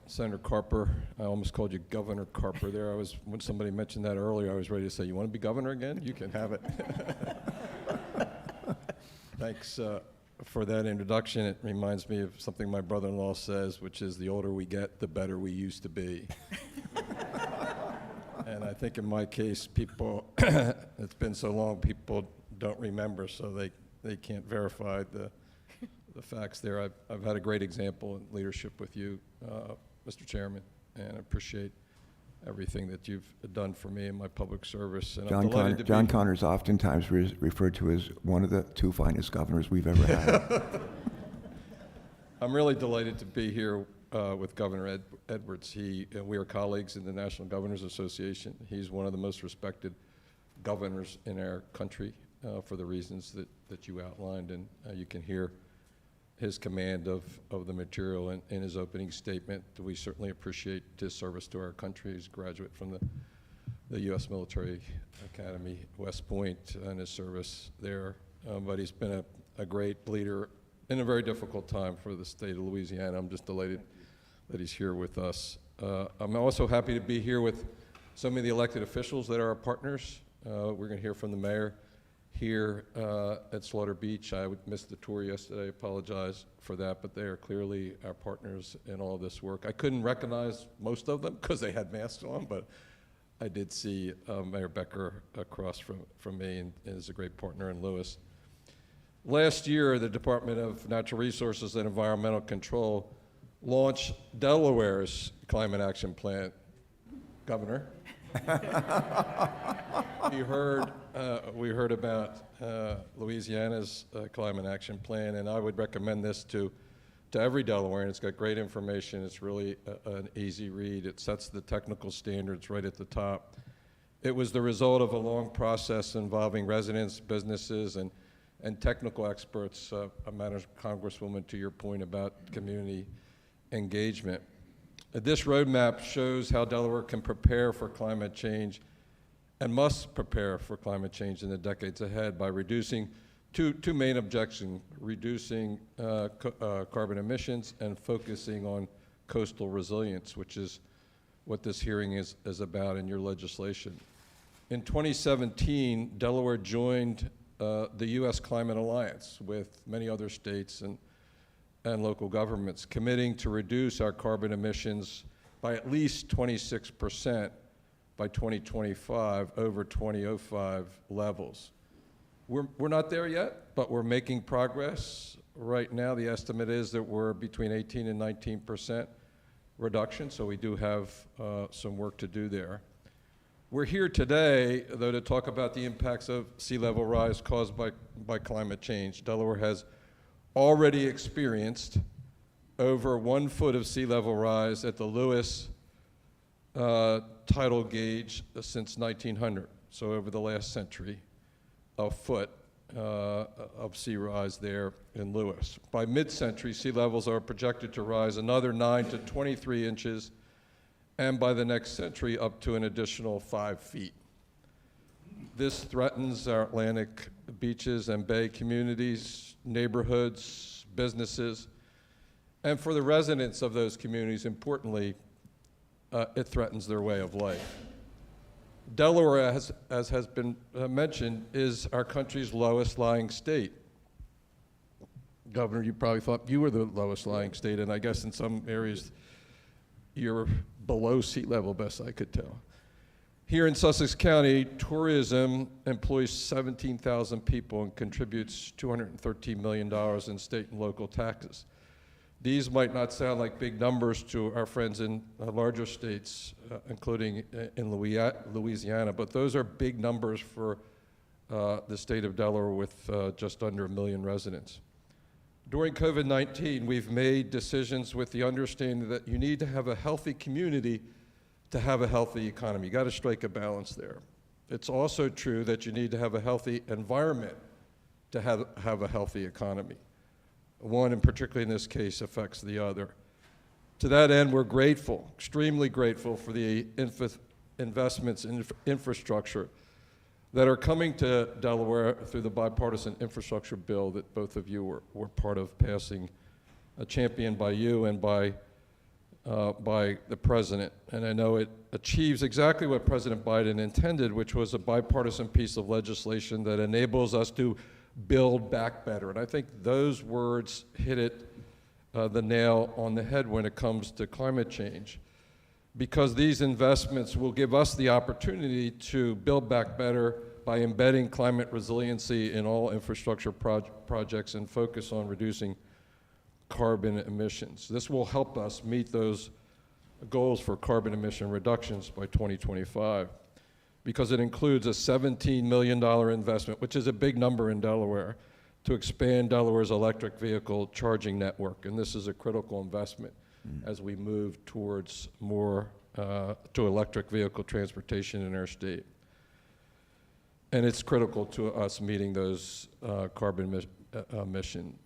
Senator Carper. I almost called you Governor Carper there. When somebody mentioned that earlier, I was ready to say, "You want to be governor again? You can have it." Thanks for that introduction. It reminds me of something my brother-in-law says, which is the older we get, the better we used to be. And I think in my case, people, it's been so long, people don't remember, so they can't verify the facts there. I've had a great example in leadership with you, Mr. Chairman, and I appreciate everything that you've done for me in my public service. And I'm delighted to be John Connor's oftentimes referred to as one of the two finest governors we've ever had. I'm really delighted to be here with Governor Edwards. We are colleagues in the National Governors Association. He's one of the most respected governors in our country for the reasons that you outlined, and you can hear his command of the material in his opening statement. We certainly appreciate his service to our country. He's a graduate from the U.S. Military Academy, West Point, and his service there. But he's been a great leader in a very difficult time for the state of Louisiana. I'm just delighted that he's here with us. I'm also happy to be here with so many of the elected officials that are our partners. We're going to hear from the mayor here at Slaughter Beach. I missed the tour yesterday. I apologize for that, but they are clearly our partners in all of this work. I couldn't recognize most of them because they had masks on, but I did see Mayor Becker across from me, and is a great partner in Lewis. Last year, the Department of Natural Resources and Environmental Control launched Delaware's Climate Action Plan. Governor, we heard about Louisiana's Climate Action Plan, and I would recommend this to every Delawarean. It's got great information. It's really an easy read. It sets the technical standards right at the top. It was the result of a long process involving residents, businesses, and technical experts. Madam Congresswoman, to your point about community engagement. This roadmap shows how Delaware can prepare for climate change and must prepare for climate change in the decades ahead by reducing two main objectives: reducing carbon emissions and focusing on coastal resilience, which is what this hearing is about in your legislation. In 2017, Delaware joined the U.S. Climate Alliance with many other states and local governments, committing to reduce our carbon emissions by at least 26% by 2025 over 2005 levels. We're not there yet, but we're making progress. Right now, the estimate is that we're between 18 and 19% reduction, so we do have some work to do there. We're here today, though, to talk about the impacts of sea level rise caused by climate change. Delaware has already experienced over 1 foot of sea level rise at the Lewis tidal gauge since 1900, so over the last century, a foot of sea rise there in Lewis. By mid-century, sea levels are projected to rise another 9 to 23 inches, and by the next century, up to an additional 5 feet. This threatens our Atlantic beaches and bay communities, neighborhoods, businesses, and for the residents of those communities, importantly, it threatens their way of life. Delaware, as has been mentioned, is our country's lowest lying state. Governor, you probably thought you were the lowest lying state, and I guess in some areas you're below sea level, best I could tell. Here in Sussex County, tourism employs 17,000 people and contributes $213 million in state and local taxes. These might not sound like big numbers to our friends in larger states, including in Louisiana, but those are big numbers for the state of Delaware with just under 1 million residents. During COVID-19, we've made decisions with the understanding that you need to have a healthy community to have a healthy economy. You got to strike a balance there. It's also true that you need to have a healthy environment to have a healthy economy. One, and particularly in this case, affects the other. To that end, we're grateful, extremely grateful for the investments in infrastructure that are coming to Delaware through the bipartisan infrastructure bill that both of you were part of passing, championed by you and by the president. And I know it achieves exactly what President Biden intended, which was a bipartisan piece of legislation that enables us to build back better. And I think those words hit the nail on the head when it comes to climate change, because these investments will give us the opportunity to build back better by embedding climate resiliency in all infrastructure projects and focus on reducing carbon emissions. This will help us meet those goals for carbon emission reductions by 2025. Because it includes a $17 million investment, which is a big number in Delaware, to expand Delaware's electric vehicle charging network. And this is a critical investment as we move towards more to electric vehicle transportation in our state. And it's critical to us meeting those carbon emission.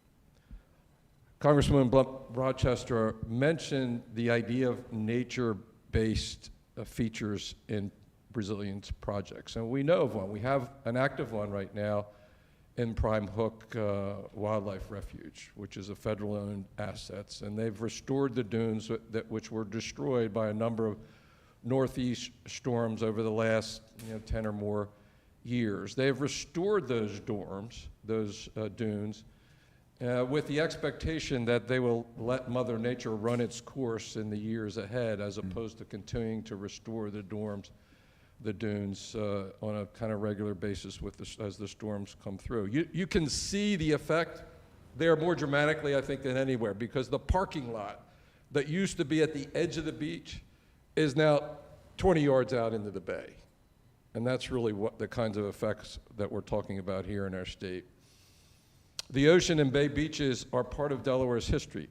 Congresswoman Blunt Rochester mentioned the idea of nature-based features in resilience projects, and we know of one. We have an active one right now in Prime Hook Wildlife Refuge, which is a federal-owned assets, and they've restored the dunes which were destroyed by a number of northeast storms over the last 10 or more years. They've restored those dunes, with the expectation that they will let Mother Nature run its course in the years ahead, as opposed to continuing to restore the dunes on a kind of regular basis as the storms come through. You can see the effect there more dramatically, I think, than anywhere, because the parking lot that used to be at the edge of the beach is now 20 yards out into the bay. And that's really what the kinds of effects that we're talking about here in our state. The ocean and bay beaches are part of Delaware's history.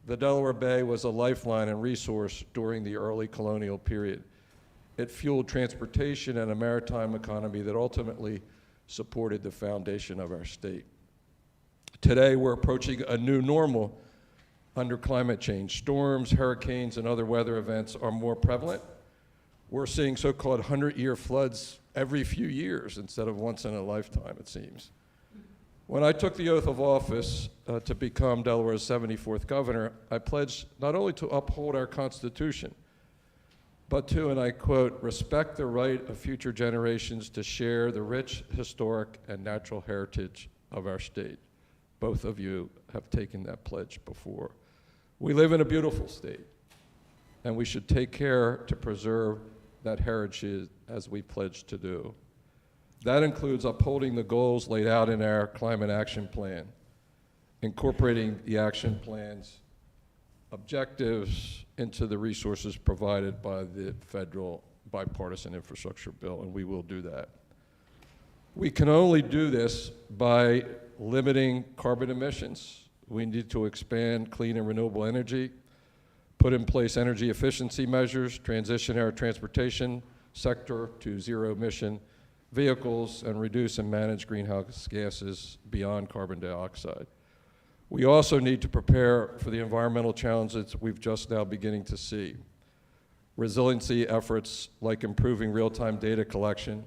The Delaware Bay was a lifeline and resource during the early colonial period. It fueled transportation and a maritime economy that ultimately supported the foundation of our state. Today, we're approaching a new normal under climate change. Storms, hurricanes, and other weather events are more prevalent. We're seeing so-called 100-year floods every few years instead of once in a lifetime, it seems. When I took the oath of office to become Delaware's 74th governor, I pledged not only to uphold our Constitution, but to, and I quote, respect the right of future generations to share the rich historic and natural heritage of our state. Both of you have taken that pledge before. We live in a beautiful state, and we should take care to preserve that heritage as we pledge to do. That includes upholding the goals laid out in our Climate Action Plan, incorporating the action plan's objectives into the resources provided by the federal bipartisan infrastructure bill, and we will do that. We can only do this by limiting carbon emissions. We need to expand clean and renewable energy, put in place energy efficiency measures, transition our transportation sector to zero-emission vehicles, and reduce and manage greenhouse gases beyond carbon dioxide. We also need to prepare for the environmental challenges we've just now beginning to see. Resiliency efforts like improving real-time data collection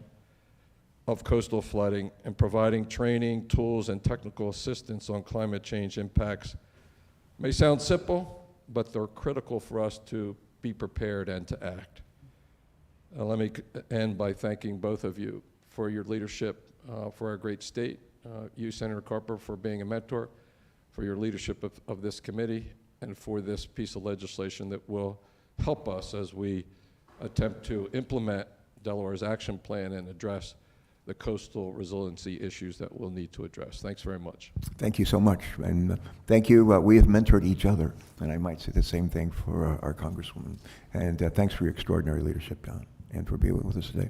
of coastal flooding and providing training, tools, and technical assistance on climate change impacts may sound simple, but they're critical for us to be prepared and to act. Let me end by thanking both of you for your leadership for our great state. You, Senator Carper, for being a mentor, for your leadership of this committee, and for this piece of legislation that will help us as we attempt to implement Delaware's action plan and address the coastal resiliency issues that we'll need to address. Thanks very much. Thank you so much, and thank you. We have mentored each other, and I might say the same thing for our Congresswoman. And thanks for your extraordinary leadership, Don, and for being with us today.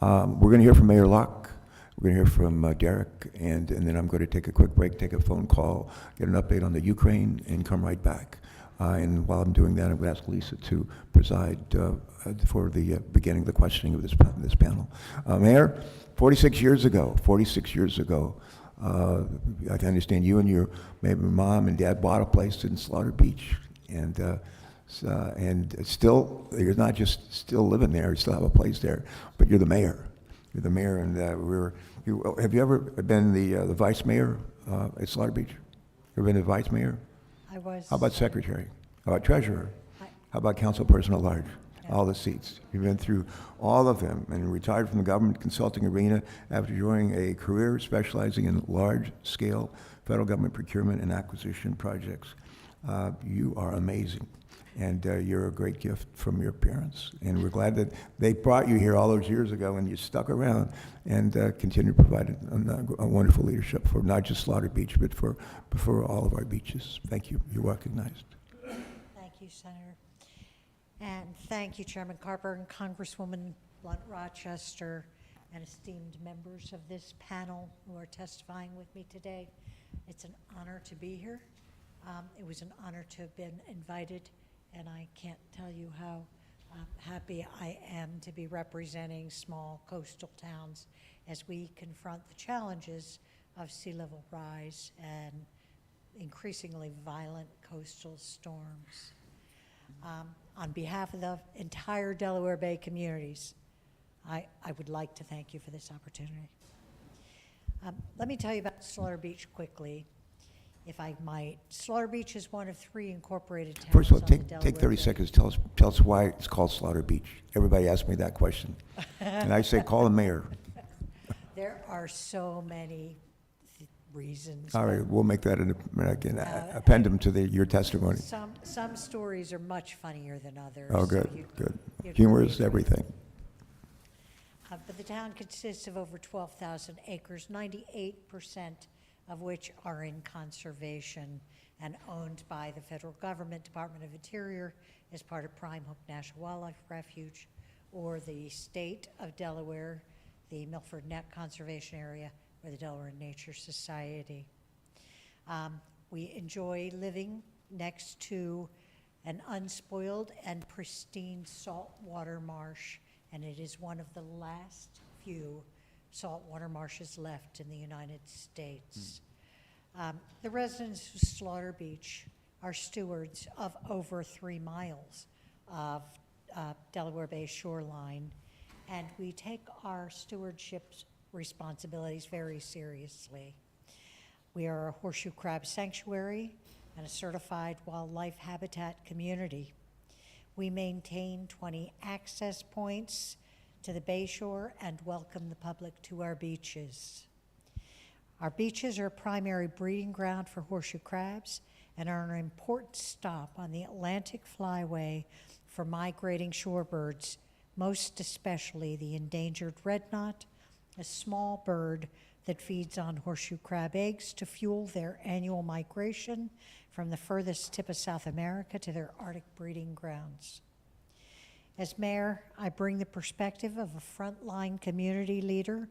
We're going to hear from Mayor Locke. We're going to hear from Derek, and then I'm going to take a quick break, take a phone call, get an update on the Ukraine, and come right back. And while I'm doing that, I'm going to ask Lisa to preside for the beginning of the questioning of this panel. Mayor, 46 years ago, I understand you and your maybe mom and dad bought a place in Slaughter Beach, and still, you're not just still living there, you still have a place there, but you're the mayor. You're the mayor, and have you ever been the vice mayor at Slaughter Beach? Ever been the vice mayor? I was. How about secretary? How about treasurer? How about councilperson at large? Yeah. All the seats. You've been through all of them and retired from the government consulting arena after joining a career specializing in large-scale federal government procurement and acquisition projects. You are amazing, and you're a great gift from your parents. And we're glad that they brought you here all those years ago, and you stuck around and continue to provide a wonderful leadership for not just Slaughter Beach, but for all of our beaches. Thank you. You're recognized. Thank you, Senator. And thank you, Chairman Carper and Congresswoman Blunt Rochester, and esteemed members of this panel who are testifying with me today. It's an honor to be here. It was an honor to have been invited, and I can't tell you how happy I am to be representing small coastal towns as we confront the challenges of sea level rise and increasingly violent coastal storms. On behalf of the entire Delaware Bay communities, I would like to thank you for this opportunity. Let me tell you about Slaughter Beach quickly, if I might. Slaughter Beach is one of 3 incorporated towns. First of all, on the Delaware take 30 Bay. seconds. Tell us why it's called Slaughter Beach. Everybody asks me that question. And I say, call the mayor. There are so many reasons. All right, we'll make that an addendum to your testimony. Some stories are much funnier than others. Oh, so good, good. you'd Humor really is enjoy it. everything. But the town consists of over 12,000 acres, 98% of which are in conservation and owned by the federal government, Department of Interior, as part of Prime Hook National Wildlife Refuge, or the state of Delaware, the Milford Neck Conservation Area, or the Delaware Nature Society. We enjoy living next to an unspoiled and pristine saltwater marsh, and it is one of the last few saltwater marshes left in the United States. The residents of Slaughter Beach are stewards of over 3 miles of Delaware Bay shoreline, and we take our stewardship responsibilities very seriously. We are a horseshoe crab sanctuary and a certified wildlife habitat community. We maintain 20 access points to the bayshore and welcome the public to our beaches. Our beaches are a primary breeding ground for horseshoe crabs and are an important stop on the Atlantic flyway for migrating shorebirds, most especially the endangered redknot, a small bird that feeds on horseshoe crab eggs to fuel their annual migration from the furthest tip of South America to their Arctic breeding grounds. As mayor, I bring the perspective of a frontline community leader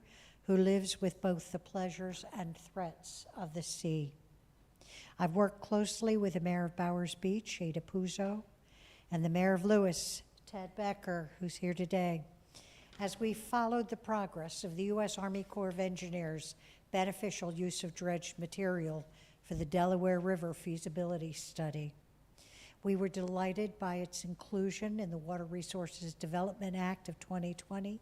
who lives with both the pleasures and threats of the sea. I've worked closely with the mayor of Bowers Beach, Ada Puzo, and the mayor of Lewis, Ted Becker, who's here today, as we followed the progress of the U.S. Army Corps of Engineers' beneficial use of dredged material for the Delaware River feasibility study. We were delighted by its inclusion in the Water Resources Development Act of 2020,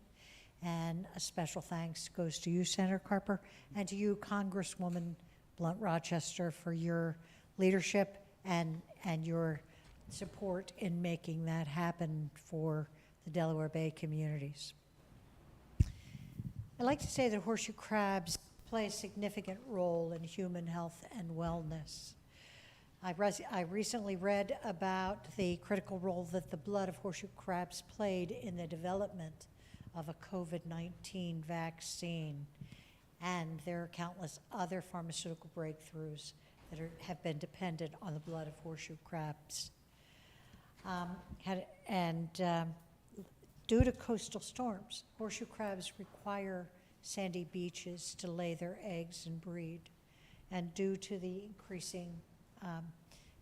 and a special thanks goes to you, Senator Carper, and to you, Congresswoman Blunt Rochester, for your leadership and your support in making that happen for the Delaware Bay communities. I'd like to say that horseshoe crabs play a significant role in human health and wellness. I recently read about the critical role that the blood of horseshoe crabs played in the development of a COVID-19 vaccine, and there are countless other pharmaceutical breakthroughs that have been dependent on the blood of horseshoe crabs. Due to coastal storms, horseshoe crabs require sandy beaches to lay their eggs and breed. And due to the increasing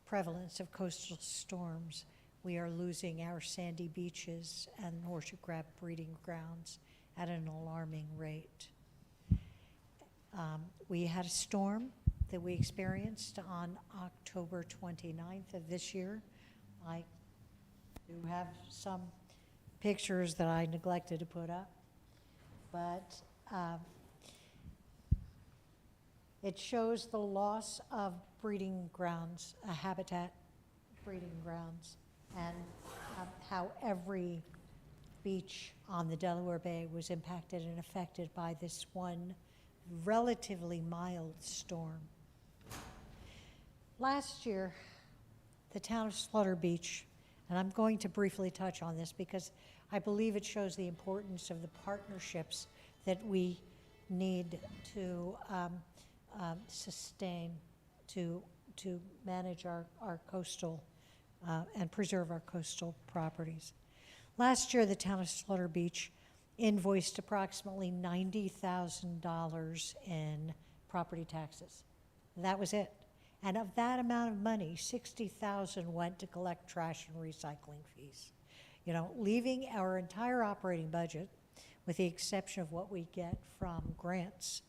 prevalence of coastal storms, we are losing our sandy beaches and horseshoe crab breeding grounds at an alarming rate. We had a storm that we experienced on October 29th of this year. I do have some pictures that I neglected to put up, but it shows the loss of breeding grounds, habitat breeding grounds, and how every beach on the Delaware Bay was impacted and affected by this one relatively mild storm. Last year, the town of Slaughter Beach, and I'm going to briefly touch on this because I believe it shows the importance of the partnerships that we need to sustain to manage our coastal and preserve our coastal properties. Last year, the town of Slaughter Beach invoiced approximately $90,000 in property taxes. That was it. And of that amount of money, $60,000 went to collect trash and recycling fees. You know, leaving our entire operating budget, with the exception of what we get from grants,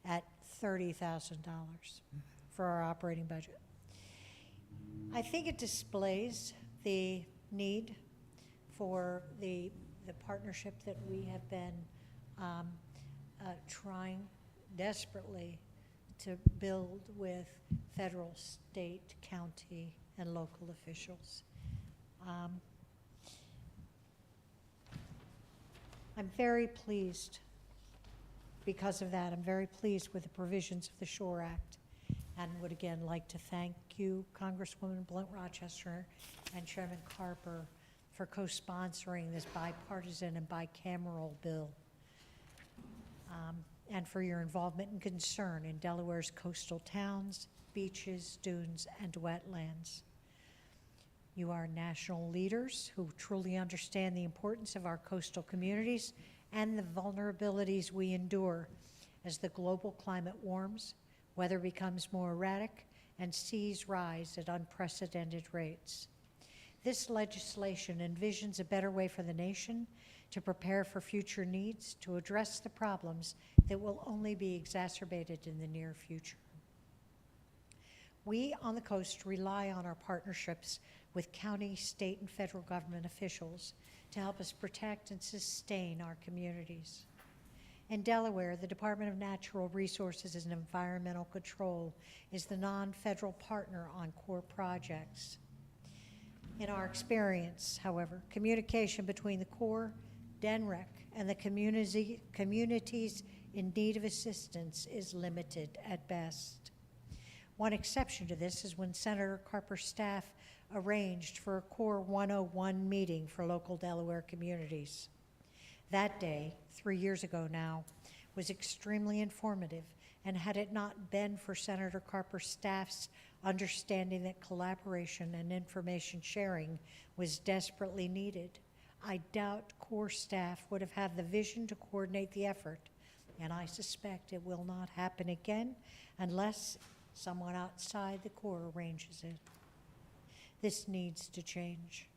at $30,000 for our operating budget. I think it displays the need for the partnership that we have been trying desperately to build with federal, state, county, and local officials. I'm very pleased because of that. I'm very pleased with the provisions of the SHORE Act, and would again like to thank you, Congresswoman Blunt Rochester and Chairman Carper, for co-sponsoring this bipartisan and bicameral bill, and for your involvement and concern in Delaware's coastal towns, beaches, dunes, and wetlands. You are national leaders who truly understand the importance of our coastal communities and the vulnerabilities we endure as the global climate warms, weather becomes more erratic, and seas rise at unprecedented rates. This legislation envisions a better way for the nation to prepare for future needs to address the problems that will only be exacerbated in the near future. We on the coast rely on our partnerships with county, state, and federal government officials to help us protect and sustain our communities. In Delaware, the Department of Natural Resources and Environmental Control is the non-federal partner on core projects. In our experience, however, communication between the Corps, DENREC, and the communities in need of assistance is limited at best. One exception to this is when Senator Carper's staff arranged for a Corps 101 meeting for local Delaware communities. That day, 3 years ago now, was extremely informative, and had it not been for Senator Carper's staff's understanding that collaboration and information sharing was desperately needed, I doubt Corps staff would have had the vision to coordinate the effort, and I suspect it will not happen again unless someone outside the Corps arranges it. This needs to change.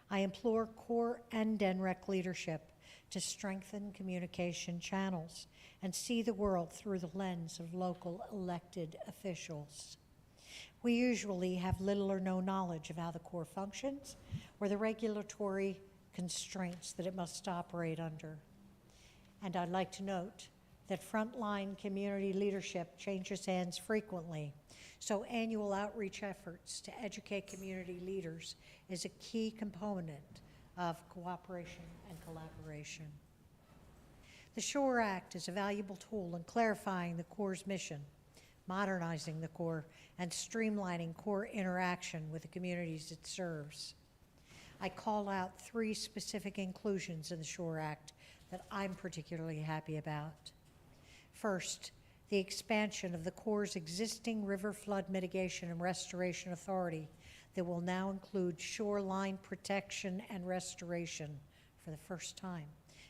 I implore Corps and DENREC leadership to strengthen communication channels and see the world through the lens of local elected officials. We usually have little or no knowledge of how the Corps functions or the regulatory constraints that it must operate under. And I'd like to note that frontline community leadership changes hands frequently, so annual outreach efforts to educate community leaders is a key component of cooperation and collaboration. The SHORE Act is a valuable tool in clarifying the Corps' mission, modernizing the Corps, and streamlining Corps interaction with the communities it serves. I call out 3 specific inclusions in the SHORE Act that I'm particularly happy about. First, the expansion of the Corps' existing river flood mitigation and restoration authority that will now include shoreline protection and restoration for the first time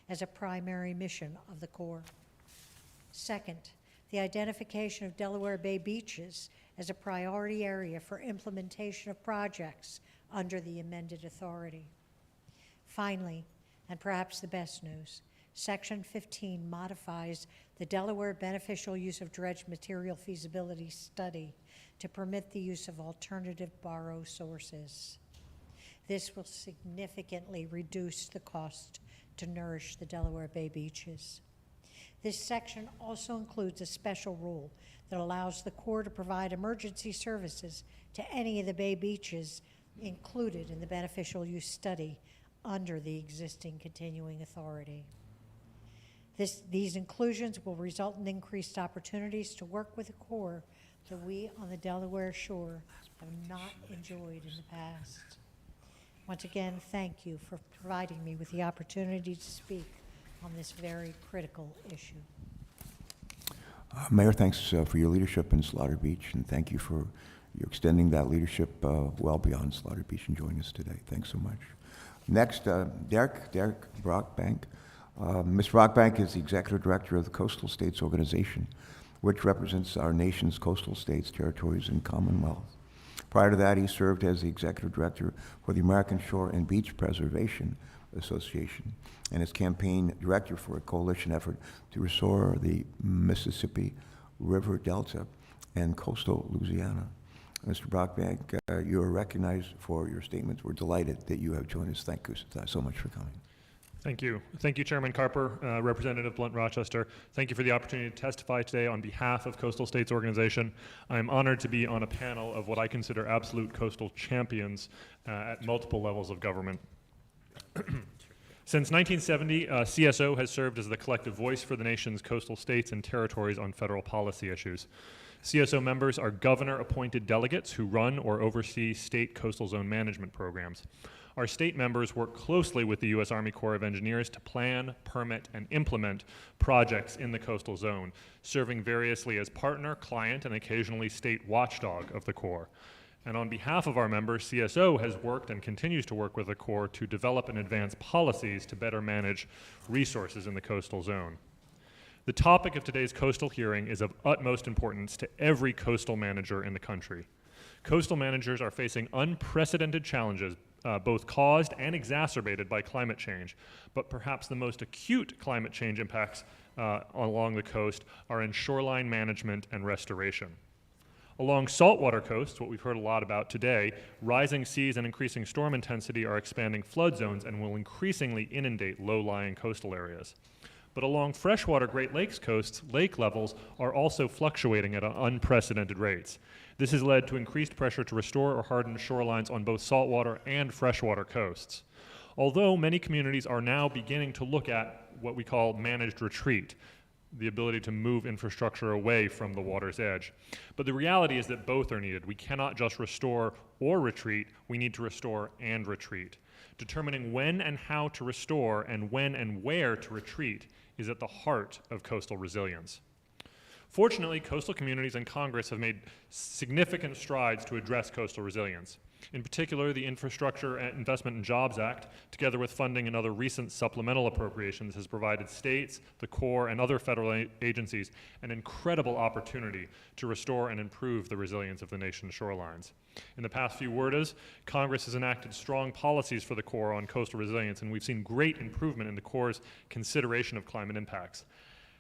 as a primary mission of the Corps. Second, the identification of Delaware Bay beaches as a priority area for implementation of projects under the amended authority. Finally, and perhaps the best news, Section 15 modifies the Delaware Beneficial Use of Dredge Material Feasibility Study to permit the use of alternative borrow sources. This will significantly reduce the cost to nourish the Delaware Bay beaches. This section also includes a special rule that allows the Corps to provide emergency services to any of the bay beaches included in the beneficial use study under the existing continuing authority. These inclusions will result in increased opportunities to work with the Corps that we on the Delaware shore have not enjoyed in the past. Once again, thank you for providing me with the opportunity to speak on this very critical issue. Mayor, thanks for your leadership in Slaughter Beach, and thank you for you extending that leadership well beyond Slaughter Beach and joining us today. Thanks so much. Next, Derek Brockbank. Mr. Brockbank is the Executive Director of the Coastal States Organization, which represents our nation's coastal states, territories, and Commonwealth. Prior to that, he served as the Executive Director for the American Shore and Beach Preservation Association and as campaign director for a coalition effort to restore the Mississippi River Delta and coastal Louisiana. Mr. Brockbank, you are recognized for your statements. We're delighted that you have joined us. Thank you so much for coming. Thank you. Thank you, Chairman Carper, Representative Blunt Rochester. Thank you for the opportunity to testify today on behalf of Coastal States Organization. I'm honored to be on a panel of what I consider absolute coastal champions at multiple levels of government. Since 1970, CSO has served as the collective voice for the nation's coastal states and territories on federal policy issues. CSO members are governor-appointed delegates who run or oversee state coastal zone management programs. Our state members work closely with the U.S. Army Corps of Engineers to plan, permit, and implement projects in the coastal zone, serving variously as partner, client, and occasionally state watchdog of the Corps. And on behalf of our members, CSO has worked and continues to work with the Corps to develop and advance policies to better manage resources in the coastal zone. The topic of today's coastal hearing is of utmost importance to every coastal manager in the country. Coastal managers are facing unprecedented challenges, both caused and exacerbated by climate change, but perhaps the most acute climate change impacts along the coast are in shoreline management and restoration. Along saltwater coasts, what we've heard a lot about today, rising seas and increasing storm intensity are expanding flood zones and will increasingly inundate low-lying coastal areas. But along freshwater Great Lakes coasts, lake levels are also fluctuating at unprecedented rates. This has led to increased pressure to restore or harden shorelines on both saltwater and freshwater coasts. Although many communities are now beginning to look at what we call managed retreat, the ability to move infrastructure away from the water's edge. But the reality is that both are needed. We cannot just restore or retreat, we need to restore and retreat. Determining when and how to restore and when and where to retreat is at the heart of coastal resilience. Fortunately, coastal communities and Congress have made significant strides to address coastal resilience. In particular, the Infrastructure Investment and Jobs Act, together with funding and other recent supplemental appropriations, has provided states, the Corps, and other federal agencies an incredible opportunity to restore and improve the resilience of the nation's shorelines. In the past few WRDAs, Congress has enacted strong policies for the Corps on coastal resilience, and we've seen great improvement in the Corps' consideration of climate impacts.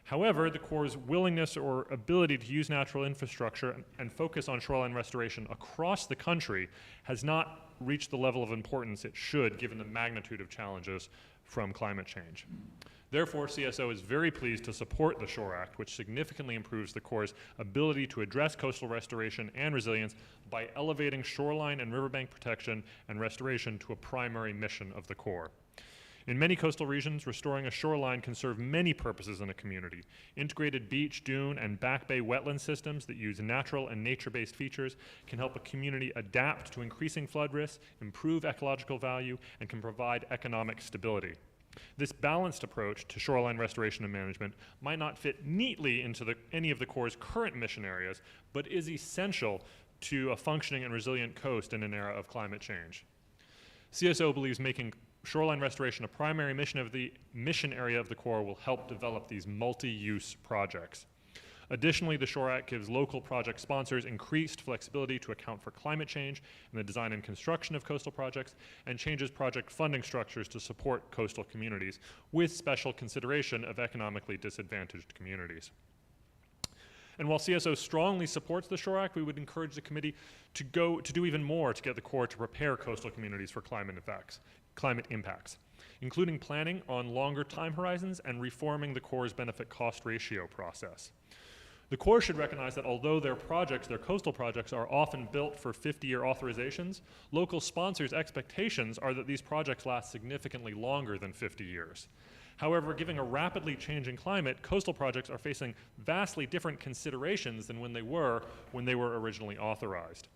However, the Corps' willingness or ability to use natural infrastructure and focus on shoreline restoration across the country has not reached the level of importance it should, given the magnitude of challenges from climate change. Therefore, CSO is very pleased to support the SHORE Act, which significantly improves the Corps' ability to address coastal restoration and resilience by elevating shoreline and riverbank protection and restoration to a primary mission of the Corps. In many coastal regions, restoring a shoreline can serve many purposes in a community. Integrated beach, dune, and back bay wetland systems that use natural and nature-based features can help a community adapt to increasing flood risks, improve ecological value, and can provide economic stability. This balanced approach to shoreline restoration and management might not fit neatly into any of the Corps' current mission areas, but is essential to a functioning and resilient coast in an era of climate change. CSO believes making shoreline restoration a primary mission area of the Corps will help develop these multi-use projects. Additionally, the SHORE Act gives local project sponsors increased flexibility to account for climate change in the design and construction of coastal projects, and changes project funding structures to support coastal communities, with special consideration of economically disadvantaged communities. And while CSO strongly supports the SHORE Act, we would encourage the committee to do even more to get the Corps to prepare coastal communities for climate impacts, including planning on longer time horizons and reforming the Corps' benefit-cost ratio process. The Corps should recognize that although their coastal projects, are often built for 50-year authorizations, local sponsors' expectations are that these projects last significantly longer than 50 years. However, given a rapidly changing climate, coastal projects are facing vastly different considerations than when they were originally authorized.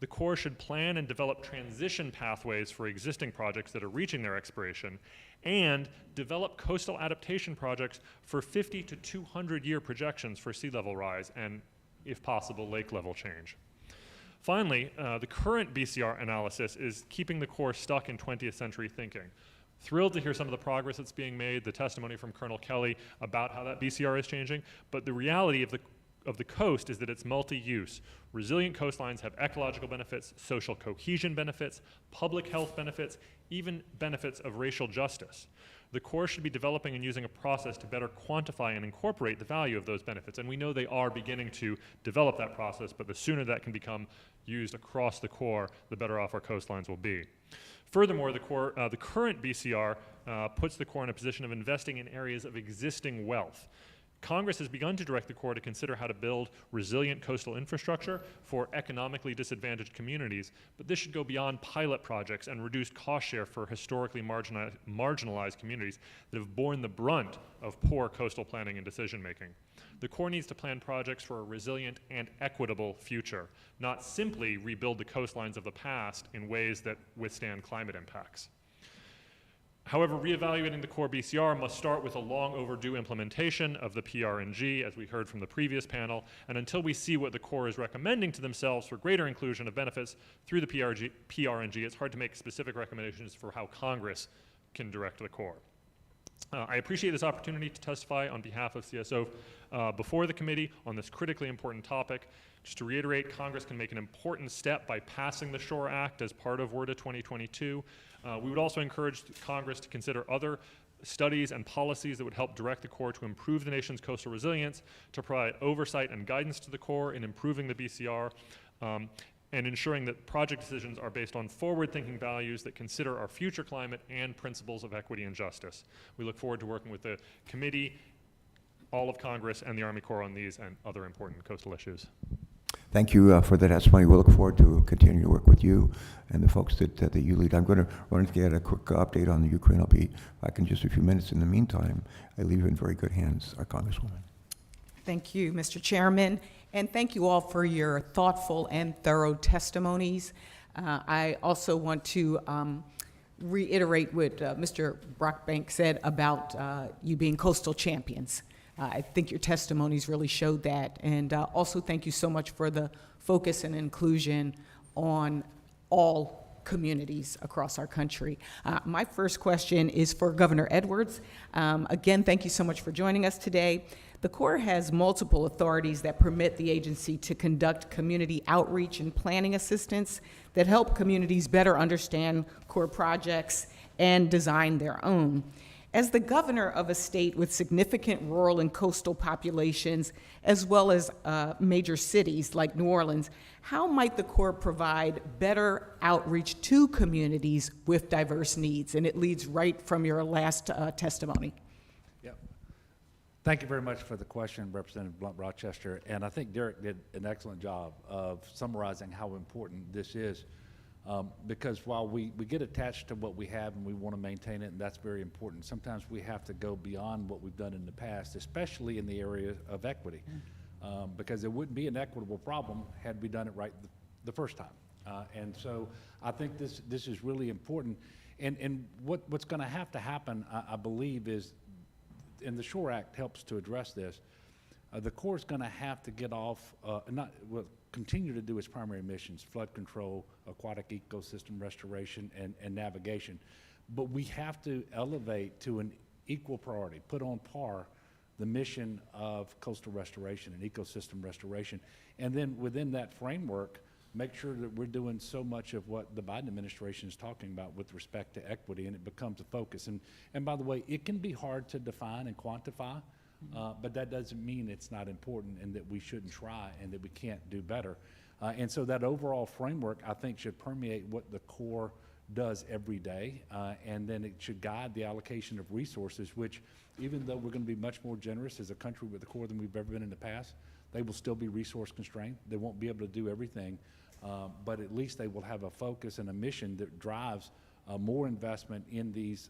The Corps should plan and develop transition pathways for existing projects that are reaching their expiration, and develop coastal adaptation projects for 50 to 200-year projections for sea level rise and, if possible, lake level change. Finally, the current BCR analysis is keeping the Corps stuck in 20th century thinking. Thrilled to hear some of the progress that's being made, the testimony from Colonel Kelly about how that BCR is changing, but the reality of the coast is that it's multi-use. Resilient coastlines have ecological benefits, social cohesion benefits, public health benefits, even benefits of racial justice. The Corps should be developing and using a process to better quantify and incorporate the value of those benefits, and we know they are beginning to develop that process, but the sooner that can become used across the Corps, the better off our coastlines will be. Furthermore, the current BCR puts the Corps in a position of investing in areas of existing wealth. Congress has begun to direct the Corps to consider how to build resilient coastal infrastructure for economically disadvantaged communities, but this should go beyond pilot projects and reduce cost share for historically marginalized communities that have borne the brunt of poor coastal planning and decision making. The Corps needs to plan projects for a resilient and equitable future, not simply rebuild the coastlines of the past in ways that withstand climate impacts. However, reevaluating the Corps BCR must start with a long overdue implementation of the PRNG, as we heard from the previous panel, and until we see what the Corps is recommending to themselves for greater inclusion of benefits through the PRNG, it's hard to make specific recommendations for how Congress can direct the Corps. I appreciate this opportunity to testify on behalf of CSO before the committee on this critically important topic. Just to reiterate, Congress can make an important step by passing the SHORE Act as part of WRDA 2022. We would also encourage Congress to consider other studies and policies that would help direct the Corps to improve the nation's coastal resilience, to provide oversight and guidance to the Corps in improving the BCR, and ensuring that project decisions are based on forward-thinking values that consider our future climate and principles of equity and justice. We look forward to working with the committee, all of Congress, and the Army Corps on these and other important coastal issues. Thank you for the testimony. We look forward to continuing to work with you and the folks that you lead. I'm going to run to get a quick update on the Ukraine. I'll be back in just a few minutes. In the meantime, I leave you in very good hands, our Congresswoman. Thank you, Mr. Chairman, and thank you all for your thoughtful and thorough testimonies. I also want to reiterate what Mr. Brockbank said about you being coastal champions. I think your testimonies really showed that. And also thank you so much for the focus and inclusion on all communities across our country. My first question is for Governor Edwards. Again, thank you so much for joining us today. The Corps has multiple authorities that permit the agency to conduct community outreach and planning assistance that help communities better understand Corps projects and design their own. As the governor of a state with significant rural and coastal populations, as well as major cities like New Orleans, how might the Corps provide better outreach to communities with diverse needs? And it leads right from your last testimony. Yep. Thank you very much for the question, Representative Blunt Rochester. And I think Derek did an excellent job of summarizing how important this is. Because while we get attached to what we have and we want to maintain it, and that's very important, sometimes we have to go beyond what we've done in the past, especially in the area of equity, because it wouldn't be an equitable problem had we done it right the first time. And so I think this is really important. And what's going to happen, I believe, is, and the Shore Act helps to address this, the Corps is going to have to get off, continue to do its primary missions: flood control, aquatic ecosystem restoration, and navigation. But we have to elevate to an equal priority, put on par the mission of coastal restoration and ecosystem restoration. And then within that framework, make sure that we're doing so much of what the Biden administration is talking about with respect to equity, and it becomes a focus. And by the way, it can be hard to define and quantify, but that doesn't mean it's not important and that we shouldn't try and that we can't do better. And so that overall framework, I think, should permeate what the Corps does every day, and then it should guide the allocation of resources, which, even though we're going to be much more generous as a country with the Corps than we've ever been in the past, they will still be resource constrained. They won't be able to do everything, but at least they will have a focus and a mission that drives more investment in these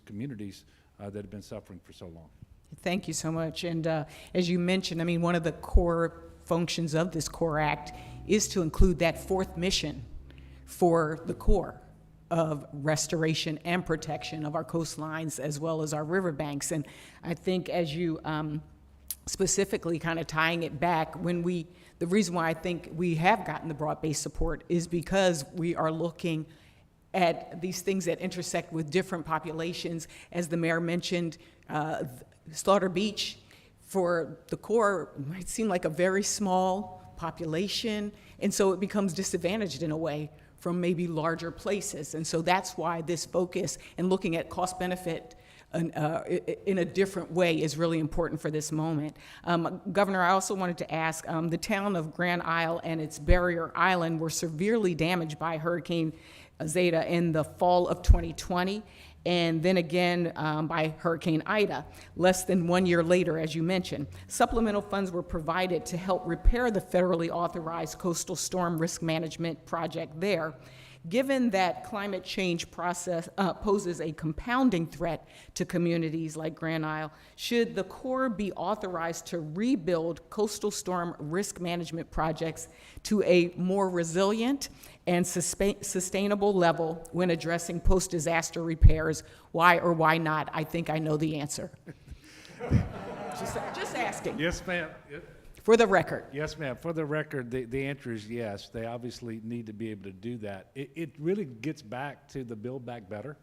communities that have been suffering for so long. Thank you so much. And as you mentioned, I mean, one of the core functions of this Corps Act is to include that fourth mission for the Corps of restoration and protection of our coastlines as well as our riverbanks. And I think as you specifically kind of tying it back, the reason why I think we have gotten the broad-based support is because we are looking at these things that intersect with different populations. As the mayor mentioned, Slaughter Beach for the Corps might seem like a very small population, and so it becomes disadvantaged in a way from maybe larger places. And so that's why this focus and looking at cost benefit in a different way is really important for this moment. Governor, I also wanted to ask, the town of Grand Isle and its barrier island were severely damaged by Hurricane Zeta in the fall of 2020, and then again by Hurricane Ida, less than 1 year later, as you mentioned. Supplemental funds were provided to help repair the federally authorized coastal storm risk management project there. Given that climate change process poses a compounding threat to communities like Grand Isle, should the Corps be authorized to rebuild coastal storm risk management projects to a more resilient and sustainable level when addressing post-disaster repairs? Why or why not? I think I know the answer. Just asking. Yes, ma'am. For the record. Yes, ma'am. For the record, the answer is yes. They obviously need to be able to do that. It really gets back to the Build Back Better.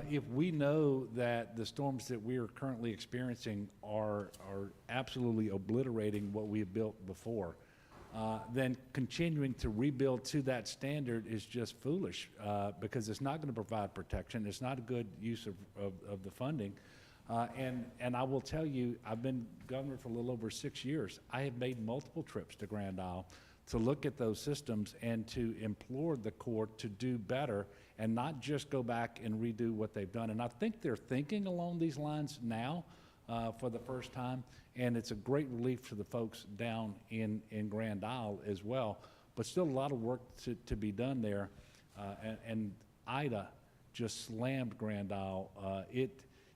If we know that the storms that we are currently experiencing are absolutely obliterating what we have built before, then continuing to rebuild to that standard is just foolish, because it's not going to provide protection. It's not a good use of the funding. And I will tell you, I've been governor for a little over 6 years. I have made multiple trips to Grand Isle to look at those systems and to implore the court to do better and not just go back and redo what they've done. And I think they're thinking along these lines now for the first time, and it's a great relief to the folks down in Grand Isle as well. But still a lot of work to be done there. And Ida just slammed Grand Isle.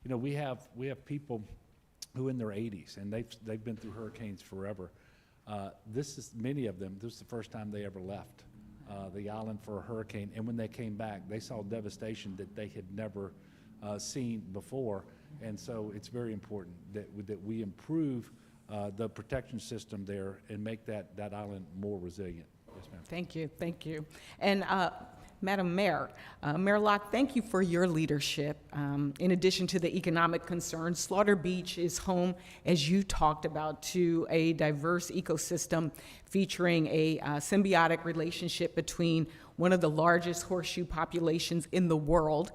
We have people who in their 80s, and they've been through hurricanes forever. This is the first time they ever left the island for a hurricane, and when they came back, they saw devastation that they had never seen before. And so it's very important that we improve the protection system there and make that island more resilient. Yes, ma'am. Thank you. And Madam Mayor, Mayor Locke, thank you for your leadership. In addition to the economic concerns, Slaughter Beach is home, as you talked about, to a diverse ecosystem featuring a symbiotic relationship between one of the largest horseshoe populations in the world,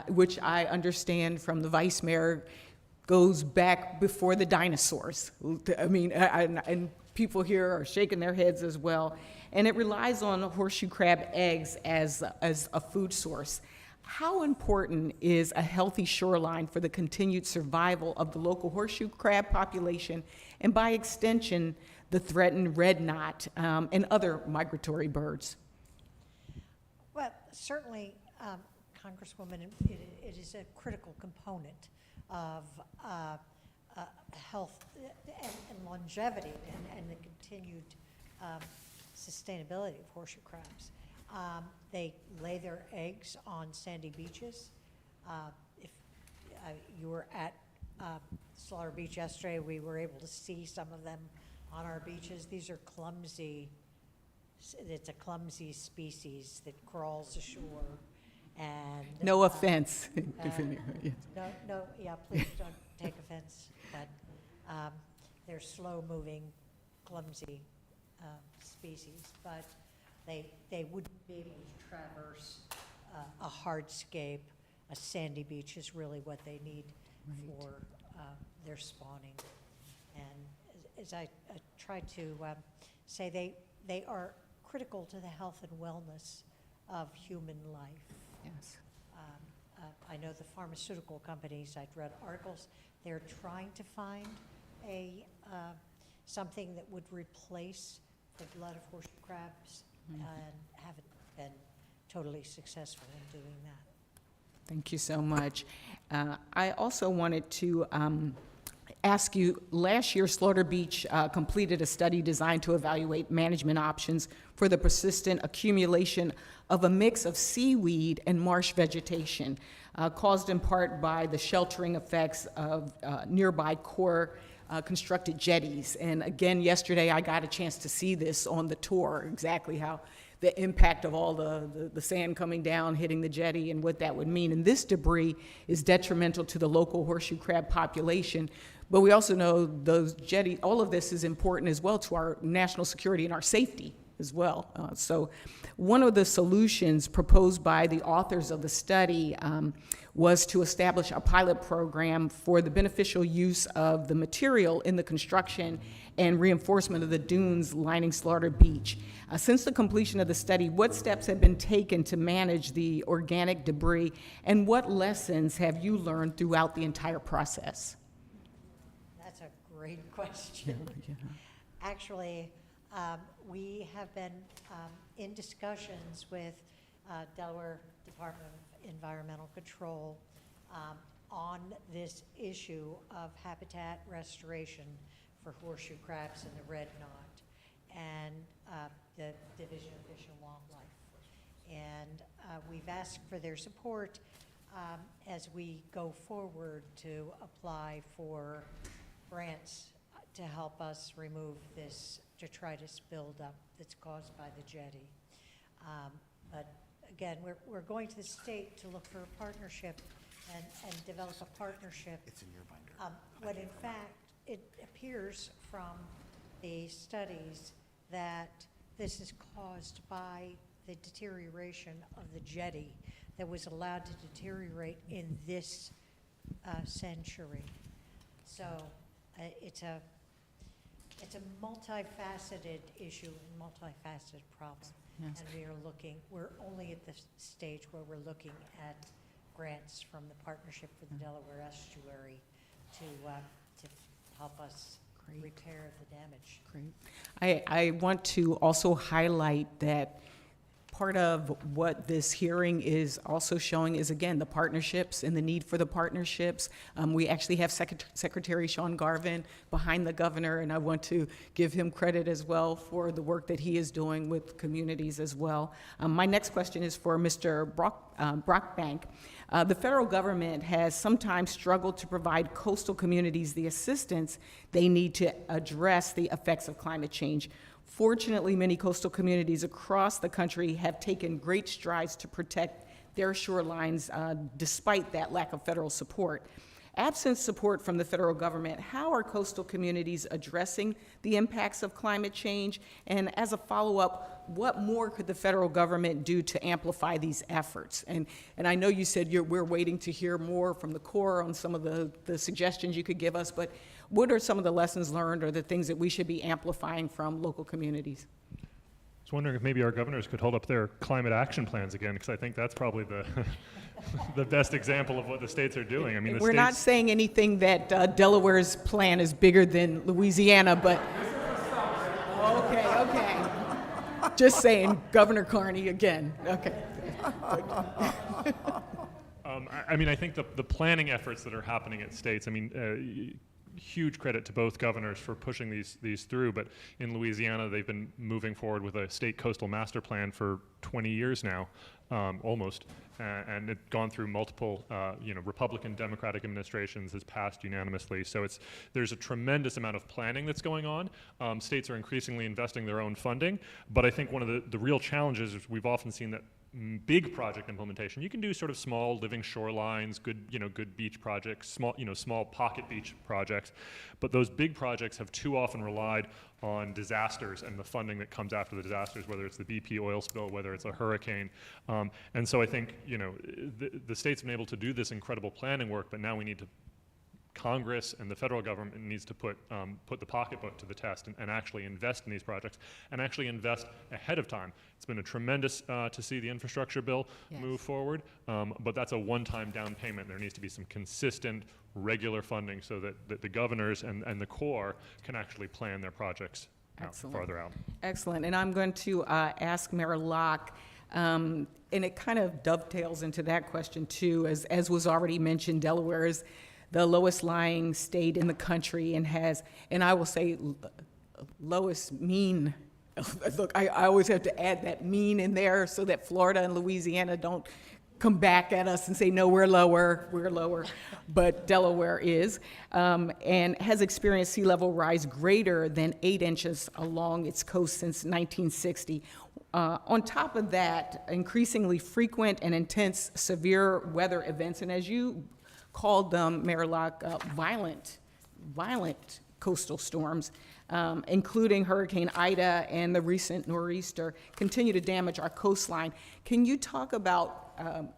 which I understand from the Vice Mayor goes back before the dinosaurs. I mean, and people here are shaking their heads as well. And it relies on horseshoe crab eggs as a food source. How important is a healthy shoreline for the continued survival of the local horseshoe crab population, and by extension, the threatened red knot and other migratory birds? Well, certainly, Congresswoman, it is a critical component of health and longevity and the continued sustainability of horseshoe crabs. They lay their eggs on sandy beaches. If you were at Slaughter Beach yesterday, we were able to see some of them on our beaches. These are clumsy, it's a clumsy species that crawls ashore. And No offense. no, yeah, please don't take offense, but they're slow-moving, clumsy species, but they wouldn't be able to traverse a hardscape. A sandy beach is really what they need for their spawning. And as I try to say, they are critical to the health and wellness of human life. Yes. I know the pharmaceutical companies, I'd read articles, they're trying to find something that would replace the blood of horseshoe crabs and haven't been totally successful in doing that. Thank you so much. I also wanted to ask you, last year Slaughter Beach completed a study designed to evaluate management options for the persistent accumulation of a mix of seaweed and marsh vegetation, caused in part by the sheltering effects of nearby core constructed jetties. And again, yesterday I got a chance to see this on the tour, exactly how the impact of all the sand coming down, hitting the jetty, and what that would mean. And this debris is detrimental to the local horseshoe crab population. But we also know those jetties, all of this is important as well to our national security and our safety as well. So one of the solutions proposed by the authors of the study was to establish a pilot program for the beneficial use of the material in the construction and reinforcement of the dunes lining Slaughter Beach. Since the completion of the study, what steps have been taken to manage the organic debris, and what lessons have you learned throughout the entire process? That's a great question. Actually, we have been in discussions with Delaware Department of Environmental Control on this issue of habitat restoration for horseshoe crabs and the red knot, and the Division of Fish and Wildlife. And we've asked for their support as we go forward to apply for grants to help us remove this detritus buildup that's caused by the jetty. But again, we're going to the state to look for a partnership and develop a partnership. It's in your binder. When in fact, it appears from the studies that this is caused by the deterioration of the jetty that was allowed to deteriorate in this century. So it's a It's a multifaceted issue and multifaceted problem. Yes. And we're only at the stage where we're looking at grants from the Partnership for the Delaware Estuary to help us Great. repair the damage. Great. I want to also highlight that part of what this hearing is also showing is, again, the partnerships and the need for the partnerships. We actually have Secretary Sean Garvin behind the governor, and I want to give him credit as well for the work that he is doing with communities as well. My next question is for Mr. Brockbank. The federal government has sometimes struggled to provide coastal communities the assistance they need to address the effects of climate change. Fortunately, many coastal communities across the country have taken great strides to protect their shorelines despite that lack of federal support. Absent support from the federal government, how are coastal communities addressing the impacts of climate change? And as a follow-up, what more could the federal government do to amplify these efforts? And I know you said we're waiting to hear more from the Corps on some of the suggestions you could give us, but what are some of the lessons learned or the things that we should be amplifying from local communities? I was wondering if maybe our governors could hold up their climate action plans again, because I think that's probably the the best example of what the states are doing. I mean, the We're not saying anything that Delaware's plan is bigger than Louisiana, but okay. Just saying, Governor Carney again. Okay. I mean, I think the planning efforts that are happening at states, I mean, huge credit to both governors for pushing these through, but in Louisiana, they've been moving forward with a state coastal master plan for 20 years now, almost, and it's gone through multiple, Republican, Democratic administrations, has passed unanimously. So there's a tremendous amount of planning that's going on. States are increasingly investing their own funding, but I think one of the real challenges is we've often seen that big project implementation. You can do sort of small living shorelines, good beach projects, small pocket beach projects, but those big projects have too often relied on disasters and the funding that comes after the disasters, whether it's the BP oil spill, whether it's a hurricane. And so I think, the state's been able to do this incredible planning work, but now we need to Congress and the federal government needs to put the pocketbook to the test and actually invest in these projects and actually invest ahead of time. It's been a tremendous to see the infrastructure bill move forward, but that's a one-time down payment. There needs to be some consistent, regular funding so that the governors and the Corps can actually plan their projects farther out. Excellent. And I'm going to ask Mayor Locke, and it kind of dovetails into that question too, as was already mentioned. Delaware is the lowest lying state in the country and I will say lowest mean. Look, I always have to add that mean in there so that Florida and Louisiana don't come back at us and say, no, we're lower, but Delaware is, and has experienced sea level rise greater than 8 inches along its coast since 1960. On top of that, increasingly frequent and intense severe weather events, and as you called them, Mayor Locke, violent coastal storms, including Hurricane Ida and the recent nor'easter, continue to damage our coastline. Can you talk about,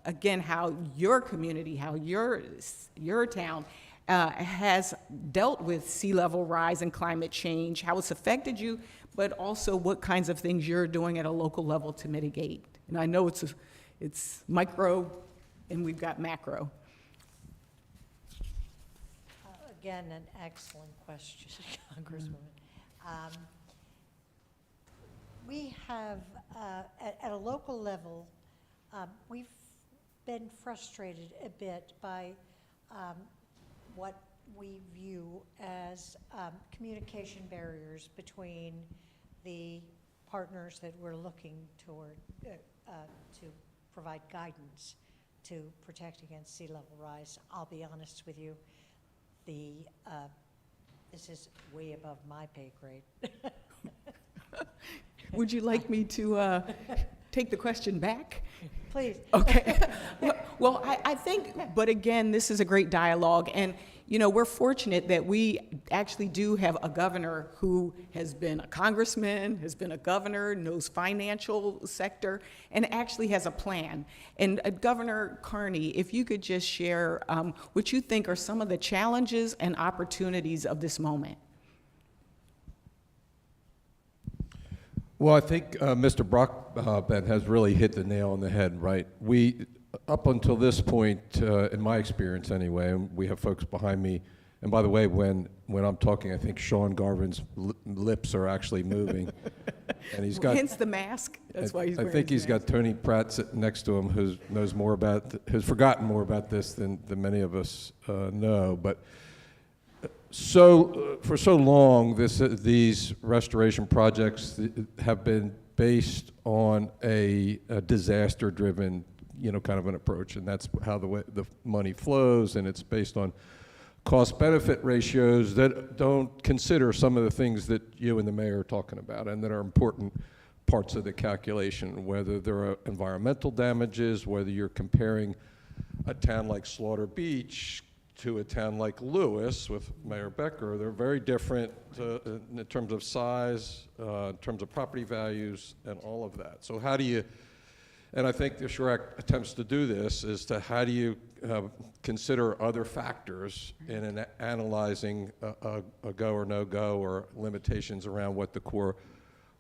again, how your community, how your town has dealt with sea level rise and climate change, how it's affected you, but also what kinds of things you're doing at a local level to mitigate? And I know it's micro and we've got macro. Again, an excellent question, Congresswoman. We have, at a local level, we've been frustrated a bit by what we view as communication barriers between the partners that we're looking toward to provide guidance to protect against sea level rise. I'll be honest with you. This is way above my pay grade. Would you like me to take the question back? Please. Okay. Well, I think, but again, this is a great dialogue, and we're fortunate that we actually do have a governor who has been a congressman, has been a governor, knows financial sector, and actually has a plan. And Governor Carney, if you could just share what you think are some of the challenges and opportunities of this moment. Well, I think Mr. Brockbent has really hit the nail on the head, right? We, up until this point, in my experience anyway, and we have folks behind me, and by the way, when I'm talking, I think Sean Garvin's lips are actually moving. And he's got, Hence the mask. That's why he's I wearing think his he's mask. got Tony Pratt sitting next to him who knows more about, who's forgotten more about this than many of us know. But for so long, these restoration projects have been based on a disaster-driven, kind of an approach, and that's how the money flows, and it's based on cost-benefit ratios that don't consider some of the things that you and the mayor are talking about, and that are important parts of the calculation, whether there are environmental damages, whether you're comparing a town like Slaughter Beach to a town like Lewis with Mayor Becker. They're very different in terms of size, in terms of property values, and all of that. So how do you, and I think the SURE Act attempts to do this, is to how do you consider other factors in analyzing a go or no go, or limitations around what the Corps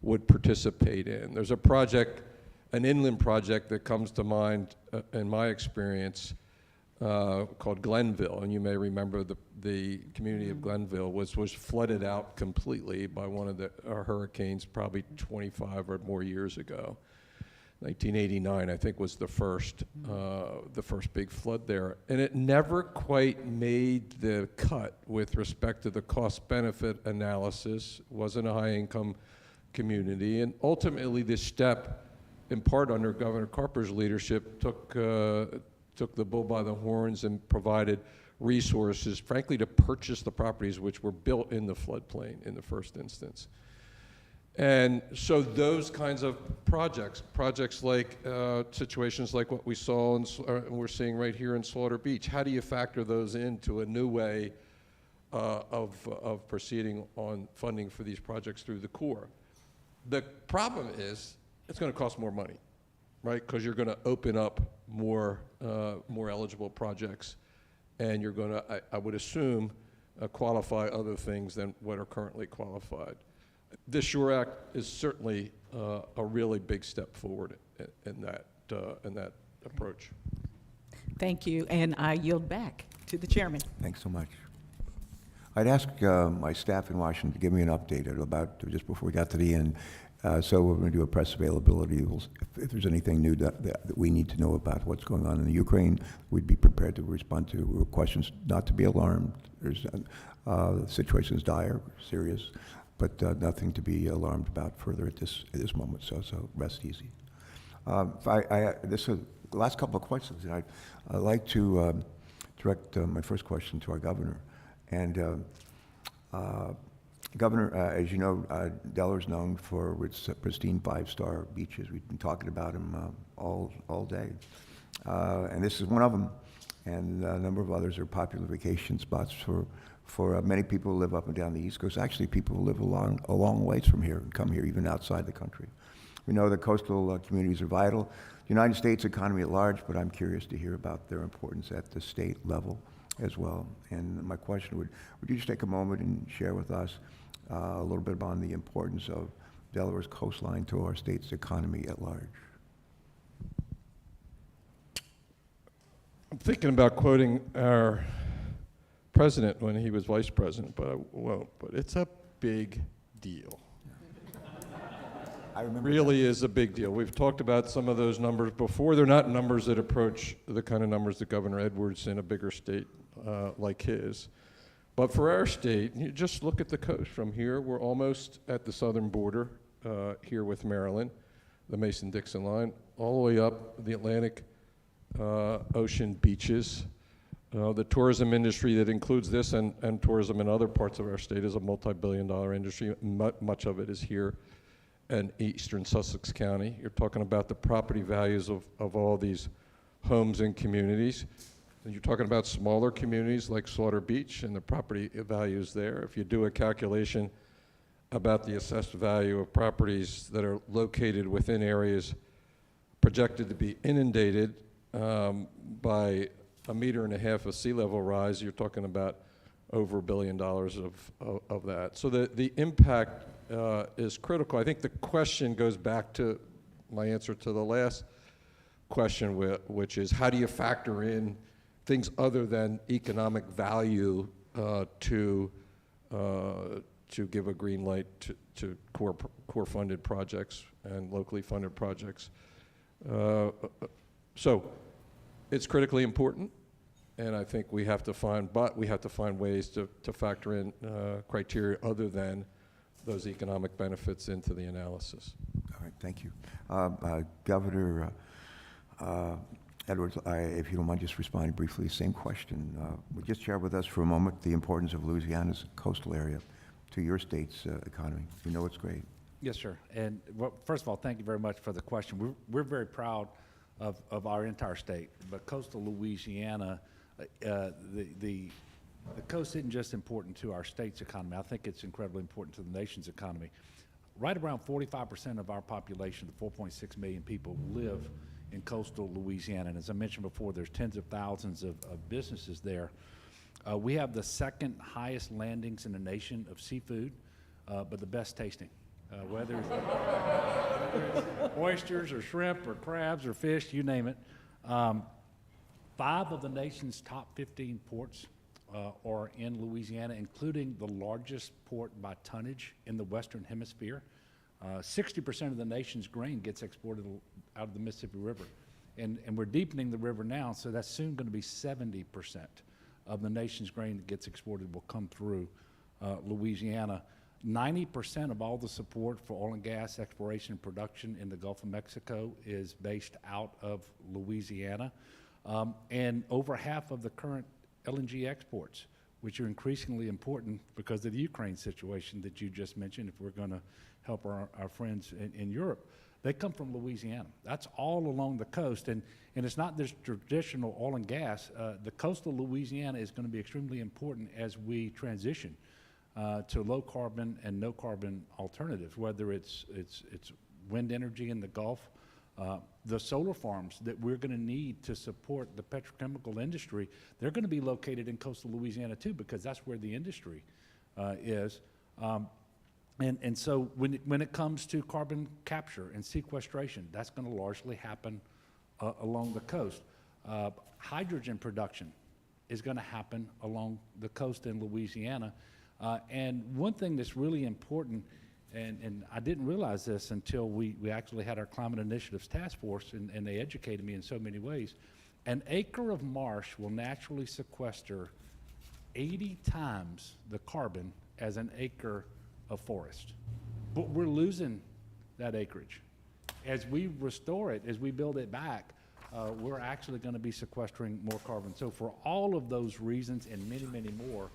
would participate in. There's a project, an inland project that comes to mind in my experience, called Glenville, and you may remember the community of Glenville was flooded out completely by one of the hurricanes probably 25 or more years ago. 1989, I think, was the first big flood there, and it never quite made the cut with respect to the cost-benefit analysis. It wasn't a high-income community, and ultimately this step, in part under Governor Carper's leadership, took the bull by the horns and provided resources, frankly, to purchase the properties which were built in the floodplain in the first instance. And so those kinds of projects like situations like what we saw and we're seeing right here in Slaughter Beach, how do you factor those into a new way of proceeding on funding for these projects through the Corps? The problem is it's going to cost more money, right? Because you're going to open up more eligible projects, and you're going to, I would assume, qualify other things than what are currently qualified. This SURE Act is certainly a really big step forward in that approach. Thank you, and I yield back to the chairman. Thanks so much. I'd ask my staff in Washington to give me an update at about just before we got to the end. So we're going to do a press availability. If there's anything new that we need to know about what's going on in the Ukraine, we'd be prepared to respond to questions, not to be alarmed. The situation is dire, serious, but nothing to be alarmed about further at this moment. So rest easy. This is the last couple of questions, and I'd like to direct my first question to our governor. And Governor, as you know, Delaware's known for its pristine five-star beaches. We've been talking about them all day. And this is one of them. And a number of others are popular vacation spots for many people who live up and down the East Coast. Actually, people who live a long ways from here and come here even outside the country. We know that coastal communities are vital. The United States economy at large, but I'm curious to hear about their importance at the state level as well. And my question would you just take a moment and share with us a little bit about the importance of Delaware's coastline to our state's economy at large? I'm thinking about quoting our president when he was vice president, but I won't. But it's a big deal. I remember Really is a big deal. We've talked about some of those numbers before. They're not numbers that approach the kind of numbers that Governor Edwards in a bigger state like his. But for our state, you just look at the coast. From here, we're almost at the southern border here with Maryland, the Mason-Dixon line, all the way up the Atlantic Ocean beaches. The tourism industry that includes this and tourism in other parts of our state is a multi-billion-dollar industry. Much of it is here in eastern Sussex County. You're talking about the property values of all these homes and communities. And you're talking about smaller communities like Slaughter Beach and the property values there. If you do a calculation about the assessed value of properties that are located within areas projected to be inundated by 1.5 meters of sea level rise, you're talking about over $1 billion of that. So the impact is critical. I think the question goes back to my answer to the last question, which is how do you factor in things other than economic value to give a green light to core funded projects and locally funded projects. So it's critically important, and I think we have to find ways to factor in criteria other than those economic benefits into the analysis. All right, thank you. Governor Edwards, if you don't mind just responding briefly, same question. Would you just share with us for a moment the importance of Louisiana's coastal area to your state's economy? You know it's great. Yes, sir. And well, first of all, thank you very much for the question. We're very proud of our entire state, but coastal Louisiana, the coast isn't just important to our state's economy. I think it's incredibly important to the nation's economy. Right around 45% of our population, the 4.6 million people, live in coastal Louisiana. And as I mentioned before, there's tens of thousands of businesses there. We have the second highest landings in the nation of seafood, but the best tasting. Whether it's oysters or shrimp or crabs or fish, you name it. 5 of the nation's top 15 ports are in Louisiana, including the largest port by tonnage in the Western Hemisphere. 60% of the nation's grain gets exported out of the Mississippi River. And we're deepening the river now, so that's soon going to be 70% of the nation's grain that gets exported will come through Louisiana. 90% of all the support for oil and gas exploration and production in the Gulf of Mexico is based out of Louisiana. And over half of the current LNG exports, which are increasingly important because of the Ukraine situation that you just mentioned, if we're going to help our friends in Europe, they come from Louisiana. That's all along the coast. And it's not this traditional oil and gas. The coastal Louisiana is going to be extremely important as we transition to low carbon and no carbon alternatives, whether it's wind energy in the Gulf, the solar farms that we're going to need to support the petrochemical industry. They're going to be located in coastal Louisiana too, because that's where the industry is. And so when it comes to carbon capture and sequestration, that's going to largely happen along the coast. Hydrogen production is going to happen along the coast in Louisiana. And one thing that's really important, and I didn't realize this until we actually had our Climate Initiatives Task Force, and they educated me in so many ways. An acre of marsh will naturally sequester 80 times the carbon as an acre of forest. But we're losing that acreage. As we restore it, as we build it back, we're actually going to be sequestering more carbon. So for all of those reasons and many, many more,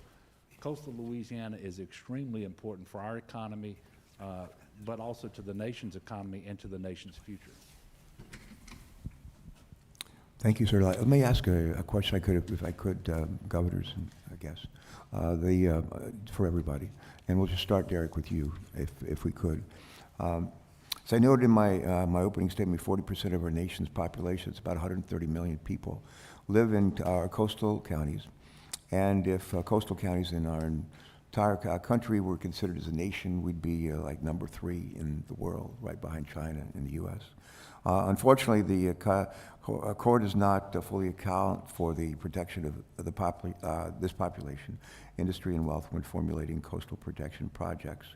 coastal Louisiana is extremely important for our economy, but also to the nation's economy and to the nation's future. Thank you, sir. Let me ask a question, if I could, governors, I guess, for everybody. And we'll just start, Derek, with you, if we could. As I noted in my opening statement, 40% of our nation's population, it's about 130 million people, live in our coastal counties. And if coastal counties in our entire country were considered as a nation, we'd be like number 3 in the world, right behind China and the U.S. Unfortunately, the Corps does not fully account for the protection of this population, industry, and wealth when formulating coastal protection projects,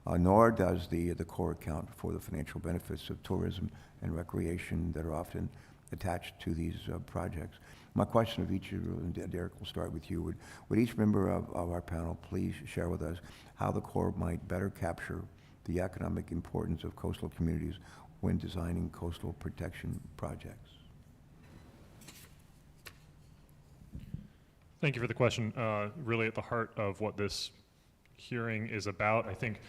nor does the Corps account for the financial benefits of tourism and recreation that are often attached to these projects. My question of each of you, and Derek, we'll start with you, would each member of our panel please share with us how the Corps might better capture the economic importance of coastal communities when designing coastal protection projects? Thank you for the question. Really at the heart of what this hearing is about. I think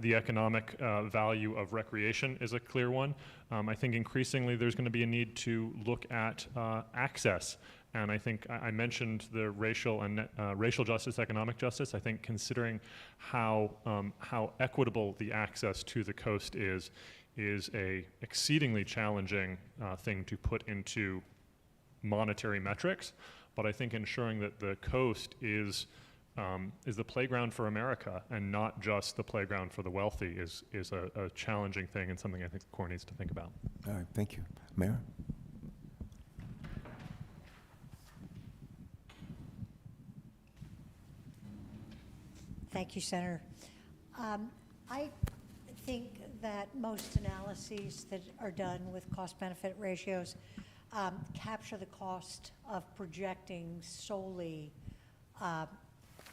the economic value of recreation is a clear one. I think increasingly there's going to be a need to look at access. And I think I mentioned the racial and racial justice, economic justice. I think considering how equitable the access to the coast is a exceedingly challenging thing to put into monetary metrics. But I think ensuring that the coast is is the playground for America and not just the playground for the wealthy is a challenging thing and something I think the Corps needs to think about. All right, thank you. Mayor? Thank you, Senator. I think that most analyses that are done with cost-benefit ratios capture the cost of projecting solely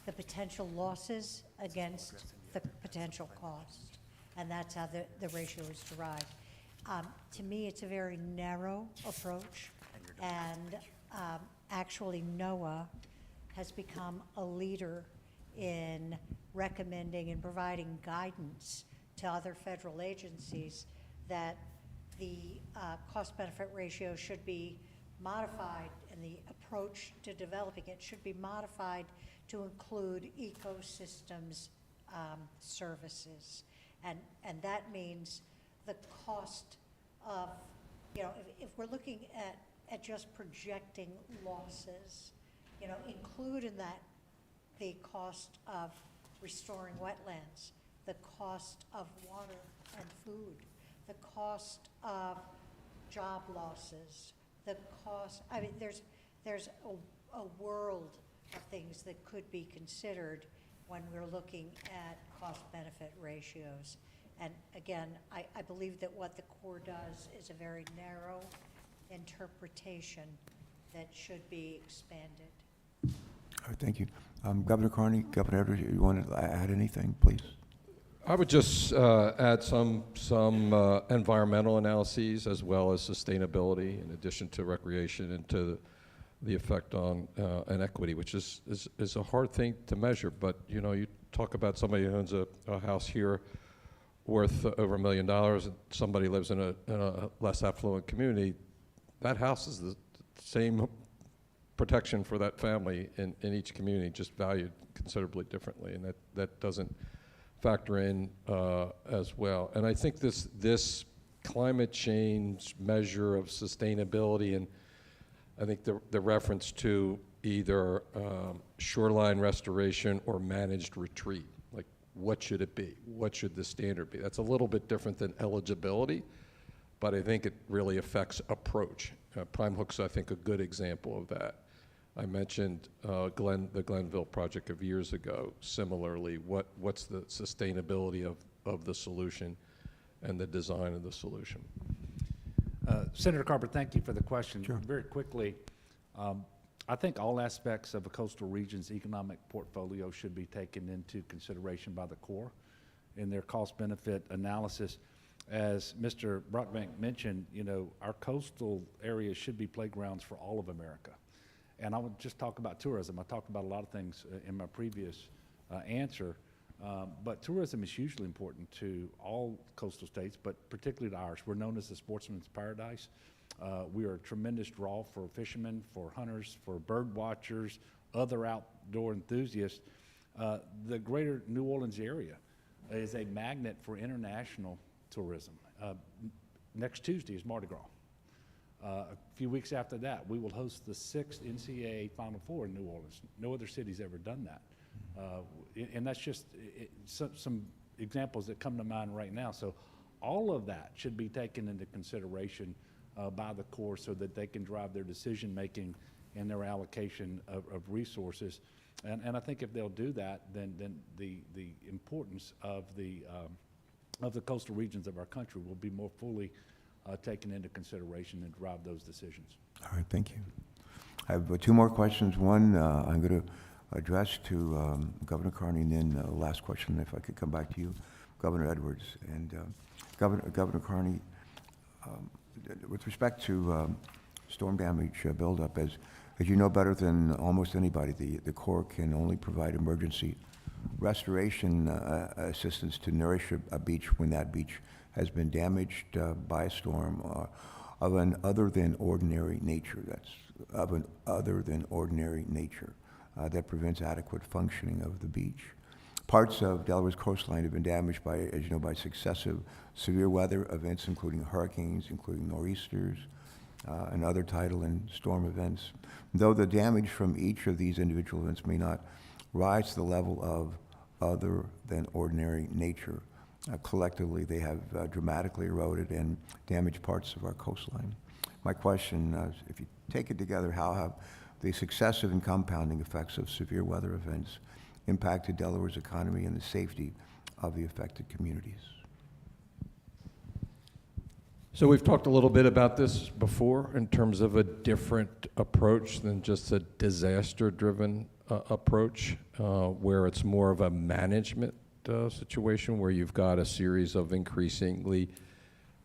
the potential losses against the potential cost, and that's how the ratio is derived. To me, it's a very narrow approach, and actually NOAA has become a leader in recommending and providing guidance to other federal agencies that the cost-benefit ratio should be modified, and the approach to developing it should be modified to include ecosystems services. And that means the cost of, if we're looking at just projecting losses, include in that the cost of restoring wetlands, the cost of water and food, the cost of job losses, the cost, there's a world of things that could be considered when we're looking at cost-benefit ratios. And again, I believe that what the Corps does is a very narrow interpretation that should be expanded. All right, thank you. Governor Carney, Governor Edwards, you want to add anything, please? I would just add some environmental analyses as well as sustainability in addition to recreation and to the effect on inequity, which is a hard thing to measure. But you talk about somebody who owns a house here worth over $1 million, and somebody lives in a less affluent community. That house is the same protection for that family in each community, just valued considerably differently, and that doesn't factor in as well. And I think this climate change measure of sustainability, and I think the reference to either shoreline restoration or managed retreat, like what should it be? What should the standard be? That's a little bit different than eligibility, but I think it really affects approach. Prime Hook's, I think, a good example of that. I mentioned the Glenville project of years ago. Similarly, what's the sustainability of the solution and the design of the solution? Senator Carper, thank you for the question. Sure. Very quickly, I think all aspects of a coastal region's economic portfolio should be taken into consideration by the Corps in their cost-benefit analysis. As Mr. Brockbank mentioned, our coastal areas should be playgrounds for all of America. And I would just talk about tourism. I talked about a lot of things in my previous answer, but tourism is hugely important to all coastal states, but particularly to ours. We're known as the sportsman's paradise. We are a tremendous draw for fishermen, for hunters, for bird watchers, other outdoor enthusiasts. The greater New Orleans area is a magnet for international tourism. Next Tuesday is Mardi Gras. A few weeks after that, we will host the 6th NCAA Final Four in New Orleans. No other city's ever done that. And that's just some examples that come to mind right now. So all of that should be taken into consideration by the Corps so that they can drive their decision-making and their allocation of resources. And I think if they'll do that, then the importance of the coastal regions of our country will be more fully taken into consideration and drive those decisions. All right, thank you. I have 2 more questions. One I'm going to address to Governor Carney, and then last question, if I could come back to you, Governor Edwards. And Governor Carney, with respect to storm damage buildup, as you know better than almost anybody, the Corps can only provide emergency restoration assistance to nourish a beach when that beach has been damaged by a storm of an other than ordinary nature. That's of an other than ordinary nature that prevents adequate functioning of the beach. Parts of Delaware's coastline have been damaged by, as you know, by successive severe weather events, including hurricanes, including nor'easters, and other tidal and storm events. Though the damage from each of these individual events may not rise to the level of other than ordinary nature. Collectively, they have dramatically eroded and damaged parts of our coastline. My question is, if you take it together, how have the successive and compounding effects of severe weather events impacted Delaware's economy and the safety of the affected communities? So we've talked a little bit about this before in terms of a different approach than just a disaster-driven approach, where it's more of a management situation where you've got a series of increasingly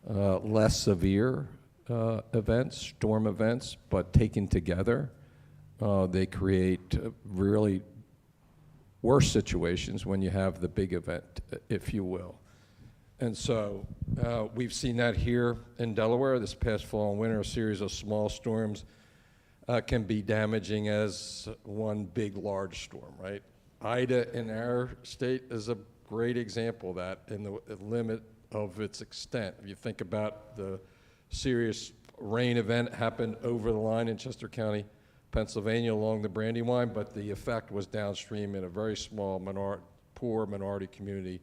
less severe events, storm events, but taken together, they create really worse situations when you have the big event, if you will. And so we've seen that here in Delaware this past fall and winter. A series of small storms can be damaging as one big, large storm, right? Ida in our state is a great example of that in the limit of its extent. If you think about the serious rain event happened over the line in Chester County, Pennsylvania, along the Brandywine, but the effect was downstream in a very small, poor minority community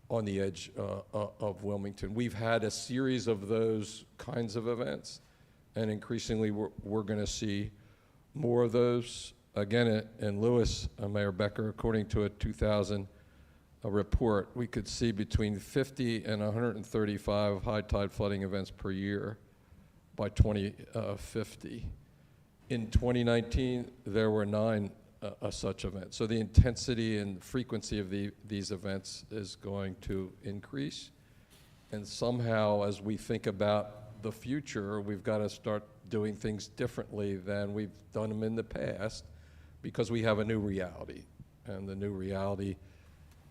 on the edge of Wilmington. We've had a series of those kinds of events, and increasingly we're going to see more of those. Again, in Lewis, Mayor Becker, according to a 2000 report, we could see between 50 and 135 high tide flooding events per year by 2050. In 2019, there were 9 such events. So the intensity and frequency of these events is going to increase. And somehow, as we think about the future, we've got to start doing things differently than we've done them in the past, because we have a new reality. And the new reality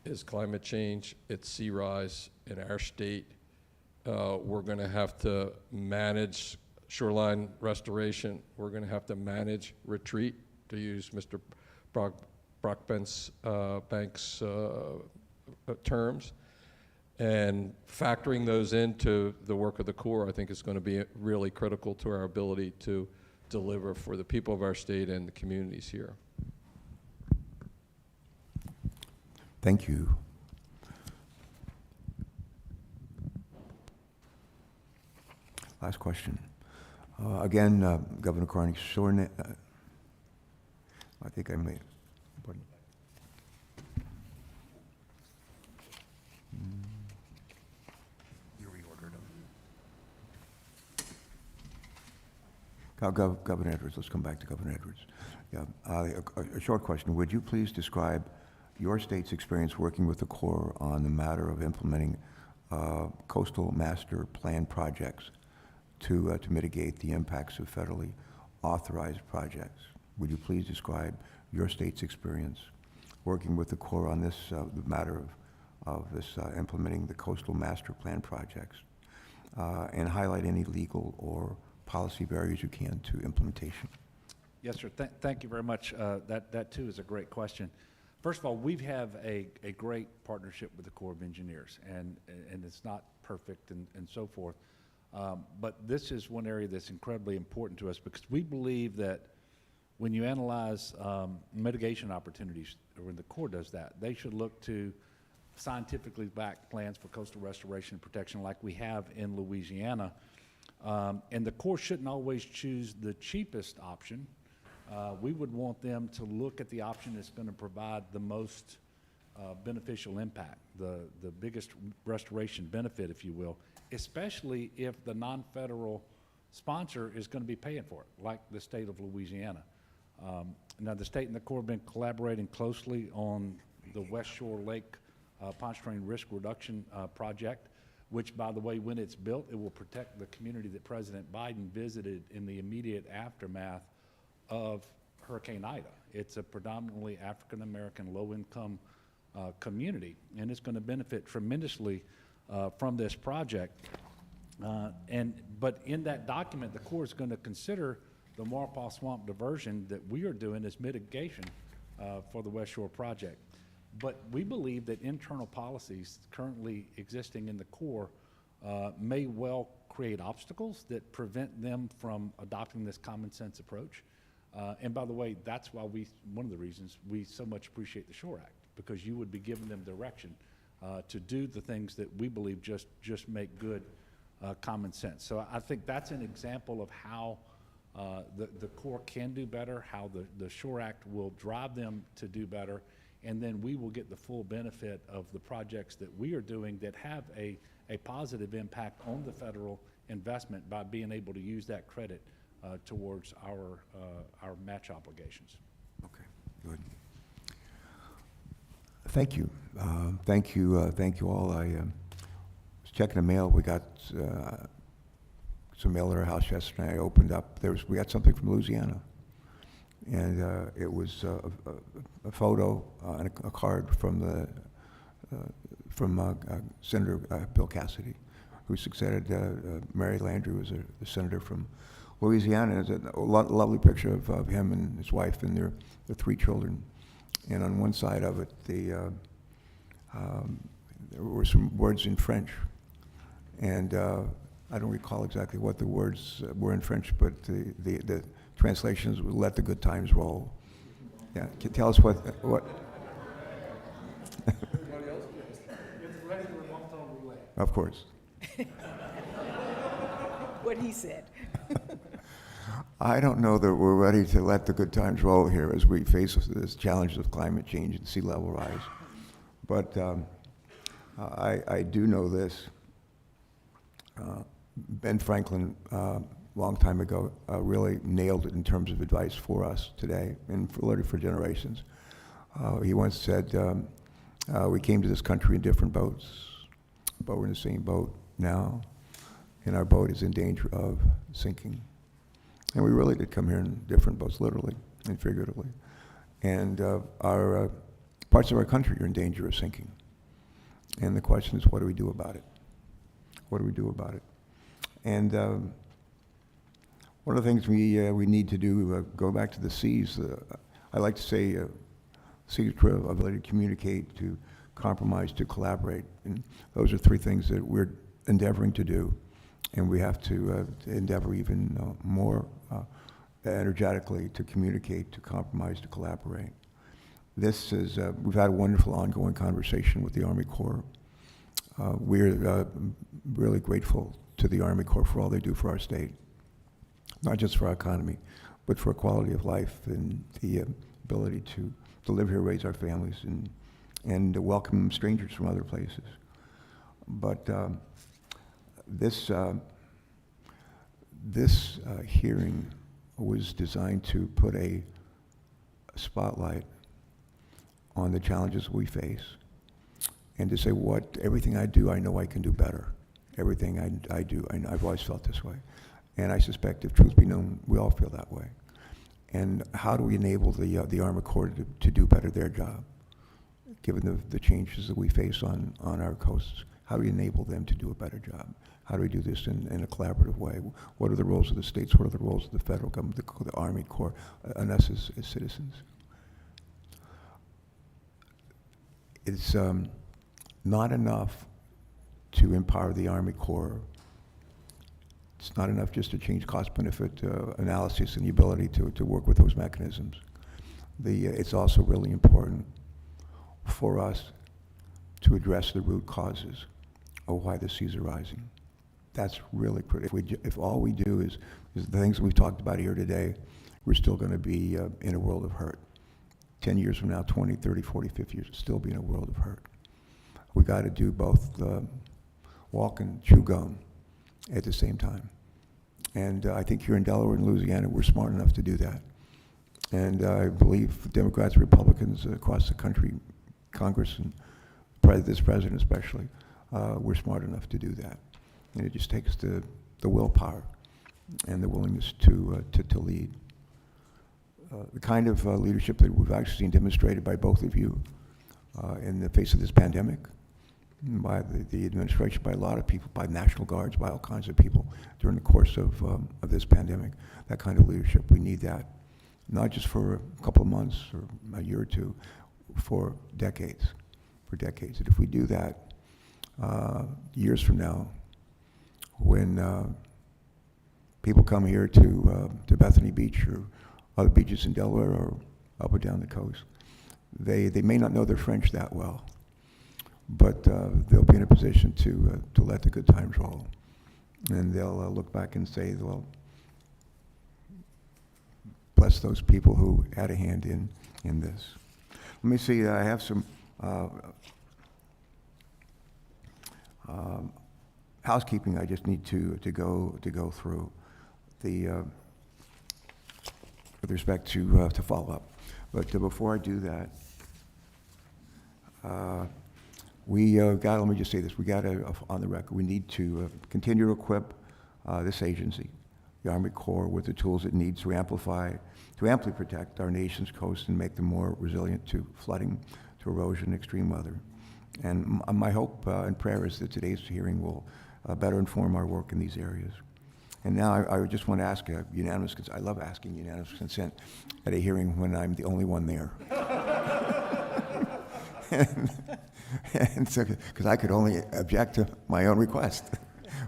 is climate change, it's sea rise in our state. We're going to have to manage shoreline restoration. We're going to have to manage retreat, to use Mr. Brockbank's terms. And factoring those into the work of the Corps, I think, is going to be really critical to our ability to deliver for the people of our state and the communities here. Thank you. Last question. Again, Governor Carney, Shoreline, I think I may. Pardon. You reordered them. Governor Edwards, let's come back to Governor Edwards. Yeah, a short question. Would you please describe your state's experience working with the Corps on the matter of implementing coastal master plan projects to mitigate the impacts of federally authorized projects? Would you please describe your state's experience working with the Corps on this the matter of this implementing the coastal master plan projects, and highlight any legal or policy barriers you can to implementation? Yes, sir. Thank you very much. That too is a great question. First of all, we have a great partnership with the Corps of Engineers, and it's not perfect and so forth. But this is one area that's incredibly important to us, because we believe that when you analyze mitigation opportunities, or when the Corps does that, they should look to scientifically backed plans for coastal restoration and protection like we have in Louisiana. And the Corps shouldn't always choose the cheapest option. We would want them to look at the option that's going to provide the most beneficial impact, the biggest restoration benefit, if you will, especially if the non-federal sponsor is going to be paying for it, like the state of Louisiana. Now, the state and the Corps have been collaborating closely on the West Shore Lake Pontchartrain Risk Reduction Project, which, by the way, when it's built, it will protect the community that President Biden visited in the immediate aftermath of Hurricane Ida. It's a predominantly African-American, low-income community, and it's going to benefit tremendously from this project. But in that document, the Corps is going to consider the Maurepas Swamp diversion that we are doing as mitigation for the West Shore project. But we believe that internal policies currently existing in the Corps may well create obstacles that prevent them from adopting this common sense approach. And by the way, that's why one of the reasons we so much appreciate the SHORE Act, because you would be giving them direction to do the things that we believe just make good common sense. So I think that's an example of how the Corps can do better, how the SHORE Act will drive them to do better, and then we will get the full benefit of the projects that we are doing that have a positive impact on the federal investment by being able to use that credit towards our match obligations. Okay, good. Thank you. Thank you all. I was checking the mail. We got some mail at our house yesterday. I opened up. We got something from Louisiana, and it was a photo and a card from Senator Bill Cassidy, who succeeded Mary Landrieu as a senator from Louisiana. It's a lovely picture of him and his wife and their 3 children. And on one side of it, there were some words in French. And I don't recall exactly what the words were in French, but the translations were "Let the good times roll." Yeah, can you tell us what? Of course. What he said. I don't know that we're ready to let the good times roll here as we face this challenge of climate change and sea level rise. But I do know this. Ben Franklin, long time ago, really nailed it in terms of advice for us today and for generations. He once said, we came to this country in different boats, but we're in the same boat now, and our boat is in danger of sinking. And we really did come here in different boats, literally and figuratively. And our parts of our country are in danger of sinking. And the question is, what do we do about it? What do we do about it? And one of the things we need to do, go back to the seas. I like to say seas are ability to communicate, to compromise, to collaborate. And those are 3 things that we're endeavoring to do. And we have to endeavor even more energetically to communicate, to compromise, to collaborate. This is, we've had a wonderful ongoing conversation with the Army Corps. We're really grateful to the Army Corps for all they do for our state, not just for our economy, but for quality of life and the ability to live here, raise our families, and to welcome strangers from other places. But this hearing was designed to put a spotlight on the challenges we face, and to say everything I do, I know I can do better. Everything I do, I've always felt this way. And I suspect, if truth be known, we all feel that way. And how do we enable the Army Corps to do better their job, given the changes that we face on our coasts? How do we enable them to do a better job? How do we do this in a collaborative way? What are the roles of the states? What are the roles of the federal government, the Army Corps, and us as citizens? It's not enough to empower the Army Corps. It's not enough just to change cost-benefit analysis and the ability to work with those mechanisms. It's also really important for us to address the root causes of why the seas are rising. That's really critical. If all we do is the things we've talked about here today, we're still going to be in a world of hurt. 10 years from now, 20, 30, 40, 50 years, we'll still be in a world of hurt. We got to do both walk and chew gum at the same time. And I think here in Delaware and Louisiana, we're smart enough to do that. And I believe Democrats and Republicans across the country, Congress and this president especially, we're smart enough to do that. And it just takes the willpower and the willingness to lead. The kind of leadership that we've actually seen demonstrated by both of you in the face of this pandemic, by the administration, by a lot of people, by National Guards, by all kinds of people during the course of this pandemic. That kind of leadership, we need that, not just for a couple of months or a year or two, for decades, And if we do that, years from now, when people come here to Bethany Beach or other beaches in Delaware or up or down the coast. They may not know their French that well, but they'll be in a position to let the good times roll. And they'll look back and say, well, bless those people who had a hand in this. Let me see, I have some housekeeping I just need to go through with respect to follow-up. But before I do that, let me just say this, we got to, on the record, we need to continue to equip this agency, the Army Corps, with the tools it needs to amply protect our nation's coast and make them more resilient to flooding, to erosion, extreme weather. And my hope and prayer is that today's hearing will better inform our work in these areas. And now I just want to ask unanimous consent. I love asking unanimous consent at a hearing when I'm the only one there. And so, because I could only object to my own request.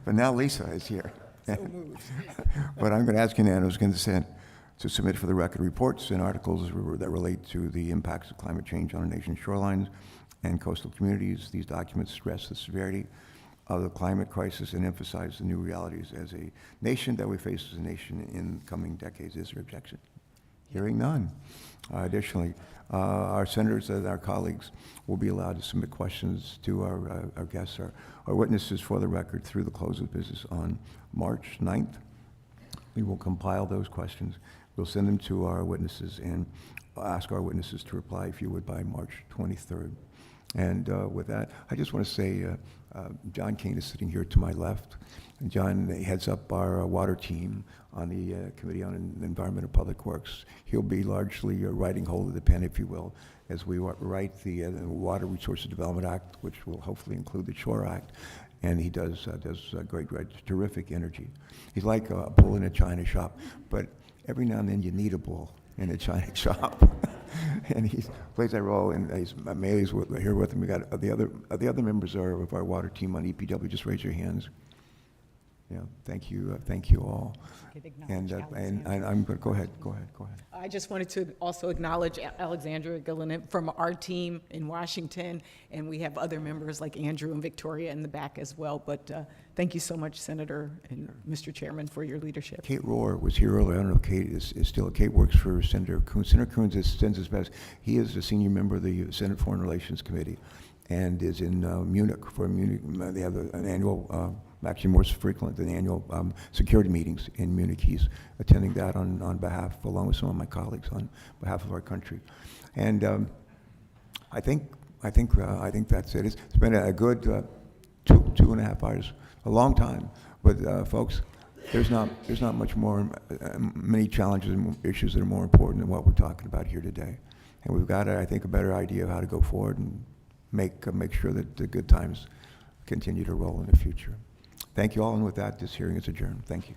But now Lisa is here. So moved. But I'm going to ask unanimous consent to submit for the record reports and articles that relate to the impacts of climate change on our nation's shorelines and coastal communities. These documents stress the severity of the climate crisis and emphasize the new realities as a nation that we face as a nation in coming decades. Is there objection? Hearing none. Additionally, our senators and our colleagues will be allowed to submit questions to our guests, our witnesses for the record through the close of business on March 9th. We will compile those questions. We'll send them to our witnesses and ask our witnesses to reply, if you would, by March 23rd. And with that, I just want to say, John Kane is sitting here to my left. And John heads up our water team on the Committee on Environment and Public Works. He'll be largely riding hold of the pen, if you will, as we write the Water Resources Development Act, which will hopefully include the Shore Act. And he does terrific energy. He's like a bull in a china shop, but every now and then you need a bull in a china shop. And he plays that role, and Amelie's here with him. We got the other members of our water team on EPW. Just raise your hands. Yeah, thank you all. And I'm going to go ahead. I just wanted to also acknowledge Alexandra Gillinan from our team in Washington, and we have other members like Andrew and Victoria in the back as well. But thank you so much, Senator and Mr. Chairman, for your leadership. Kate Rohr was here earlier. I don't know if Kate is still. Kate works for Senator Coons. Senator Coons sends his best. He is a senior member of the Senate Foreign Relations Committee and is in Munich for Munich. They have an annual, actually more frequent than annual security meetings in Munich. He's attending that on behalf, along with some of my colleagues, on behalf of our country. And I think that's it. It's been a good 2.5 hours, a long time. But folks, there's not much more, many challenges and issues that are more important than what we're talking about here today. And we've got, I think, a better idea of how to go forward and make sure that the good times continue to roll in the future. Thank you all, and with that, this hearing is adjourned. Thank you.